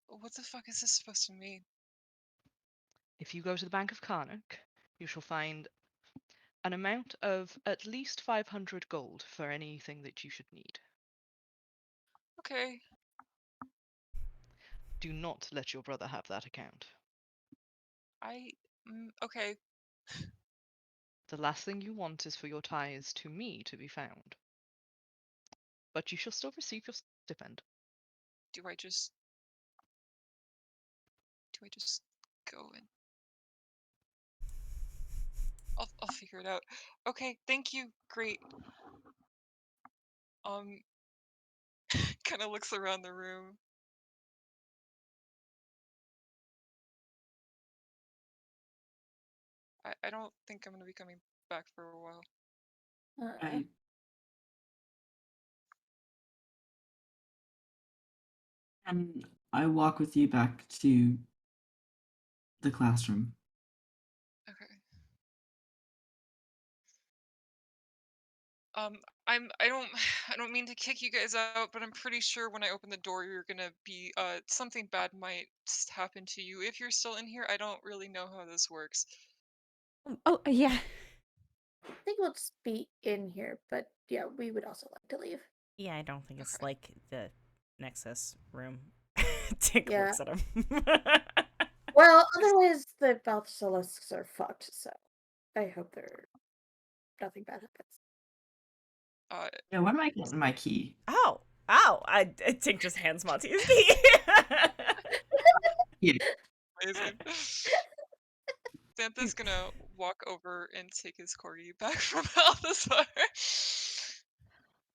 What the fuck is this supposed to mean? If you go to the Bank of Carnocht, you shall find an amount of at least 500 gold for anything that you should need. Okay. Do not let your brother have that account. Okay. The last thing you want is for your ties to me to be found. But you shall still receive your stipend. Do I just go and I'll figure it out. Okay, thank you. Great. Kind of looks around the room. I don't think I'm gonna be coming back for a while. And I walk with you back to the classroom. Okay. I don't mean to kick you guys out, but I'm pretty sure when I open the door you're gonna be something bad might happen to you if you're still in here. I don't really know how this works. Oh, yeah. I think we'll just be in here, but yeah, we would also like to leave. Yeah, I don't think it's Okay. like the Nexus room. Tink Yeah. looks at him. Well, otherwise the Balthazars are fucked, so I hope nothing bad happens. Yeah, when am I getting my key? Ow! Tink just hands Monty his key. Yeah. Amazing. Zanthe's gonna walk over and take his corgi back from Balthazar.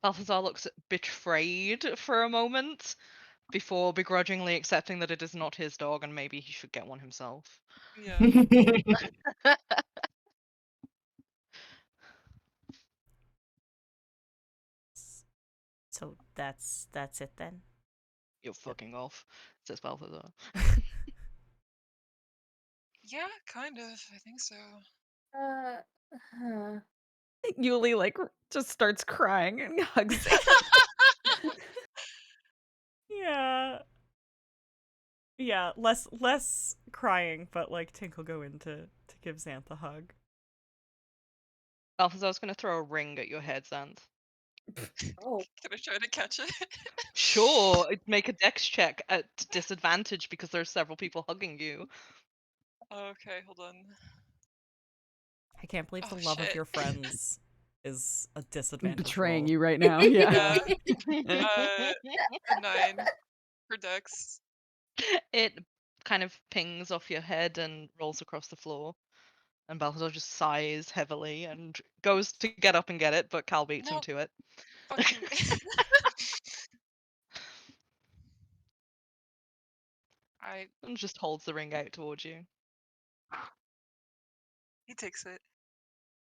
Balthazar looks betrayed for a moment before begrudgingly accepting that it is not his dog and maybe he should get one himself. Yeah. So that's it then. You're fucking off, says Balthazar. Yeah, kind of. I think so. Yuli like just starts crying and hugs him. Yeah, less crying, but like Tink will go in to give Zanthe a hug. Balthazar's gonna throw a ring at your head, Zanthe. Oh. Can I try to catch it? Sure, make a dex check at disadvantage because there's several people hugging you. Okay, hold on. I can't believe the Oh, love of shit. your friends is a disadvantage. Betraying roll. you right now. Yeah. A 9 for Dex. It kind of pings off your head and rolls across the floor. And Balthazar just sighs heavily and goes to get up and get it, but Cal beats him No. to it. Fucking. And just holds the ring out towards you. He takes it.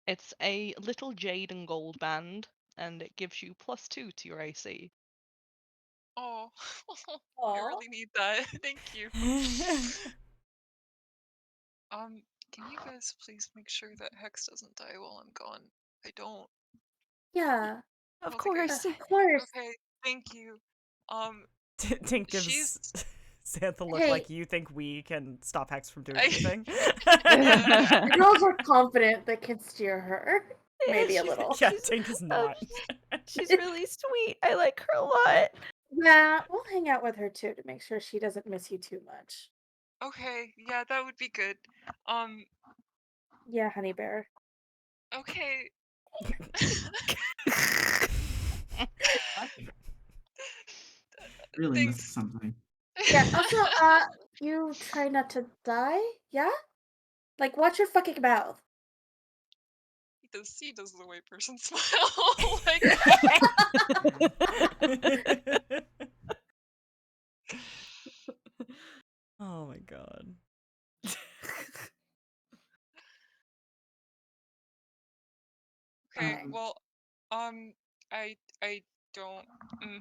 It's a little jade and gold band, and it gives you +2 to your AC. Oh, I really need that. Thank you. Can you guys please make sure that Hex doesn't die while I'm gone? I don't. Yeah. Of course. Of course. Okay, thank you. Tink gives she's Zanthe a look Hey. like, you think we can stop Hex from doing I- anything? The girls are confident they can steer her. Maybe a she's- little. Yeah, Tink is not. She's really sweet. I like her a lot. Yeah, we'll hang out with her too to make sure she doesn't miss you too much. Okay, yeah, that would be good. Yeah, honey bear. Okay. Really Thanks. missed something. Yeah, also, you try not to die, yeah? Like, watch your fucking mouth. He does the white person smile. Like, my god. Okay, Um, well, I don't. Mm.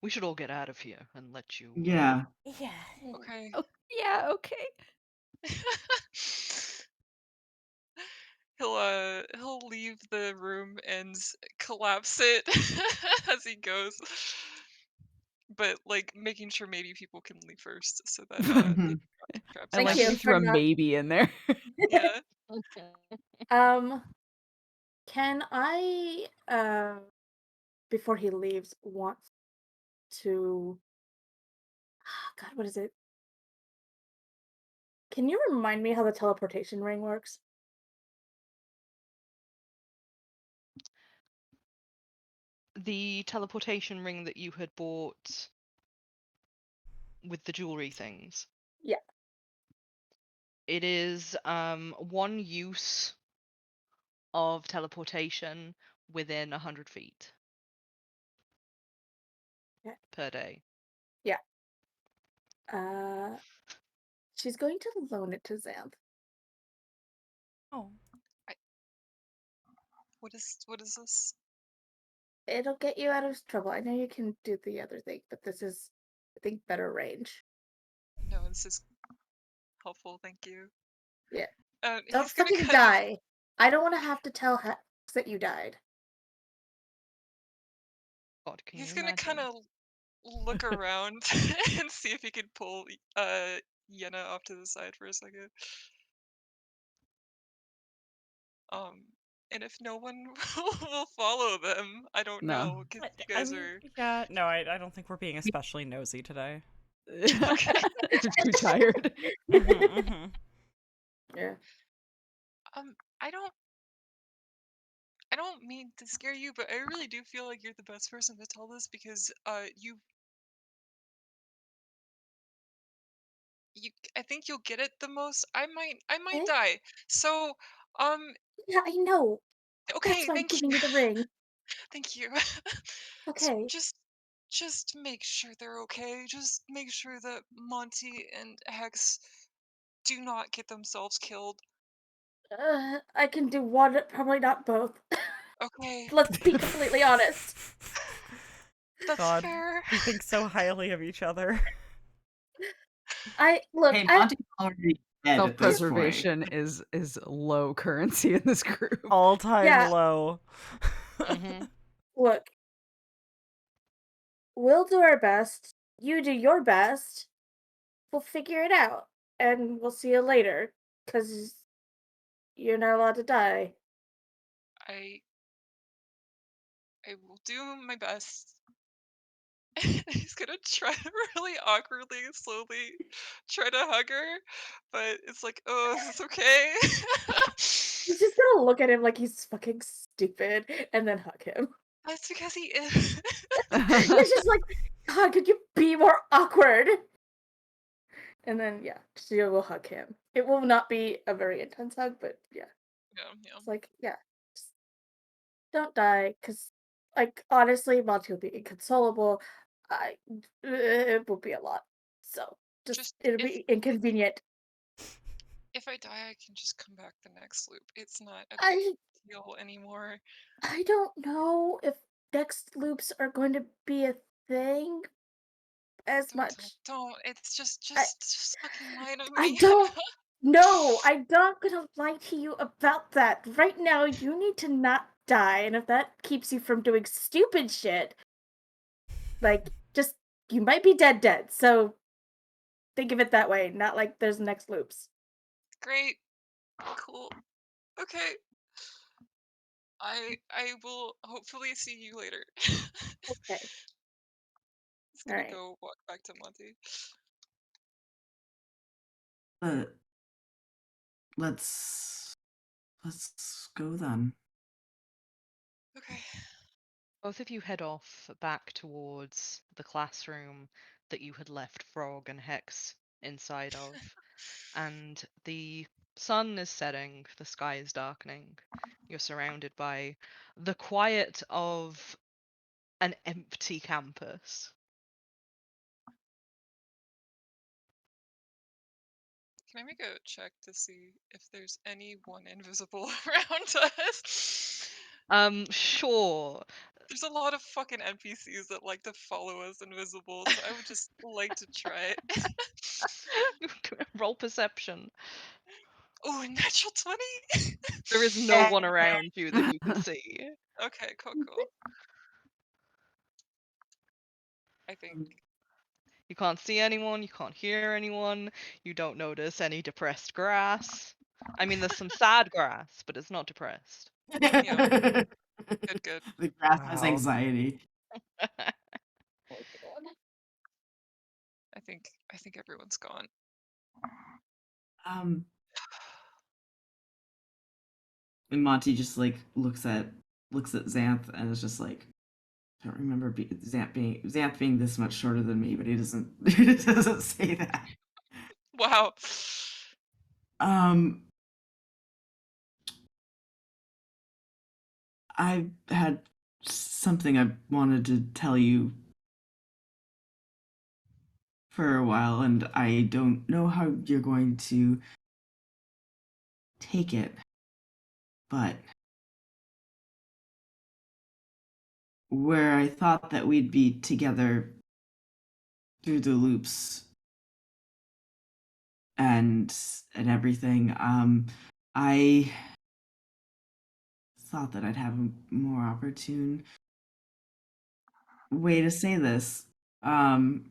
We should all get out of here and let you. yeah. Yeah. Okay. Oh, yeah, okay. He'll leave the room and collapse it as he goes, but like making sure maybe people can leave first so that they Mhm. can traps I Thank like again. that you you for threw a not. maybe in there. Yeah. Um, can I, before he leaves, want to? God, what is it? Can you remind me how the teleportation ring works? The teleportation ring that you had bought with the jewelry things. Yeah. It is one use of teleportation within 100 feet Okay. per day. Yeah. She's going to loan it to Xanth. Oh. What is this? It'll get you out of trouble. I know you can do the other thing, but this is, I think, better range. No, this is helpful. Thank you. Yeah. He's Don't gonna fucking kind of die. I don't want to have to tell Hex that you died. God, can he's you gonna kind imagine? of look around and see if he can pull Yenna off to the side for a second. And if no one will follow them, I don't No. know because you I guys mean, are yeah, no, I don't think we're being especially nosy today. okay. Just too tired. Mm-hmm. Yeah. I don't mean to scare you, but I really do feel like you're the best person to tell this because you I think you'll get it the most. I might Okay. die. So Yeah, I know. That's okay, why I'm thank giving you. you the ring. Thank you. So Okay. just make sure they're okay. Just make sure that Monty and Hex do not get themselves killed. I can do one, probably not both. Okay. Let's be completely honest. That's God, fair. we think so highly of each other. I look. Hey, I Monty's already dead at this point. Self-preservation is low currency in this group. All-time Yeah. low. Mm-hmm. look. We'll do our best. You do your best. We'll figure it out, and we'll see you later. Cause you're not allowed to die. I I will do my best. He's gonna try to really awkwardly and slowly try to hug her, but it's like, oh, is this okay? He's just gonna look at him like he's fucking stupid, and then hug him. That's because he is. He's just like, God, could you be more awkward? And then yeah, she will hug him. It will not be a very intense hug, but yeah, Yeah. it's like yeah, just don't die, because like honestly, Monty will be inconsolable. I it will be a lot. So just Just it'll be inconvenient. if I die, I can just come back the next loop. It's not a big I deal anymore. I don't know if next loops are going to be a thing as much. Don't. It's just I fucking lie to I me. don't know. I'm not gonna lie to you about that. Right now, you need to not die, and if that keeps you from doing stupid shit, like just you might be dead. So think of it that way, not like there's next loops. Great. Cool. Okay. I will hopefully see you later. He's Okay. All gonna right. go walk back to Monty. But let's go then. Okay. Both of you head off back towards the classroom that you had left Frog and Hex inside of. And the sun is setting, the sky is darkening. You're surrounded by the quiet of an empty campus. Can I make a check to see if there's anyone invisible around us? Sure. There's a lot of fucking NPCs that like to follow us invisible, so I would just like to try it. Roll perception. Oh, a natural 20? There is no one around you that you can see. Okay, cool. I think. You can't see anyone, you can't hear anyone, you don't notice any depressed grass. I mean, there's some sad grass, but it's not depressed. Yeah. Good. The grass has Wow. anxiety. I think everyone's gone. And Monty just like looks at Xanth and is just like, I don't remember Xanth being this much shorter than me, but he doesn't it doesn't say that. Wow. I had something I wanted to tell you for a while, and I don't know how you're going to take it, but where I thought that we'd be together through the loops and everything, I thought that I'd have a more opportune way to say this. And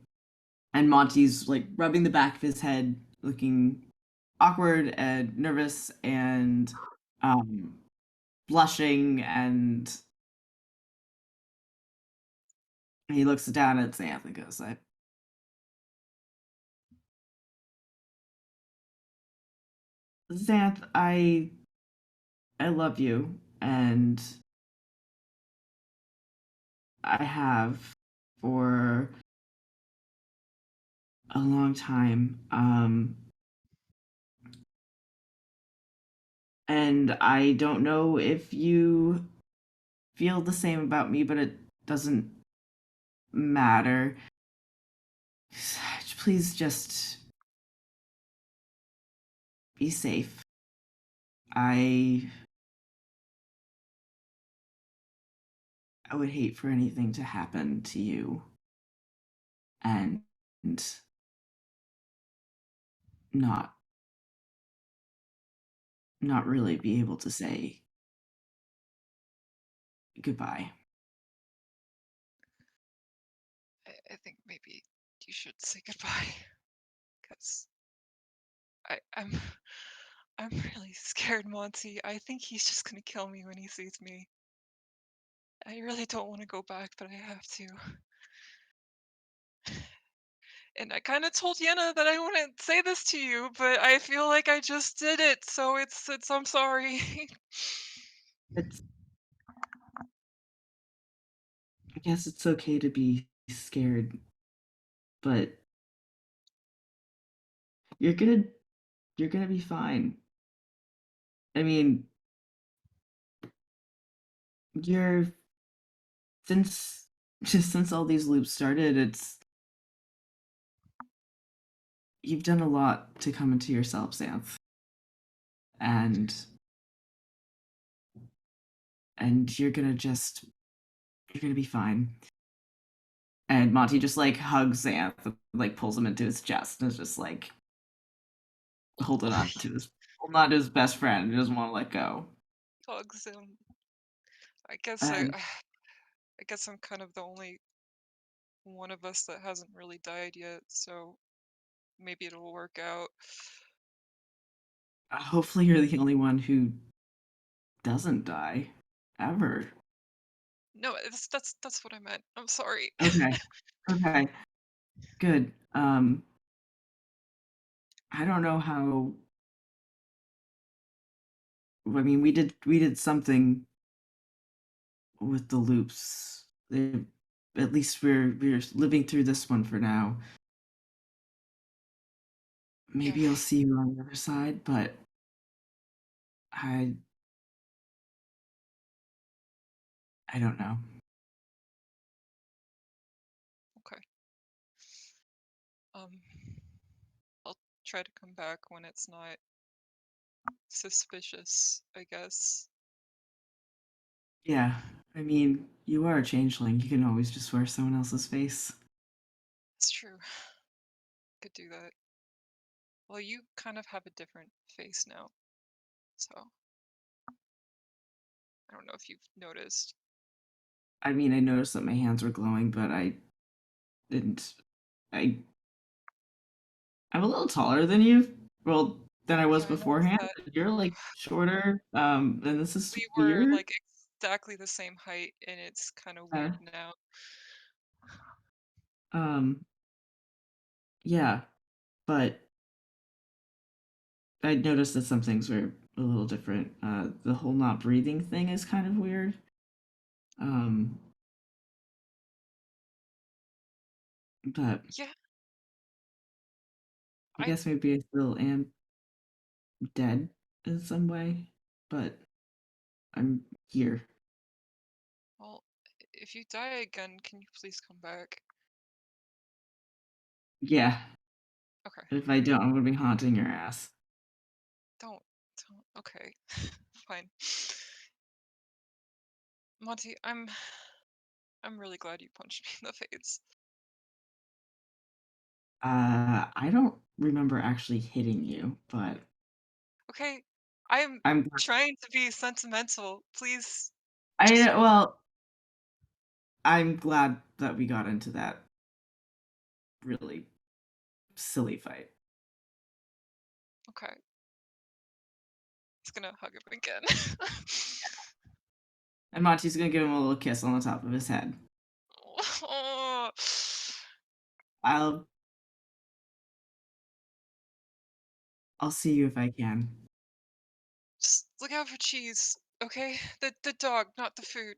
Monty's like rubbing the back of his head, looking awkward and nervous and blushing, and he looks down at Xanth and goes, Xanth, I love you, and I have for a long time. And I don't know if you feel the same about me, but it doesn't matter. Please just be safe. I would hate for anything to happen to you and not really be able to say goodbye. I think maybe you should say goodbye, because I'm really scared, Monty. I think he's just gonna kill me when he sees me. I really don't want to go back, but I have to. And I kind of told Yenna that I wouldn't say this to you, but I feel like I just did it, so it's I'm sorry. It's I guess it's okay to be scared, but you're gonna be fine. I mean, you're since since all these loops started, you've done a lot to come into yourself, Xanth. And you're gonna be fine. And Monty just like hugs Xanth, like pulls him into his chest, and is just like holding on to his best friend. He doesn't want to let go. Hugs him. I guess And I guess I'm kind of the only one of us that hasn't really died yet, so maybe it'll work out. hopefully you're the only one who doesn't die ever. No, that's what I meant. I'm sorry. Okay. Good. I don't know how. I mean, we did something with the loops. At least we're living through this one for now. Maybe Yeah. I'll see you on the other side, but I don't know. Okay. I'll try to come back when it's not suspicious, I guess. Yeah, I mean, you are a changeling. You can always just wear someone else's face. It's true. Could do that. Well, you kind of have a different face now, so I don't know if you've noticed. I mean, I noticed that my hands were glowing, but I didn't. I'm a little taller than you. Well, than I was Yeah, I noticed beforehand. that. You're like shorter. And this is We were weird. like exactly the same height, and it's kind of Uh, weird now. um, yeah, but I noticed that some things were a little different. The whole not breathing thing is kind of weird. Um, but Yeah, I guess maybe I still am dead in some way, but I'm here. well, if you die again, can you please come back? Yeah, Okay, if I don't, I'm gonna be haunting your ass. don't, okay, fine. Monty, I'm really glad you punched me in the face. I don't remember actually hitting you, but Okay, I'm I'm trying to be sentimental. Please, I just well, I'm glad that we got into that really silly fight. okay. He's gonna hug him again. And Monty's gonna give him a little kiss on the top of his head. Oh. I'll I'll see you if I can. Just look out for cheese, okay? The dog, not the food.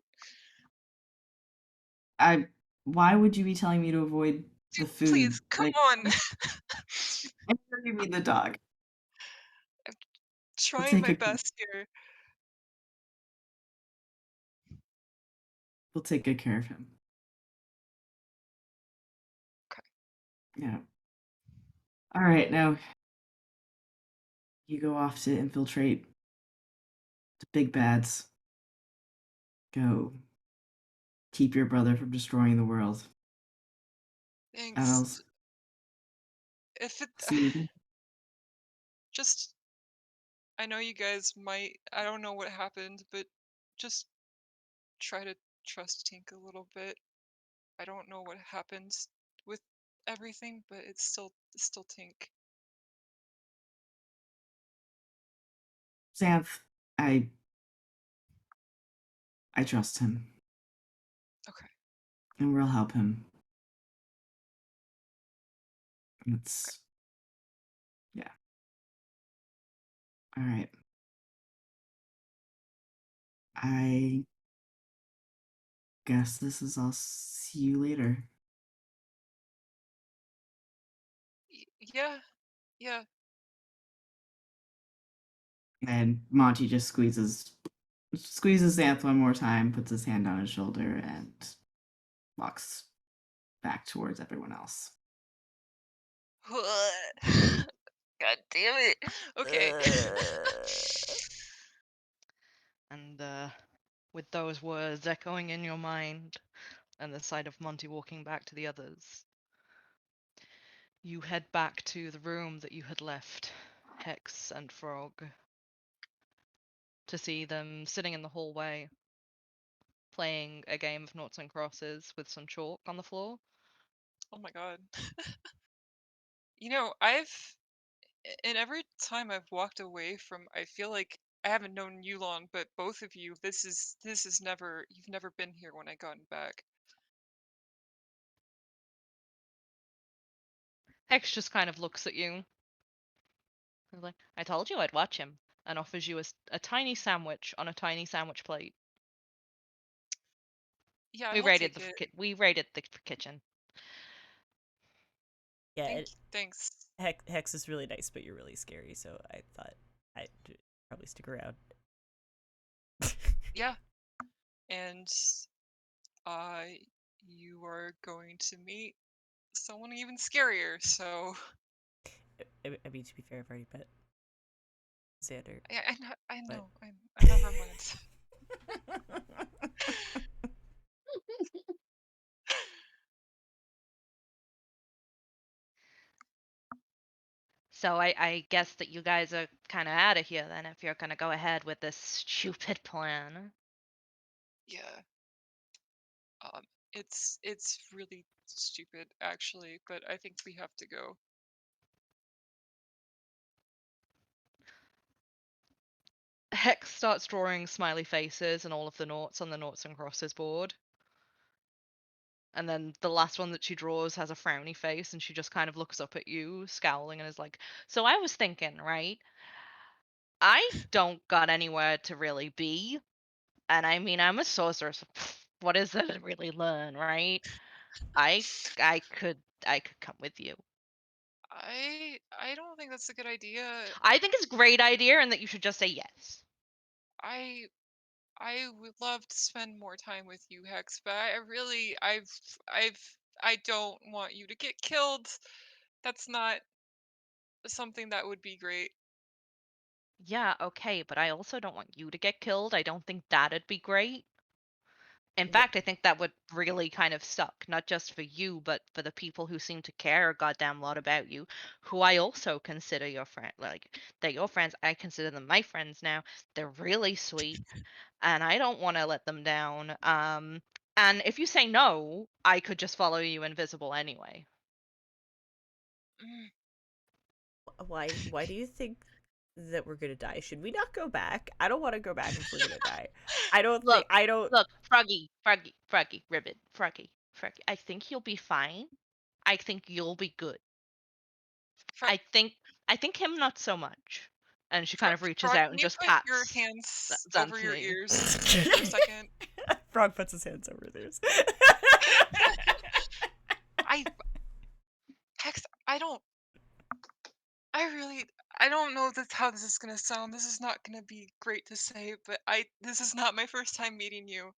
I Why would you be telling me to avoid the Dude, food? please, come Like on. I know you mean the dog. I'm We'll trying take my a best here. we'll take good care of him. Okay. Yeah. All right, now you go off to infiltrate the big bads. Go keep your brother from destroying the world. And I'll Thanks. If it see you again. just I know you guys might I don't know what happened, but just try to trust Tink a little bit. I don't know what happens with everything, but it's still Tink. Xanth, I trust him. Okay. And we'll help him. Okay. It's yeah. All right. I guess this is I'll see you later. Yeah. Yeah. And Monty just squeezes Xanth one more time, puts his hand on his shoulder, and walks back towards everyone else. God damn it. Okay. And with those words echoing in your mind, and the sight of Monty walking back to the others, you head back to the room that you had left Hex and Frog, to see them sitting in the hallway playing a game of noughts and crosses with some chalk on the floor. Oh my god. You know, and every time I've walked away from, I feel like I haven't known you long, but both of you, this is never, you've never been here when I gotten back. Hex just kind of looks at you. He's like, I told you I'd watch him, and offers you a tiny sandwich on a tiny sandwich plate. Yeah, We I'll raided take it. we raided the kitchen. Yeah, Thanks. Hex is really nice, but you're really scary, so I thought I'd probably stick around. Yeah. And uh you are going to meet someone even scarier, so I mean, to be fair, I've already met Xander. Yeah, I But- know. Never mind. So I guess that you guys are kind of out of here then if you're gonna go ahead with this stupid plan. Yeah. It's really stupid actually, but I think we have to go. Hex starts drawing smiley faces and all of the noughts on the noughts and crosses board. And then the last one that she draws has a frowny face and she just kind of looks up at you, scowling, and is like, so I was thinking, right? I don't got anywhere to really be. And I mean, I'm a sorcerer, so what is there to really learn, right? I could come with you. I don't think that's a good idea. I think it's a great idea and that you should just say yes. I would love to spend more time with you, Hex, but I don't want you to get killed. That's not something that would be great. Yeah, okay, but I also don't want you to get killed. I don't think that'd be great. In Wh- fact, I think that would really kind of suck, not just for you, but for the people who seem to care a goddamn lot about you, who I also consider your friend. Like, they're your friends. I consider them my friends now. They're really sweet, and I don't want to let them down. And if you say no, I could just follow you invisible anyway. Mm. Why do you think that we're gonna die? Should we not go back? I don't want to go back if we're gonna die. I don't think I don't. Look, Froggy, Ribbit, Froggy. I think you'll be fine. I think you'll be good. Fro- I think him not so much. And she kind Frog, of reaches Frog, out can and you just put your pats hands over your Zanthe. ears for a second? Frog puts his hands over theirs. I Hex, I don't know how this is gonna sound. This is not gonna be great to say, but this is not my first time meeting you.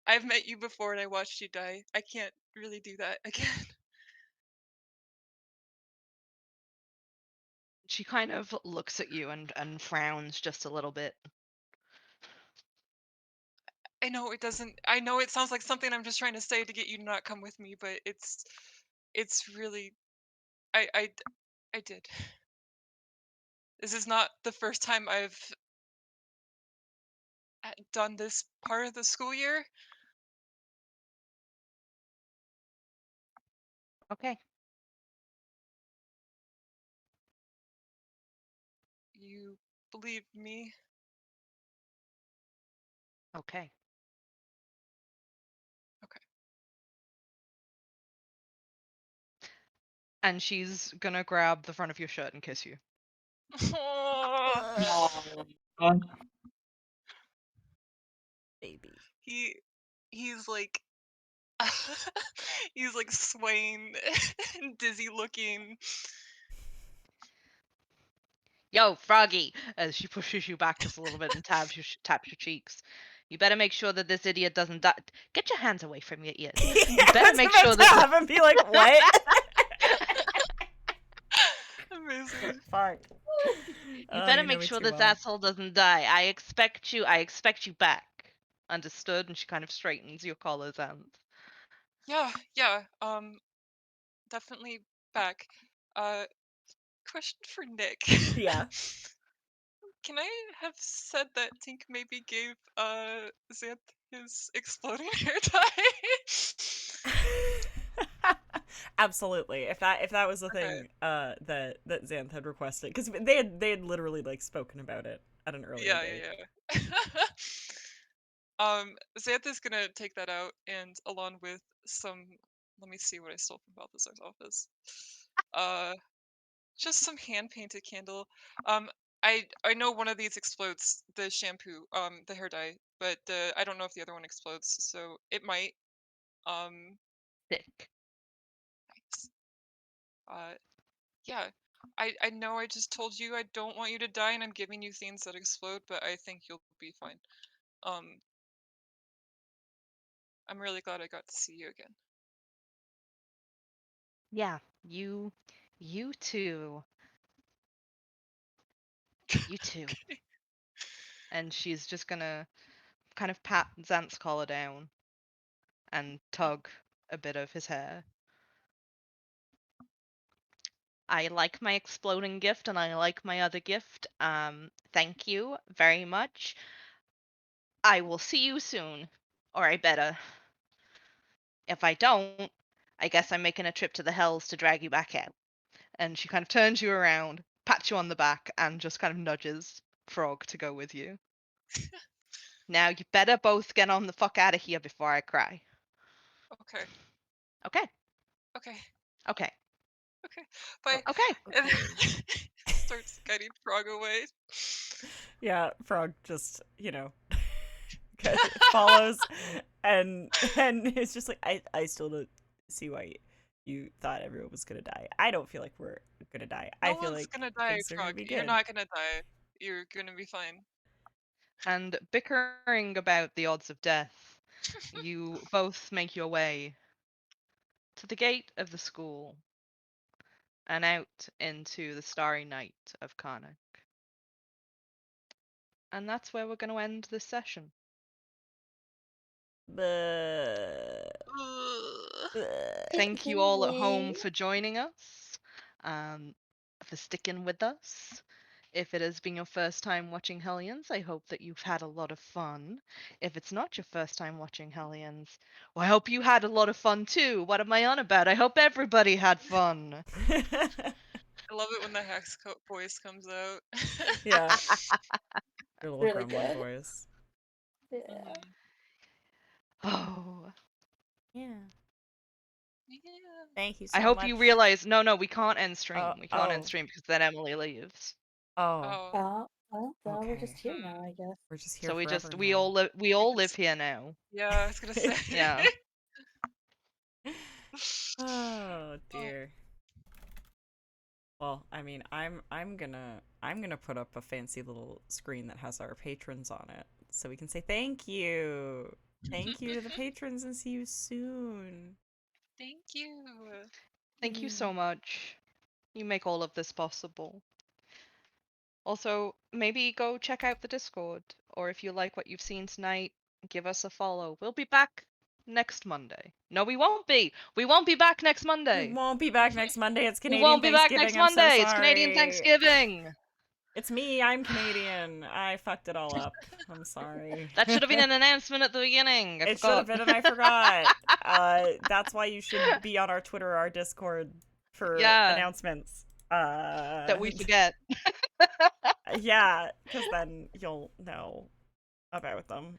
I've met you before and I watched you die. I can't really do that again. She kind of looks at you and frowns just a little bit. I know it doesn't. I know it sounds like something I'm just trying to say to get you to not come with me, but it's really. I did. This is not the first time I've done this part of the school year. Okay. You believe me? Okay. Okay. And she's gonna grab the front of your shirt and kiss you. Baby. He's like he's like swaying and dizzy looking. Yo, Froggy! As she pushes you back just a little bit and taps your cheeks. You better make sure that this idiot doesn't die. Get your hands away from your ears. You better make sure that. Have him be like, what? Amazing. Fuck. You Oh, better know make me sure too this well. asshole doesn't die. I expect you back. Understood? And she kind of straightens your collar, Zanthe. Yeah. Definitely back. Uh, question for Nick. Yeah. Can I have said that Tink maybe gave Xanth his exploding hair dye? Absolutely. If that was the Okay. thing that Xanth had requested, because they had literally like spoken about it at an earlier date. Yeah. Xanth is gonna take that out, and along with some, let me see what I stole from Balthazar's office. Just some hand painted candle. I know one of these explodes, the shampoo, the hair dye, but I don't know if the other one explodes, so it might. Sick. Nice. Yeah. I know I just told you I don't want you to die, and I'm giving you things that explode, but I think you'll be fine. I'm really glad I got to see you again. Yeah, you too. You too. And she's just gonna kind of pat Xanth's collar down and tug a bit of his hair. I like my exploding gift and I like my other gift. Thank you very much. I will see you soon. Or I better. If I don't, I guess I'm making a trip to the Hells to drag you back out. And she kind of turns you around, pats you on the back, and just kind of nudges Frog to go with you. Now you better both get on the fuck out of here before I cry. Okay. Okay. Okay. Okay. Okay. Bye. Okay. And Okay. starts guiding Frog away. Yeah, Frog just, follows and it's just like I still don't see why you thought everyone was gonna die. I don't feel like we're gonna die. No I feel one's like gonna die, things are gonna Frog. be You're good. not gonna die. You're gonna be fine. And bickering about the odds of death, you both make your way to the gate of the school and out into the starry night of Carnocht. And that's where we're going to end this session. But Ugh. Thank you all at home for joining us, for sticking with us. If it has been your first time watching Hellions, I hope that you've had a lot of fun. If it's not your first time watching Hellions, well, I hope you had a lot of fun too. What am I on about? I hope everybody had fun. I love it when the Hex voice comes out. yeah, your little Really gremlin good. voice. Yeah. Mhm. Oh, Yeah. Yeah. Thank you so I hope much. you realize, no, we can't end stream. Oh, We can't end oh. stream because then Emily leaves. Oh, Oh. Well, we're just okay. here now, I guess. We're just here So we forever just now. we all live here now. Yeah, I was gonna say. Yeah. Oh dear. Well, I mean, I'm gonna put up a fancy little screen that has our patrons on it, so we can say thank you. Thank you to the patrons and see you soon. Thank you. Thank you so much. You make all of this possible. Also, maybe go check out the Discord, or if you like what you've seen tonight, give us a follow. We'll be back next Monday. No, we won't be. We won't be back next We Monday. won't be back next Monday. It's We Canadian won't be back next Thanksgiving. I'm so Monday. It's Canadian sorry. Thanksgiving. It's me. I'm Canadian. I fucked it all up. I'm sorry. That should have been an announcement at the beginning. I It should have forgot. been, and I forgot. That's why you should be on our Twitter or our Discord for Yeah. announcements. That we forget. Yeah, because then you'll know about them.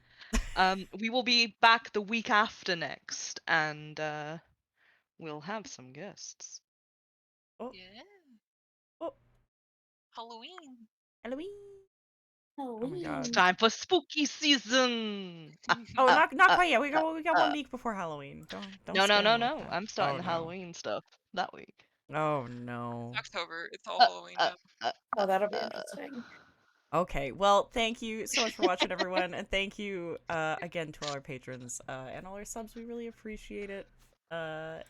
We will be back the week after next, and we'll have some guests. Oh, Yeah. oh, Halloween. Halloween. Oh, Oh my god. It's time for spooky season. Oh, not quite yet. We got 1 week before Halloween. Don't No. scare me like that. I'm starting Oh, the no. Halloween stuff that week. Oh no. October. It's all Halloween now. Oh, that'll be interesting. Okay, well, thank you so much for watching, everyone, and thank you again to all our patrons and all our subs. We really appreciate it. Yeah,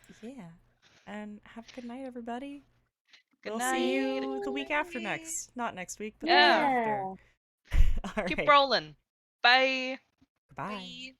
and have a good night, everybody. Good We'll night. see you the week after next. Not next week, but Yeah. the week after. All Keep right. rolling. Bye. Goodbye. Bye.